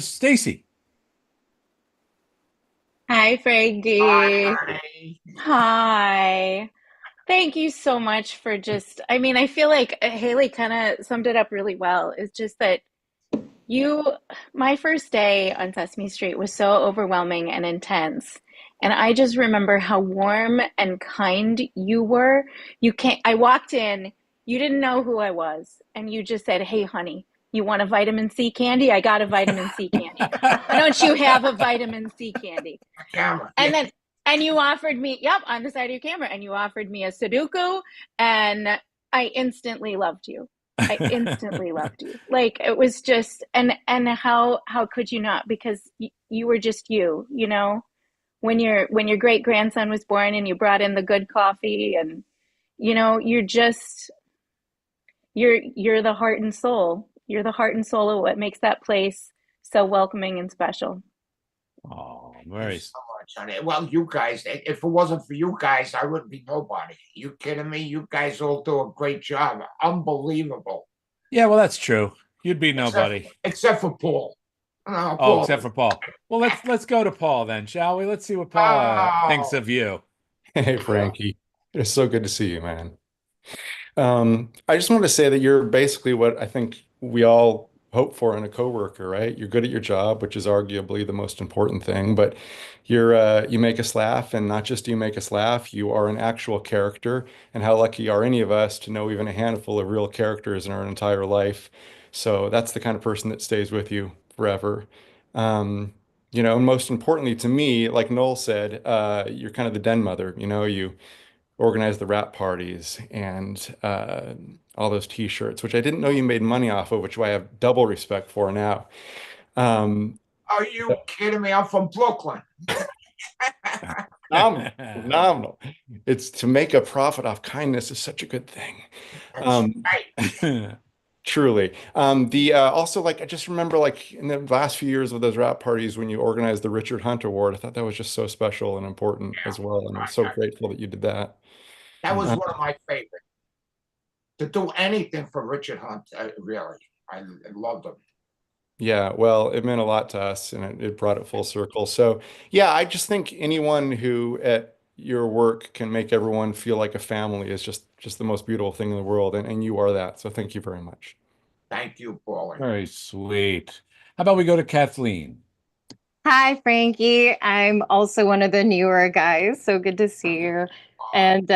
Stacy. Hi, Frankie. Hi. Thank you so much for I feel like Haley kind of summed it up really well. It's just that my first day on Sesame Street was so overwhelming and intense. And I just remember how warm and kind you were. I walked in, you didn't know who I was. And you just said, "Hey, honey, you want a vitamin C candy? I got a vitamin C candy. Why don't you have a vitamin C candy?" And you offered me, on the side of your camera, and you offered me a Sudoku, and I instantly loved you. I instantly loved you. Like, it was just, and how could you not? Because you were just you, when your great grandson was born and you brought in the good coffee, and you're the heart and soul. You're the heart and soul of what makes that place so welcoming and special. Oh, very so much on it. Well, you guys, if it wasn't for you guys, I wouldn't be nobody. You kidding me? You guys all do a great job. Unbelievable. Yeah, well, that's true. You'd be nobody. Except for Paul. Oh, Paul. Except for Paul. Well, let's go to Paul then, shall we? Let's see what Paul thinks of you. Hey, Frankie. It's so good to see you, man. I just want to say that you're basically what I think we all hope for in a coworker, right? You're good at your job, which is arguably the most important thing, but you make us laugh, and not just do you make us laugh, you are an actual character. And how lucky are any of us to know even a handful of real characters in our entire life? So that's the kind of person that stays with you forever. And most importantly to me, like Noel said, you're kind of the den mother. You organize the rap parties and all those T-shirts, which I didn't know you made money off of, which I have double respect for now. Are you kidding me? I'm from Brooklyn. Phenomenal. It's to make a profit off kindness is such a good thing. Truly. The also like I just remember like in the last few years of those rap parties when you organized the Richard Hunt Award, I thought that was just so special and important as well. And I'm so grateful that you did that. That was Uh, one of my favorites. To do anything for Richard Hunt, really, I loved him. Yeah, well, it meant a lot to us and it brought it full circle. So, yeah, I just think anyone who at your work can make everyone feel like a family is just the most beautiful thing in the world. And you are that. So thank you very much. Thank you, Paulie. Very sweet. How about we go to Kathleen? Hi, Frankie. I'm also one of the newer guys, so good to see you. And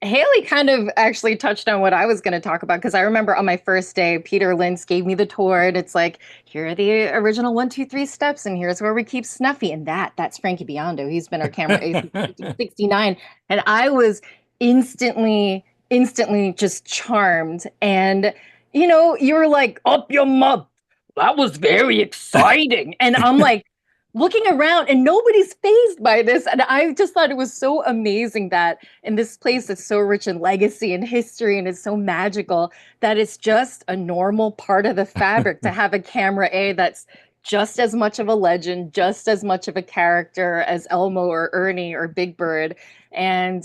Haley kind of actually touched on what I was going to talk about because I remember on my first day, Peter Lentz gave me the tour, and it's like, here are the original 1, 2, 3 steps, and here's where we keep Snuffy, and that's Frankie Biondo. He's been our camera ace since 69, and I was instantly just charmed. And you were like, up your mouth. That was very exciting, and I'm like, looking around and nobody's fazed by this. And I just thought it was so amazing that in this place that's so rich in legacy and history and is so magical that it's just a normal part of the fabric to have a camera A that's just as much of a legend, just as much of a character as Elmo or Ernie or Big Bird. And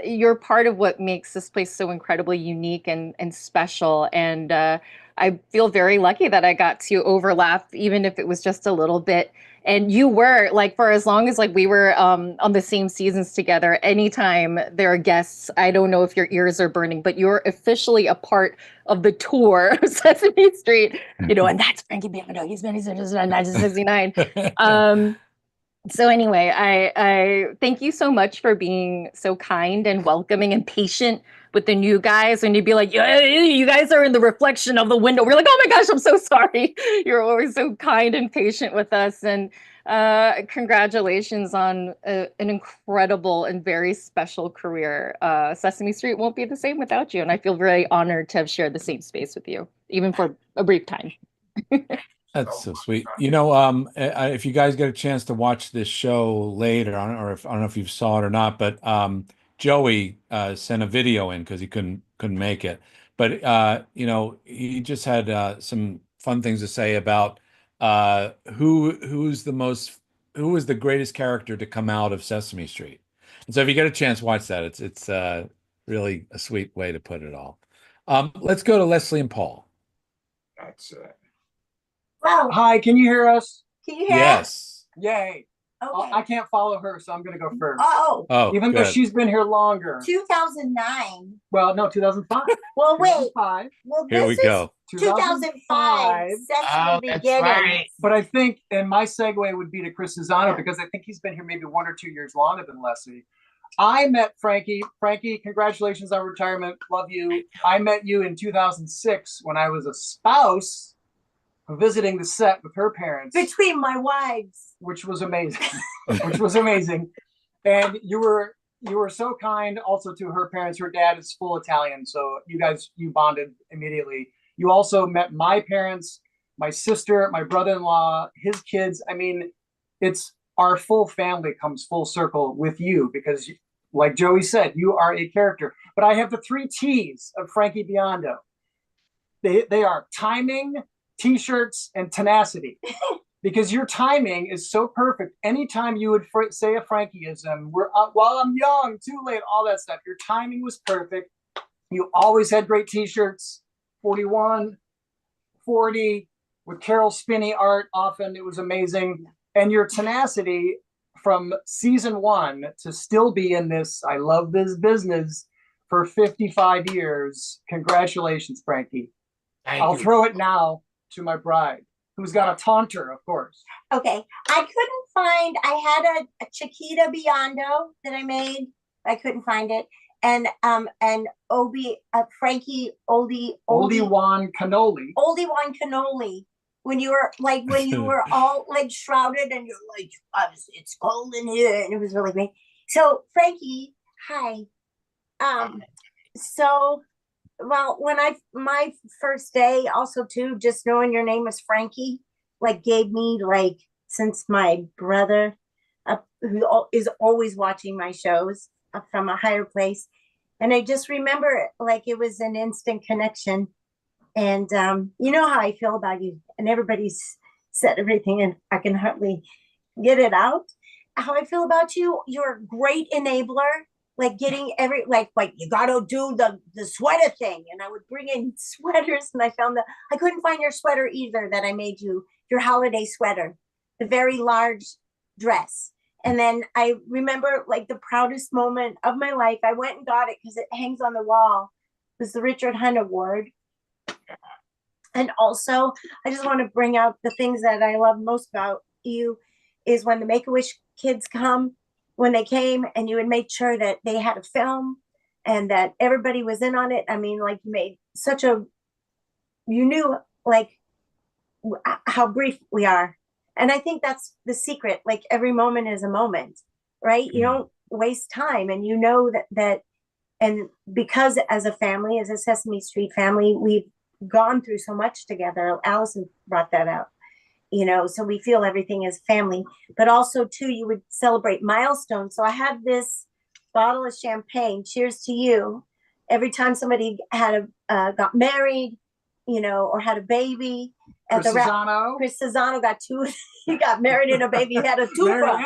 you're part of what makes this place so incredibly unique and special. And I feel very lucky that I got to overlap, even if it was just a little bit. And you were like, for as long as like we were on the same seasons together, anytime there are guests, I don't know if your ears are burning, but you're officially a part of the tour of Sesame Street, and that's Frankie Biondo. He's been since 1969. So anyway, I thank you so much for being so kind and welcoming and patient with the new guys. And you'd be like, yeah, you guys are in the reflection of the window. We're like, oh my gosh, I'm so sorry. You're always so kind and patient with us. And congratulations on an incredible and very special career. Sesame Street won't be the same without you. And I feel very honored to have shared the same space with you, even for a brief time. That's so sweet. If you guys get a chance to watch this show later, I don't know if you saw it or not, but Joey sent a video in because he couldn't make it. But he just had some fun things to say about who was the greatest character to come out of Sesame Street. And so if you get a chance, watch that. It's really a sweet way to put it all. Let's go to Leslie and Paul. That's it. Wow. Hi, can you hear us? Can you hear Yes. Yay. Okay. I can't follow her, so I'm going to go first. Oh. Even though she's been here longer. 2009. Well, no, 2005. Well, wait. 2005. Well, Here we go. 2005. Sesame Beginnings. Right. But I think, and my segue would be to Chris Cesano, because I think he's been here maybe 1 or 2 years longer than Leslie. I met Frankie. Frankie, congratulations on retirement. Love you. I met you in 2006 when I was a spouse visiting the set with her parents. Between my wives. Which was amazing. And you were so kind also to her parents. Her dad is full Italian, so you bonded immediately. You also met my parents, my sister, my brother-in-law, his kids. I mean, it's our full family comes full circle with you because, like Joey said, you are a character. But I have the 3 T's of Frankie Biondo. They are timing, T-shirts, and tenacity. Because your timing is so perfect. Anytime you would say a Frankieism, while I'm young, too late, all that stuff, your timing was perfect. You always had great T-shirts, 41, 40, with Carol Spinney art often. It was amazing. And your tenacity from season 1 to still be in this, I love this business, for 55 years. Congratulations, Frankie. I'll throw it now to my bride, who's got a taunter, of course. Okay. I couldn't find, I had a Chiquita Biondo that I made. I couldn't find it. And Frankie Oldie Wan Cannoli. Oldie Wan Cannoli. When you were all like shrouded and you're like, it's cold in here, and it was really great. So Frankie, hi. When my first day also too, just knowing your name was Frankie, like gave me since my brother who is always watching my shows from a higher place. And I just remember it like it was an instant connection. And you know how I feel about you, and everybody's said everything, and I can hardly get it out. How I feel about you, you're a great enabler. Like getting like you gotta do the sweater thing, and I would bring in sweaters, and I found that I couldn't find your sweater either that I made you, your holiday sweater, the very large dress. And then I remember like the proudest moment of my life. I went and got it because it hangs on the wall. It was the Richard Hunt Award. And also, I just want to bring out the things that I love most about you is when the Make-A-Wish kids come, when they came, and you would make sure that they had a film and that everybody was in on it. I mean, like you made such a, you knew like how brief we are. And I think that's the secret. Like every moment is a moment, right? You don't waste time. And you know that, and because as a family, as a Sesame Street family, we've gone through so much together. Allison brought that up, you know, so we feel everything is family, but also too, you would celebrate milestones. So I had this bottle of champagne, cheers to you, every time somebody had got married, you know, or had a baby. At Chris Cesano got two, he got married and a baby, he had a twofer.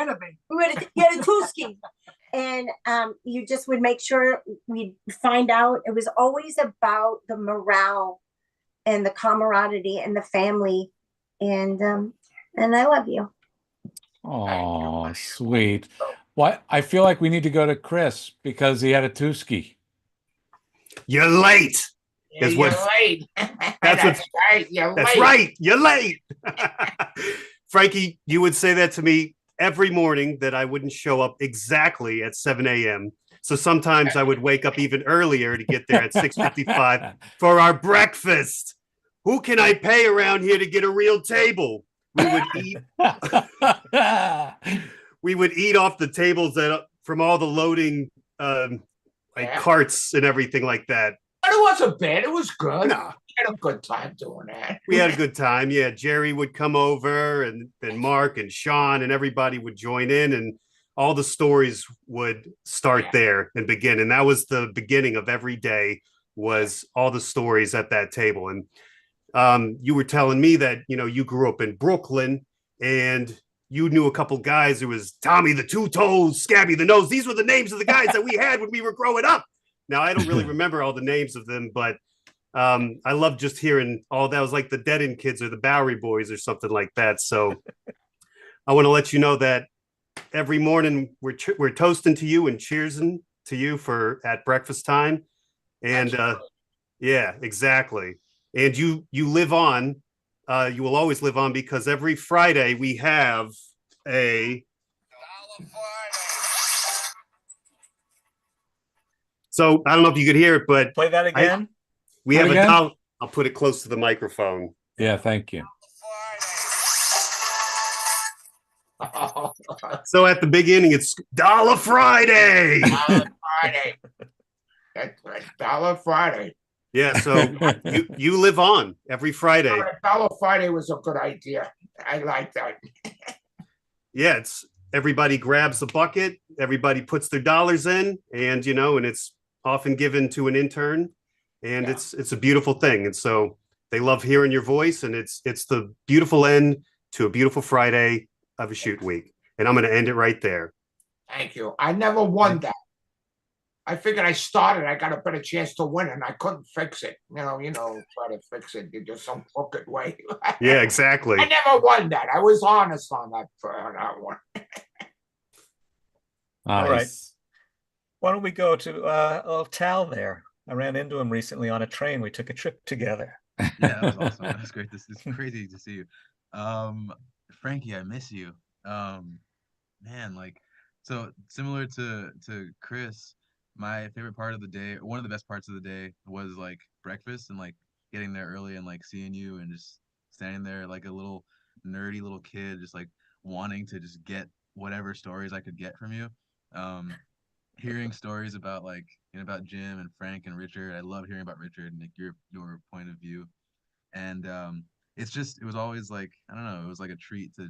He had a two-ski. And you just would make sure we'd find out. It was always about the morale and the camaraderie and the family. And I love you. Oh, sweet. Well, I feel like we need to go to Chris because he had a two-ski. You're late. Yeah, you're late. That's right. You're that's late. right. You're late. Frankie, you would say that to me every morning that I wouldn't show up exactly at 7 a.m. So sometimes I would wake up even earlier to get there at 6:55 for our breakfast. Who can I pay around here to get a real table? We would eat. We would eat off the tables from all the loading carts and everything like that. But it wasn't bad. It was good. No. We had a good time doing that. We had a good time. Yeah, Jerry would come over, and then Mark and Sean and everybody would join in, and all the stories would start there and begin. And that was the beginning of every day, was all the stories at that table. And you were telling me that, you know, you grew up in Brooklyn and you knew a couple guys. It was Tommy the Two Toes, Scabby the Nose. These were the names of the guys that we had when we were growing up. Now, I don't really remember all the names of them, but I love just hearing all that. Was like the Dead End Kids or the Bowery Boys or something like that. So I want to let you know that every morning we're toasting to you and cheersing to you at breakfast time. And yeah, exactly. And you live on. You will always live on, because every Friday we have a So I don't know if you could hear it, but play that again. We have a dollar. I'll put it close to the microphone. Yeah, thank you. So at the beginning, it's Dollar Friday. Dollar Friday. That's right. Dollar Friday. Yeah, so you live on every Friday. Dollar Friday was a good idea. I like that. Yeah, it's everybody grabs a bucket, everybody puts their dollars in, and and it's often given to an intern, and it's a beautiful thing. And so they love hearing your voice, and it's the beautiful end to a beautiful Friday of a shoot week. And I'm going to end it right there. Thank you. I never won that. I figured I started, I got a better chance to win, and I couldn't fix it. Try to fix it in just some crooked way. Yeah, exactly. I never won that. I was honest on that one. All right. Why don't we go to Tal there? I ran into him recently on a train. We took a trip together. Yeah, that was awesome. That was great. It's crazy to see you. Frankie, I miss you. Man, like, so similar to Chris, my favorite part of the day, one of the best parts of the day, was like breakfast and like getting there early and like seeing you and just standing there like a little nerdy little kid, just like wanting to just get whatever stories I could get from you. Hearing stories about about Jim and Frank and Richard. I love hearing about Richard and like your point of view. And it was always like, I don't know, it was like a treat for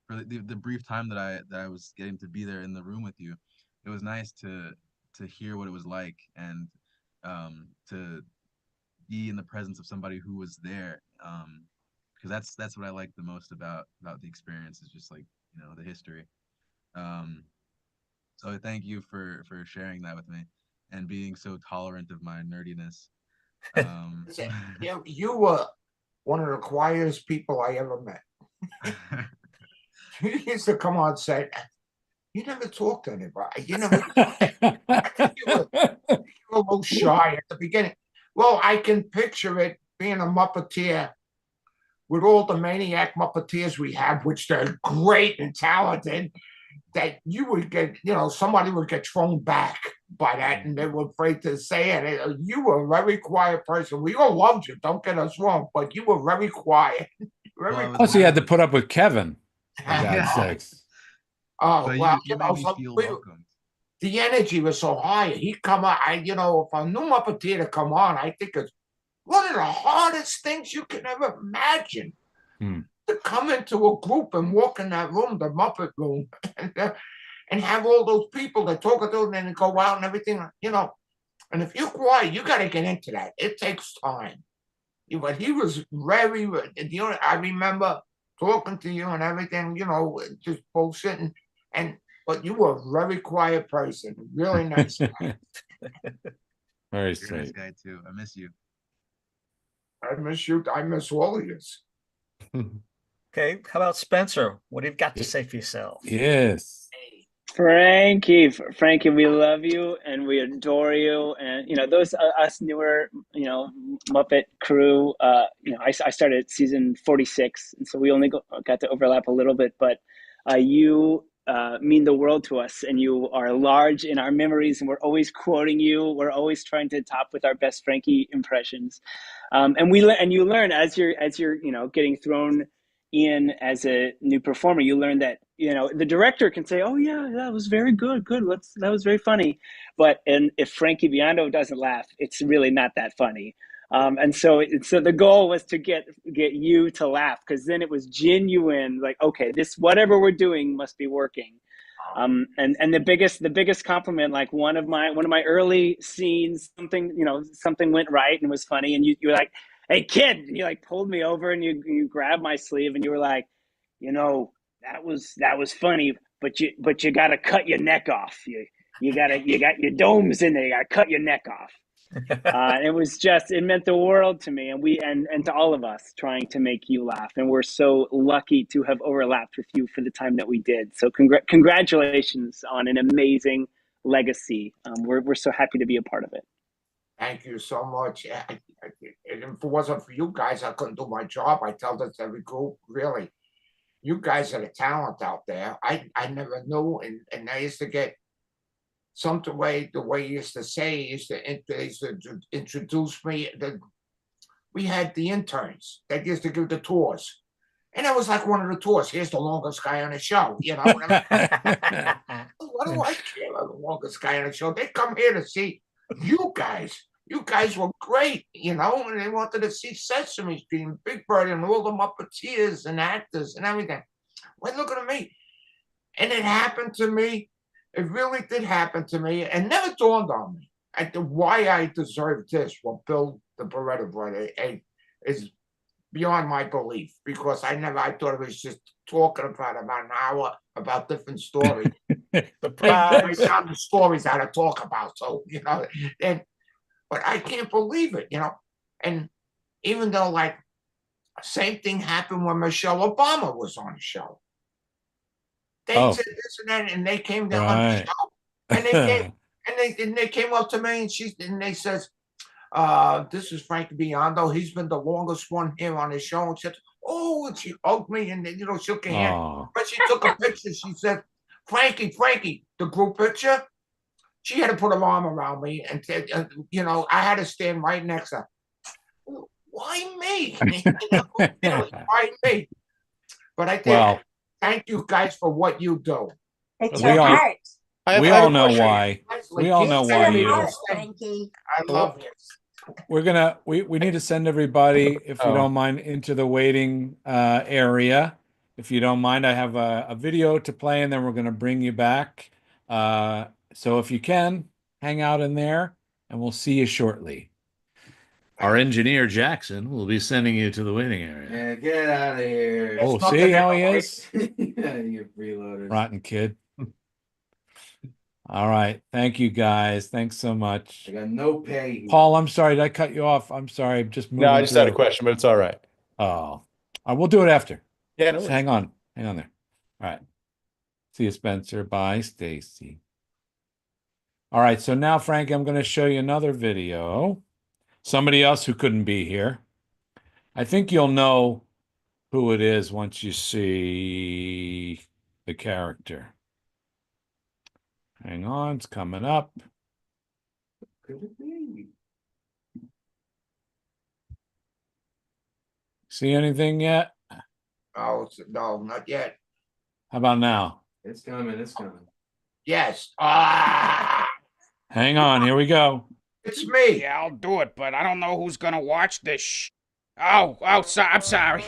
the brief time that I was getting to be there in the room with you. It was nice to hear what it was like, and to be in the presence of somebody who was there. Because that's what I like the most about the experience, is just like, you know, the history. So thank you for sharing that with me and being so tolerant of my nerdiness. You were one of the quietest people I ever met. You used to come on set. You never talked to anybody. You never. You were a little shy at the beginning. Well, I can picture it being a Muppeteer with all the maniac Muppeteers we have, which they're great and talented, that you would get, you know, somebody would get thrown back by that, and they were afraid to say it. You were a very quiet person. We all loved you, don't get us wrong, but you were very quiet. Plus, he had to put up with Kevin, for God's sakes. Oh, but well, you made me feel welcome. The energy was so high. He'd come on, you know, if a new Muppeteer to come on, I think it's one of the hardest things you can ever imagine. To come into a group and walk in that room, the Muppet room, and have all those people that talk to them and go out and everything, you know. And if you're quiet, you got to get into that. It takes time. But he was very, you know, I remember talking to you and everything, you know, just bullshitting. But you were a very quiet person, really nice guy. Very You're a nice guy too. I miss you. I miss you. I miss all of you. Okay, how about Spencer? What have you got to say for yourself? Yes. Frankie, we love you and we adore you. And you know, those us newer, you know, Muppet crew. You know, I started season 46, and so we only got to overlap a little bit. But you mean the world to us, and you are large in our memories, and we're always quoting you. We're always trying to top with our best Frankie impressions. And you learn as you're you know, getting thrown in as a new performer, you learn that, you know, the director can say, oh yeah, that was very good, that was very funny, and if Frankie Biondo doesn't laugh, it's really not that funny. And so the goal was to get you to laugh, because then it was genuine, like, okay, this, whatever we're doing must be working. And the biggest compliment, like one of my early scenes, something went right and was funny, and you were like, hey kid, and you like pulled me over and you grabbed my sleeve and you were like, you know, that was funny, but you got to cut your neck off. You got your domes in there. You got to cut your neck off. It meant the world to me, and to all of us, trying to make you laugh. And we're so lucky to have overlapped with you for the time that we did. So congratulations on an amazing legacy. We're so happy to be a part of it. Thank you so much. If it wasn't for you guys, I couldn't do my job. I tell this to every group, really. You guys are the talent out there. I never knew, and I used to get the way he used to say, he used to introduce me. We had the interns that used to give the tours. And it was like one of the tours. Here's the longest guy on the show, you know. What do I care about the longest guy on the show? They come here to see you guys. You guys were great, you know, and they wanted to see Sesame Street and Big Bird and all the Muppeteers and actors and everything. Well, look at me. And it happened to me. It really did happen to me, and never dawned on me why I deserved this. What Bill, the Beretta brother, is beyond my belief, because I thought it was just talking about an hour about different stories. I found the stories I had to talk about, so, you know, but I can't believe it, you know. And even though, like, same thing happened when Michelle Obama was on the show. They said this and that, and they came down on the show, and they came up to me, and they says, "This is Frankie Biondo. He's been the longest one here on the show." And said, "Oh," and she hugged me and, you know, shook her hand. But she took a picture. She said, Frankie, the group picture." She had to put her arm around me and said, you know, I had to stand right next to her. Why me? Why me? But I think, thank you guys for what you do. It's your heart. We all know why. We all know why you. Frankie. I love you. We're gonna we need to send everybody, if you don't mind, into the waiting area. If you don't mind, I have a video to play, and then we're gonna bring you back. So if you can, hang out in there, and we'll see you shortly. Our engineer Jackson will be sending you to the waiting area. Yeah, get out of here. Oh, see how he is? Yeah, you freeloaders. Rotten kid. All right. Thank you, guys. Thanks so much. I got no pay. Paul, I'm sorry. Did I cut you off? I'm sorry. Just moving No, I just had a through. question, but it's all right. Oh, we'll do it after. Yeah, no Just worries. hang on. Hang on there. All right. See you, Spencer. Bye, Stacy. All right. So now, Frank, I'm going to show you another video. Somebody else who couldn't be here. I think you'll know who it is once you see the character. Hang on, it's coming up. Could it be? See anything yet? Oh, no, not yet. How about now? It's coming. It's coming. Yes. Hang on, here we go. It's me. Yeah, I'll do it, but I don't know who's gonna watch this. I'm sorry.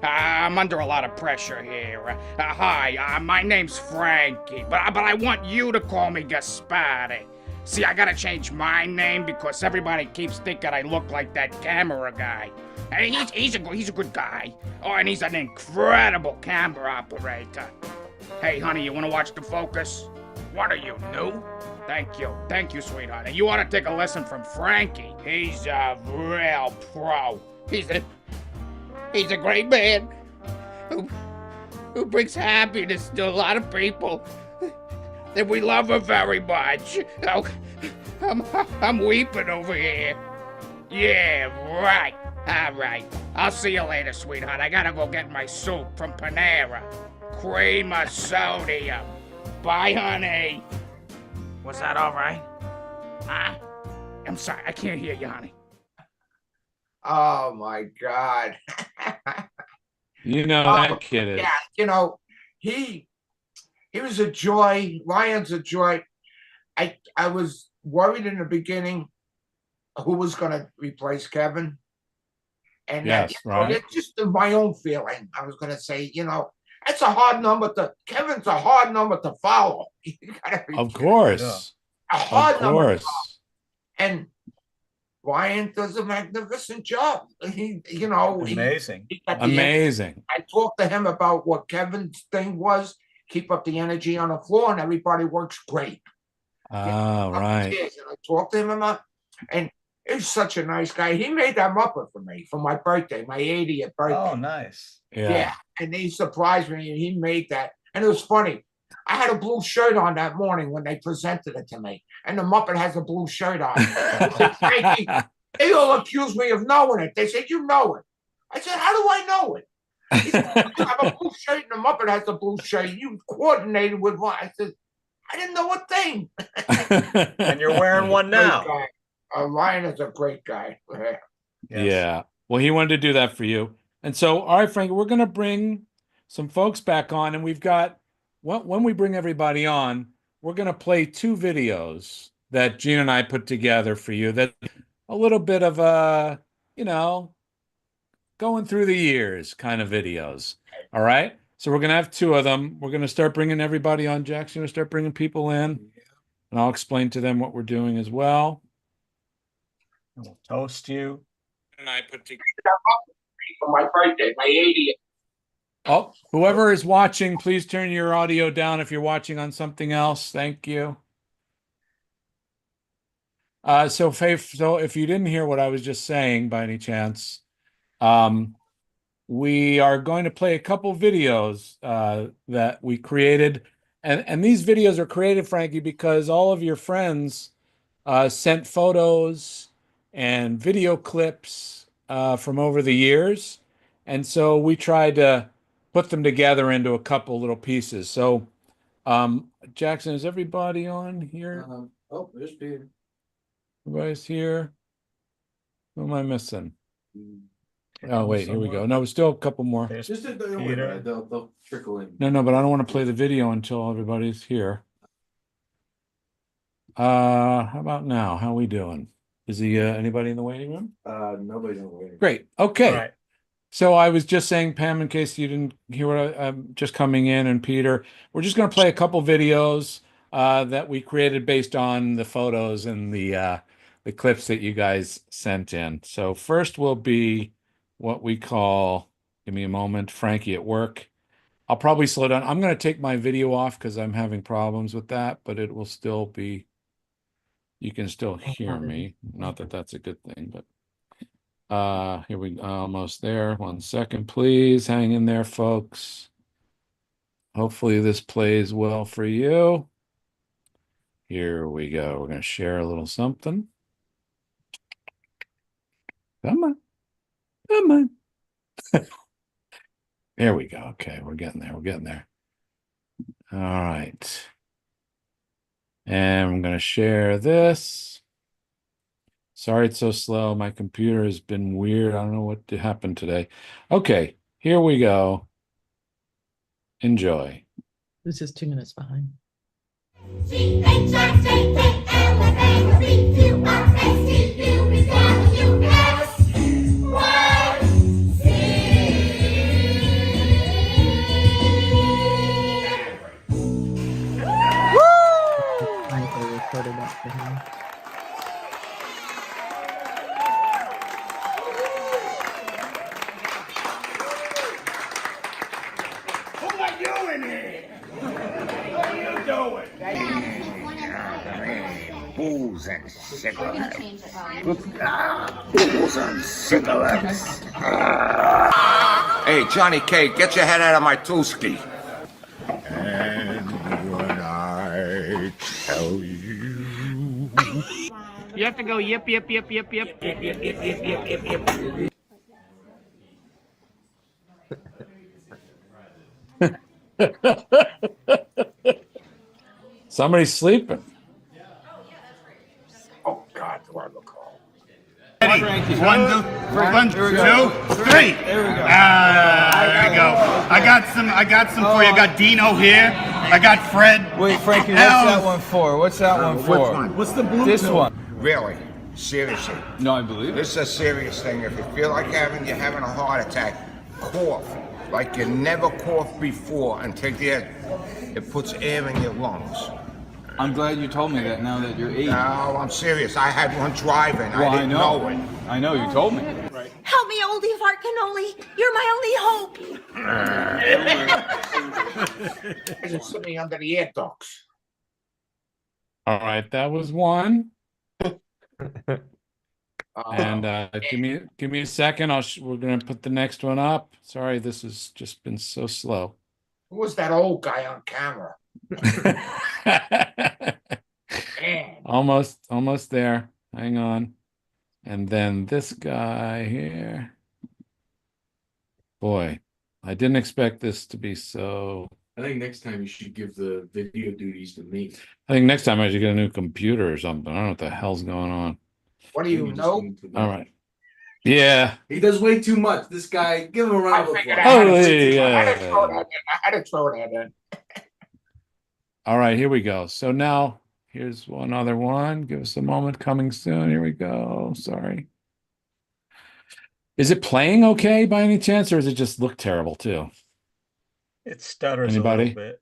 I'm under a lot of pressure here. Hi, my name's Frankie, but I want you to call me Gaspare. See, I gotta change my name because everybody keeps thinking I look like that camera guy. And he's a good guy. Oh, and he's an incredible camera operator. Hey, honey, you wanna watch the focus? What are you, new? Thank you, sweetheart. And you ought to take a lesson from Frankie. He's a real pro. He's a great man who brings happiness to a lot of people. And we love her very much. Oh, I'm weeping over here. Yeah, right. All right. I'll see you later, sweetheart. I gotta go get my soup from Panera. Cream of sodium. Bye, honey. Was that all right? Huh? I'm sorry, I can't hear you, honey. Oh my God. You know that kid is. Yeah, you know, he was a joy. Ryan's a joy. I was worried in the beginning who was going to replace Kevin. And yes, right. It's just my own feeling. I was going to say, it's a hard number Kevin's a hard number to follow. Of course. A hard number to follow. And Ryan does a magnificent job. Amazing. Amazing. I talked to him about what Kevin's thing was, keep up the energy on the floor, and everybody works great. Oh, right. And I talked to him about, and he's such a nice guy. He made that Muppet for me for my birthday, my 80th birthday. Oh, nice. Yeah. And he surprised me, and he made that. And it was funny. I had a blue shirt on that morning when they presented it to me, and the Muppet has a blue shirt on. I said, Frankie, they all accused me of knowing it. They said, you know it. I said, how do I know it? He said, you have a blue shirt, and the Muppet has a blue shirt. You coordinated with one. I said, I didn't know a thing. And you're wearing one now. Ryan is a great guy. Yes. Yeah. Well, he wanted to do that for you. And so, all right, Frank, we're going to bring some folks back on, and we've got, when we bring everybody on, we're going to play 2 videos that Gene and I put together for you that a little bit of a, going through the years kind of videos. All right. So we're going to have 2 of them. We're going to start bringing everybody on. Jackson, we're going to start bringing people in, and I'll explain to them what we're doing as well. We'll toast you. And I put together for my birthday, my 80th. Oh, whoever is watching, please turn your audio down if you're watching on something else. Thank you. So if you didn't hear what I was just saying by any chance, we are going to play a couple videos that we created. And these videos are created, Frankie, because all of your friends sent photos and video clips from over the years. And so we tried to put them together into a couple little pieces. So, Jackson, is everybody on here? There's Peter. Everybody's here. Who am I missing? Oh, wait, here we go. No, still a couple more. Just Peter. They'll trickle in. No, but I don't want to play the video until everybody's here. How about now? How we doing? Is anybody in the waiting room? Nobody's in the waiting room. Great. Okay. All right. So I was just saying, Pam, in case you didn't hear what I'm just coming in, and Peter, we're just going to play a couple videos that we created based on the photos and the the clips that you guys sent in. So first will be what we call, give me a moment, Frankie at work. I'll probably slow down. I'm going to take my video off because I'm having problems with that, but it will still be, you can still hear me. Not that that's a good thing, but here we almost there. 1 second, please. Hang in there, folks. Hopefully this plays well for you. Here we go. We're going to share a little something. Come on. Come on. There we go. Okay, we're getting there. We're getting there. All right. And I'm going to share this. Sorry it's so slow. My computer has been weird. I don't know what happened today. Okay, here we go. Enjoy. Who's just 2 minutes behind? Recorded that for him. Who are you in here? What are you doing? Booze and cigarettes. Booze and cigarettes. Hey, Johnny K, get your head out of my Tooski. And when I tell you. You have to go yip, yip, yip, yip, yip. Yip, yip, yip, yip, yip, yip, yip. Somebody's sleeping. Oh, God, do I look old. Ready? 1, 2, 3. There we go. There you go. I got some for you. I got Dino here. I got Fred. Wait, Frankie, what's that one for? What's that one for? Which one? What's the blue? This one. Really? Seriously? No, I believe it. This is a serious thing. If you feel like you're having a heart attack, cough like you never coughed before and take the air. It puts air in your lungs. I'm glad you told me that now that you're 8. No, I'm serious. I had one driving. Well, I didn't know it. I know, you told me. Right. Help me, oldie fart cannoli. You're my only hope. Just sit me under the air ducts. All right, that was one. And give me a second. We're gonna put the next one up. Sorry, this has just been so slow. Who was that old guy on camera? Almost there. Hang on. And then this guy here. Boy, I didn't expect this to be so. I think next time you should give the video duties to me. I think next time I should get a new computer or something. I don't know what the hell's going on. What do you know? All right. Yeah. He does way too much. This guy, give him a round of applause. I had to throw that in. All right, here we go. So now here's one other one. Give us a moment. Coming soon. Here we go. Sorry. Is it playing okay by any chance, or does it just look terrible too? It stutters Anybody? a little bit.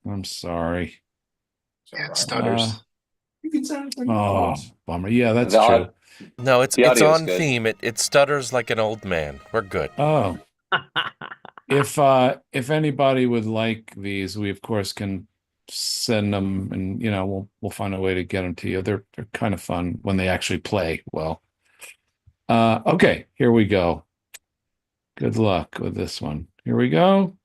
I'm sorry. Yeah, it stutters. You can sound like Oh, bummer. Yeah, that's The true. No, it's audio's on good. theme. It stutters like an old man. We're good. Oh. If anybody would like these, we of course can send them, and we'll find a way to get them to you. They're kind of fun when they actually play well. Okay, here we go. Good luck with this one. Here we go.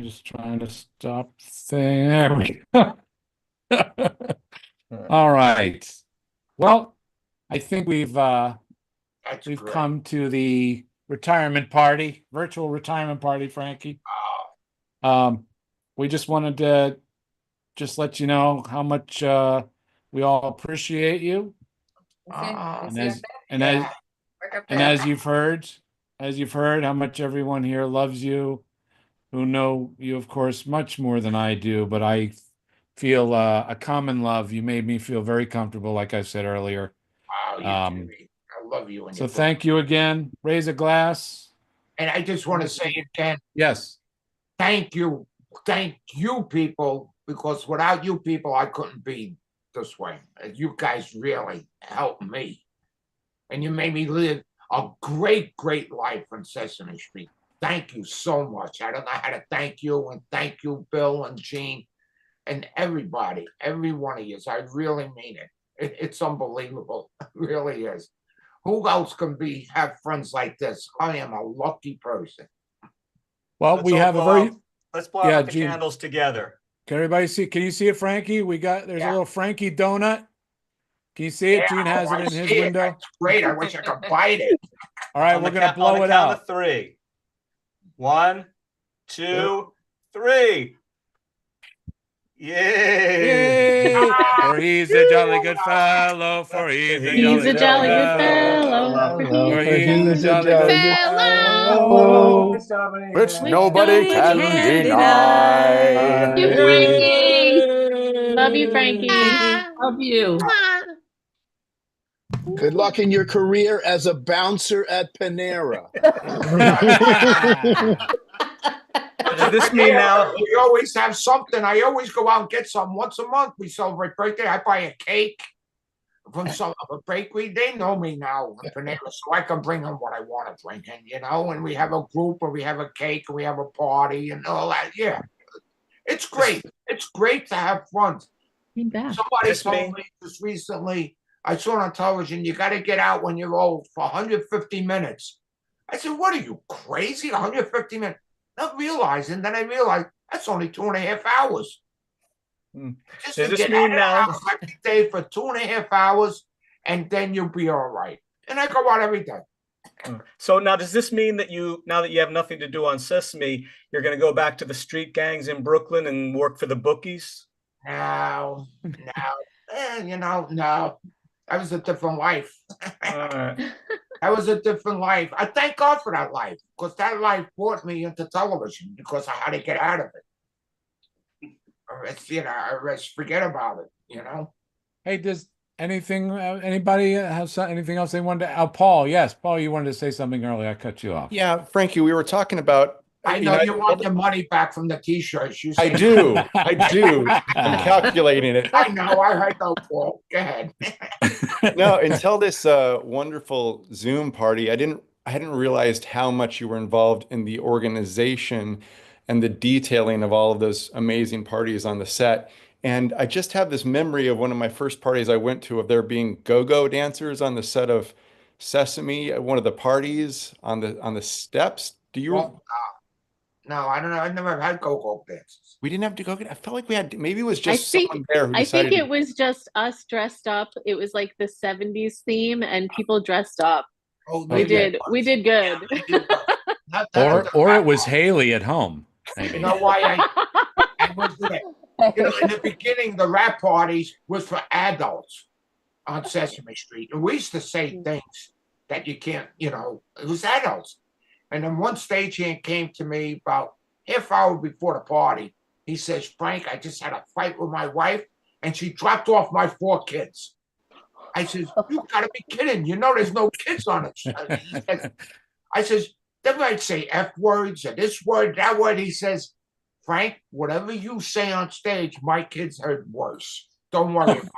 Sorry, just trying to stop thing. There we go. All right. Well, I think we've come to the retirement party, virtual retirement party, Frankie. We just wanted to just let you know how much we all appreciate you. And as you've heard how much everyone here loves you, who know you, of course, much more than I do, but I feel a common love. You made me feel very comfortable, like I said earlier. I love you. And So thank you again. Raise a glass. And I just want to say again, yes, thank you, people, because without you people, I couldn't be this way. You guys really helped me, and you made me live a great life on Sesame Street. Thank you so much. I don't know how to thank you, and thank you, Bill and Gene, and everybody, every one of you. I really mean it. It's unbelievable. It really is. Who else can have friends like this? I am a lucky person. Well, we have a very. Let's blow out the candles together. Can everybody see? Can you see it, Frankie? There's a little Frankie donut. Can you see it? Gene has it in his window. That's great. I wish I could bite it. All right, we're gonna blow it out. On the count of 3. 1, 2, 3. Yay! For he's a jolly good fellow. For he's a jolly good fellow. For he's a jolly good fellow. Which nobody can deny. You, Frankie. Love you, Frankie. Love you. Good luck in your career as a bouncer at Panera. Does this mean now? We always have something. I always go out and get some. Once a month, we celebrate birthday. I buy a cake from a bakery. They know me now, Panera, so I can bring them what I want to bring in, And we have a group, or we have a cake, and we have a party, and all that. Yeah, it's great. It's great to have fun. Somebody told me just recently. I saw it on television. You got to get out when you're old for 150 minutes. I said, "What are you crazy? 150 minutes?" Not realizing, then I realized that's only 2.5 hours. Just Does to this get mean out now? every day for 2.5 hours, and then you'll be all right. And I go out every day. So now, does this mean that now that you have nothing to do on Sesame, you're going to go back to the street gangs in Brooklyn and work for the bookies? No. No. That was a different life. That was a different life. I thank God for that life, because that life brought me into television, because I had to get out of it. Or forget about it, Hey, does anybody have anything else they wanted to? Paul, yes, Paul, you wanted to say something earlier. I cut you off. Yeah, Frankie, we were talking about. I know you want your money back from the T-shirts. I do. I'm calculating it. I know. I heard that, Paul. Go ahead. No, until this wonderful Zoom party, I hadn't realized how much you were involved in the organization and the detailing of all of those amazing parties on the set. And I just have this memory of one of my first parties I went to, of there being go-go dancers on the set of Sesame at one of the parties on the steps. Do you? No, I don't know. I've never had go-go dances. We didn't have to go. I felt like we had. Maybe it was just I think, someone there who I decided. think it was just us dressed up. It was like the 70s theme, and people dressed up. Oh, we did good. Or it was Haley at home. Maybe. You know why I was there? In the beginning, the rap parties was for adults on Sesame Street. And we used to say things that you can't, it was adults. And then one stagehand came to me about half hour before the party. He says, "Frank, I just had a fight with my wife, and she dropped off my 4 kids." I says, "You gotta be kidding. There's no kids on it." I says, "They might say F words or this word, that word." He says, "Frank, whatever you say on stage, my kids heard worse. Don't worry about it."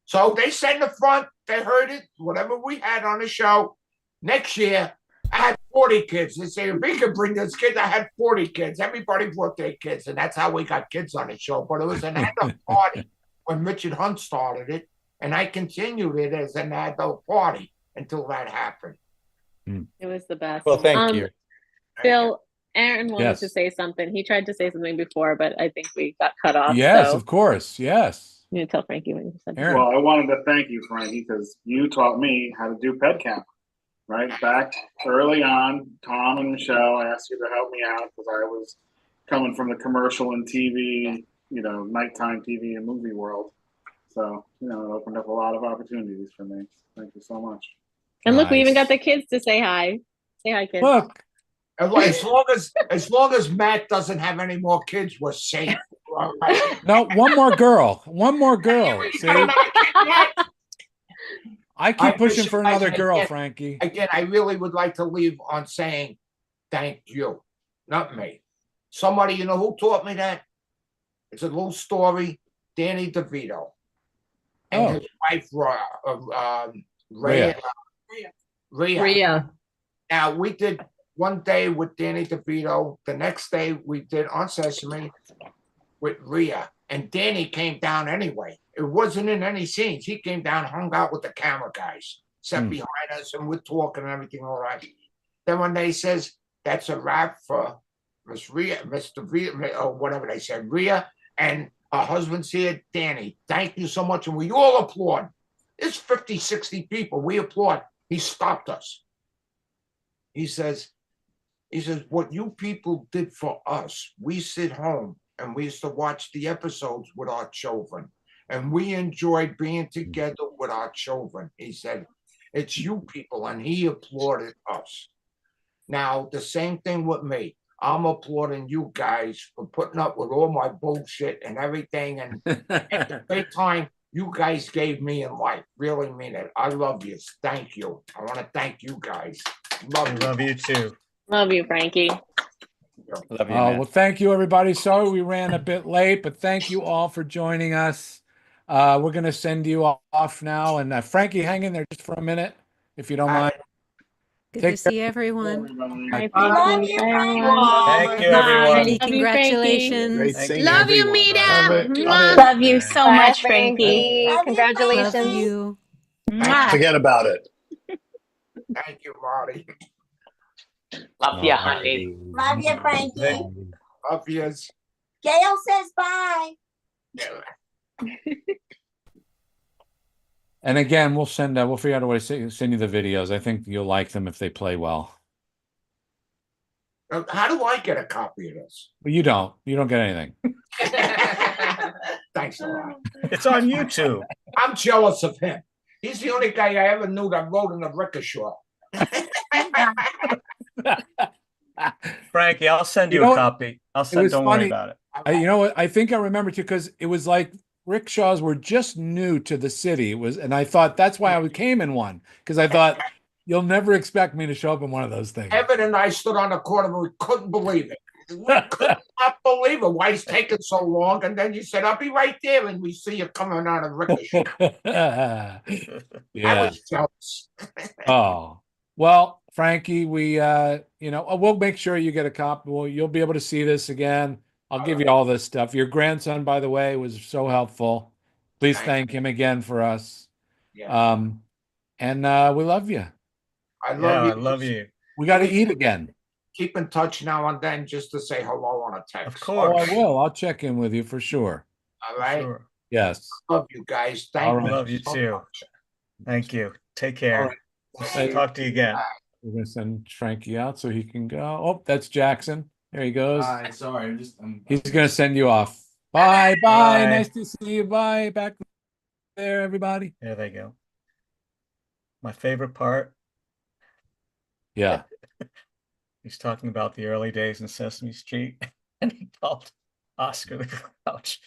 So they sat in the front, they heard it, whatever we had on the show. Next year, I had 40 kids. They say, "If we could bring those kids," I had 40 kids. Everybody brought their kids, and that's how we got kids on the show. But it was an adult party when Richard Hunt started it, and I continued it as an adult party until that happened. It was the best. Well, thank you. Bill, Aaron wanted to Yes. say something. He tried to say something before, but I think we got cut off. Yes, So of course. Yes. you need to tell Frankie when you said that. Aaron. Well, I wanted to thank you, Frankie, because you taught me how to do ped camp. Right back early on, Tom and Michelle asked you to help me out because I was coming from the commercial and TV, nighttime TV and movie world. So, it opened up a lot of opportunities for me. Thank you so much. And look, we even got the kids to say hi. Say hi, kids. Look. As long as Matt doesn't have any more kids, we're safe. No, one more girl. One more girl. See? I keep pushing for another girl, Frankie. Again, I really would like to leave on saying thank you, not me. Somebody, you know who taught me that? It's a little story. Danny DeVito and his wife, Rhea. Now, we did one day with Danny DeVito. The next day, we did on Sesame with Rhea. And Danny came down anyway. It wasn't in any scenes. He came down, hung out with the camera guys, sat behind us, and we're talking and everything all right. Then when they says, that's a wrap for Miss Rhea, Mr. Rhea, or whatever they said, Rhea, and her husband's here, Danny. Thank you so much. And we all applaud. It's 50, 60 people. We applaud. He stopped us. He says, what you people did for us, we sit home and we used to watch the episodes with our children. And we enjoyed being together with our children. He said, it's you people. And he applauded us. Now, the same thing with me. I'm applauding you guys for putting up with all my bullshit and everything. And at the same time, you guys gave me in life. Really mean it. I love you. Thank you. I want to thank you guys. Love you too. Love you, Frankie. Love you, Well, thank you, everybody. Sorry we ran a bit late, but thank you all for joining us. We're going to send you off now. And Frankie, hang in there just for a minute, if you don't mind. Good Take to see everyone. Thank you, everyone. Many congratulations. Love you, Mita. Love you so much, Frankie. Congratulations. Love you. Forget about it. Thank you, Marty. Love you, honey. Love you, Frankie. Love you. Gail says bye. And again, we'll figure out a way to send you the videos. I think you'll like them if they play well. How do I get a copy of this? But you don't get anything. Thanks a lot. It's on YouTube. I'm jealous of him. He's the only guy I ever knew that rode in a rickshaw. Frankie, I'll send you a copy. Don't worry about it. You know what? I think I remember too, because it was like rickshaws were just new to the city. And I thought that's why I came in one, because I thought you'll never expect me to show up in one of those things. Evan and I stood on the corner and we couldn't believe it. We could not believe it. Why it's taking so long? And then you said, I'll be right there. And we see you coming out of rickshaw. Yeah. I was jealous. Oh, well, Frankie, we'll make sure you get a copy. You'll be able to see this again. I'll give you all this stuff. Your grandson, by the way, was so helpful. Please thank him again for us. Yeah. And we love you. I love you. I love you. We got to eat again. Keep in touch now and then just to say hello on a text. Of course. Oh, I will. I'll check in with you for sure. All right. Sure. Yes. Love you guys. Thank you. Love you too. Thank you. Take care. Right. Talk to you again. We're going to send Frankie out so he can go. Oh, that's Jackson. There he goes. Sorry, He's going to send you off. Bye. Nice to see you. Bye. Back there, everybody. There they go. My favorite part. Yeah. He's talking about the early days in Sesame Street, and he called Oscar the Grouch.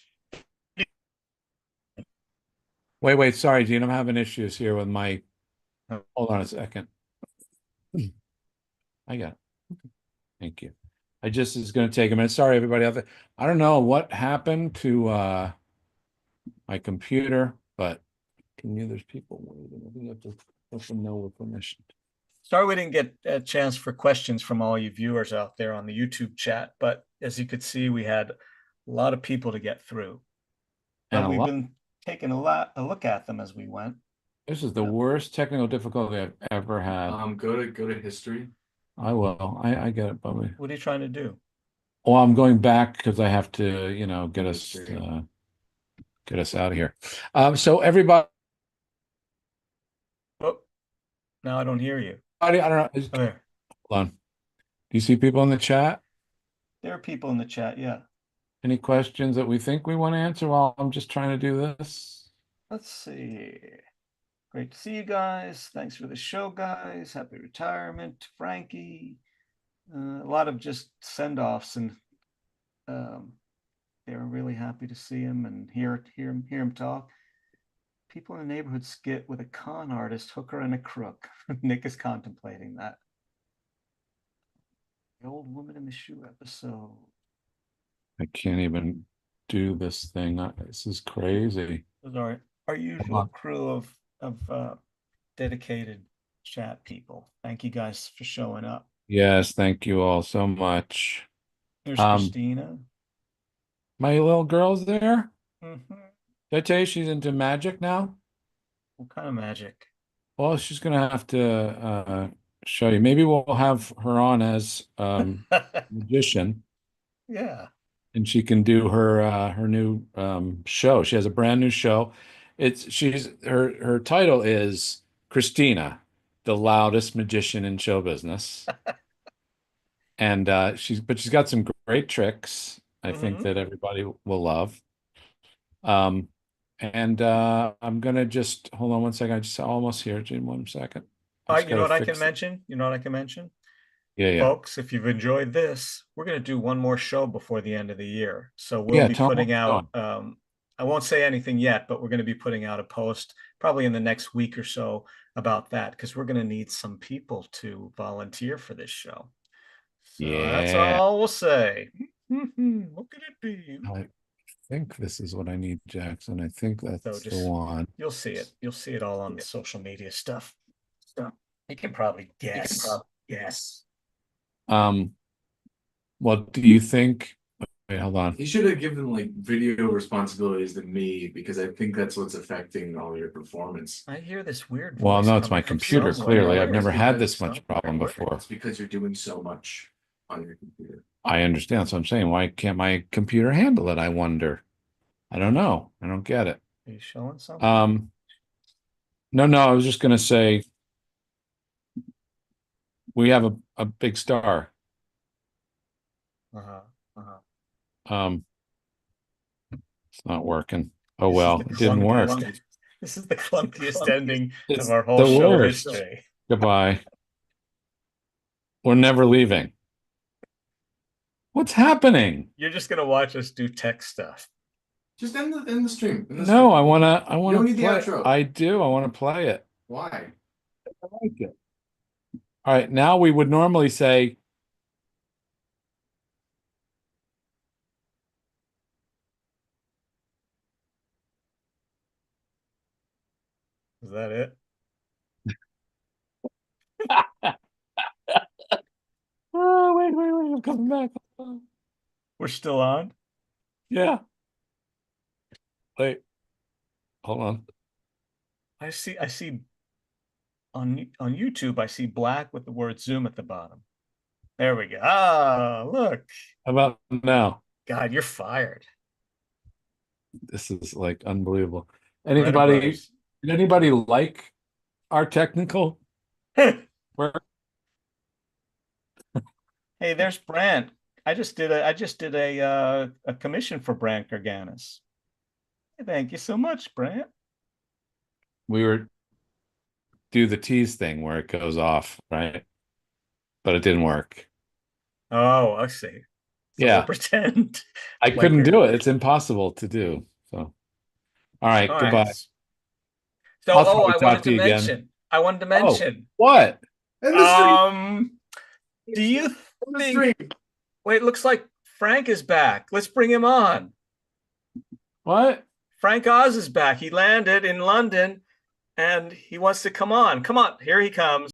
Wait. Sorry, Gene. I'm having issues here with my. Hold on a second. I got it. Thank you. I just is going to take a minute. Sorry, everybody out there. I don't know what happened to my computer, but there's people waiting. I think you have to let them know with permission. Sorry we didn't get a chance for questions from all you viewers out there on the YouTube chat, but as you could see, we had a lot of people to get through. And we've been taking a look at them as we went. This is the worst technical difficulty I've ever had. Go to history. I will. I get it, Bobby. What are you trying to do? Well, I'm going back because I have to, get us out of here. So everybody, Oh, now I don't hear you. I don't know. Okay. Hold on. Do you see people in the chat? There are people in the chat, yeah. Any questions that we think we want to answer while I'm just trying to do this? Let's see. Great to see you guys. Thanks for the show, guys. Happy retirement, Frankie. A lot of just send-offs, and they were really happy to see him and hear him talk. People in the neighborhood skit with a con artist, hooker, and a crook. Nick is contemplating that. The old woman in the shoe episode. I can't even do this thing. This is crazy. Those are our usual crew of dedicated chat people. Thank you guys for showing up. Yes, thank you all so much. Here's Christina. My little girl's there. Mm-hmm. Did I tell you she's into magic now? What kind of magic? Well, she's gonna have to show you. Maybe we'll have her on as magician, Yeah. and she can do her new show. She has a brand new show. Her title is Christina, the loudest magician in show business. And she's got some great tricks, I think, that everybody will love. And I'm gonna just hold on one second. I just almost here, Jim. 1 second. You know what I can mention? You know what I can mention? Yeah. Folks, if you've enjoyed this, we're gonna do one more show before the end of the year. So we'll be putting out I won't say anything yet, but we're going to be putting out a post probably in the next week or so about that, because we're going to need some people to volunteer for this show. So that's all we'll say. What could it be? I think this is what I need, Jackson. I think that's the one. You'll see it. You'll see it all on the social media stuff. So you can probably guess. What do you think? Wait, hold on. He should have given like video responsibilities to me, because I think that's what's affecting all your performance. I hear this weird voice. Well, no, it's my computer, clearly. I've never had this much problem before. It's because you're doing so much on your computer. I understand. So I'm saying, why can't my computer handle it? I wonder. I don't know. I don't get it. Are you showing something? No, I was just gonna say we have a big star. It's not working. Oh well, it didn't work. This is the clunkiest ending It's of our whole the show worst. history. Goodbye. We're never leaving. What's happening? You're just gonna watch us do tech stuff. Just end the stream. No, I wanna You don't need the play. outro. I do. I want to play it. Why? I like it. All right, now we would normally say, Is that it? oh, wait, I'm coming back. We're still on? Yeah. Wait. Hold on. I see on YouTube, I see black with the word Zoom at the bottom. There we go. Ah, look. How about now? God, you're fired. This is like unbelievable. Did anybody like our technical work? Hey, there's Brant. I just did a commission for Brant Garganis. Hey, thank you so much, Brant. We were do the tease thing where it goes off, right? But it didn't work. Oh, I see. So Yeah. we'll pretend. I like couldn't you're- do it. It's impossible to do. So, all right, All goodbye. right. So, I'll probably I talk wanted to to you again. mention. I wanted to mention. What? Do you think? Wait, it looks like Frank is back. Let's bring him on. What? Frank Oz is back. He landed in London, and he wants to come on. Come on, here he comes.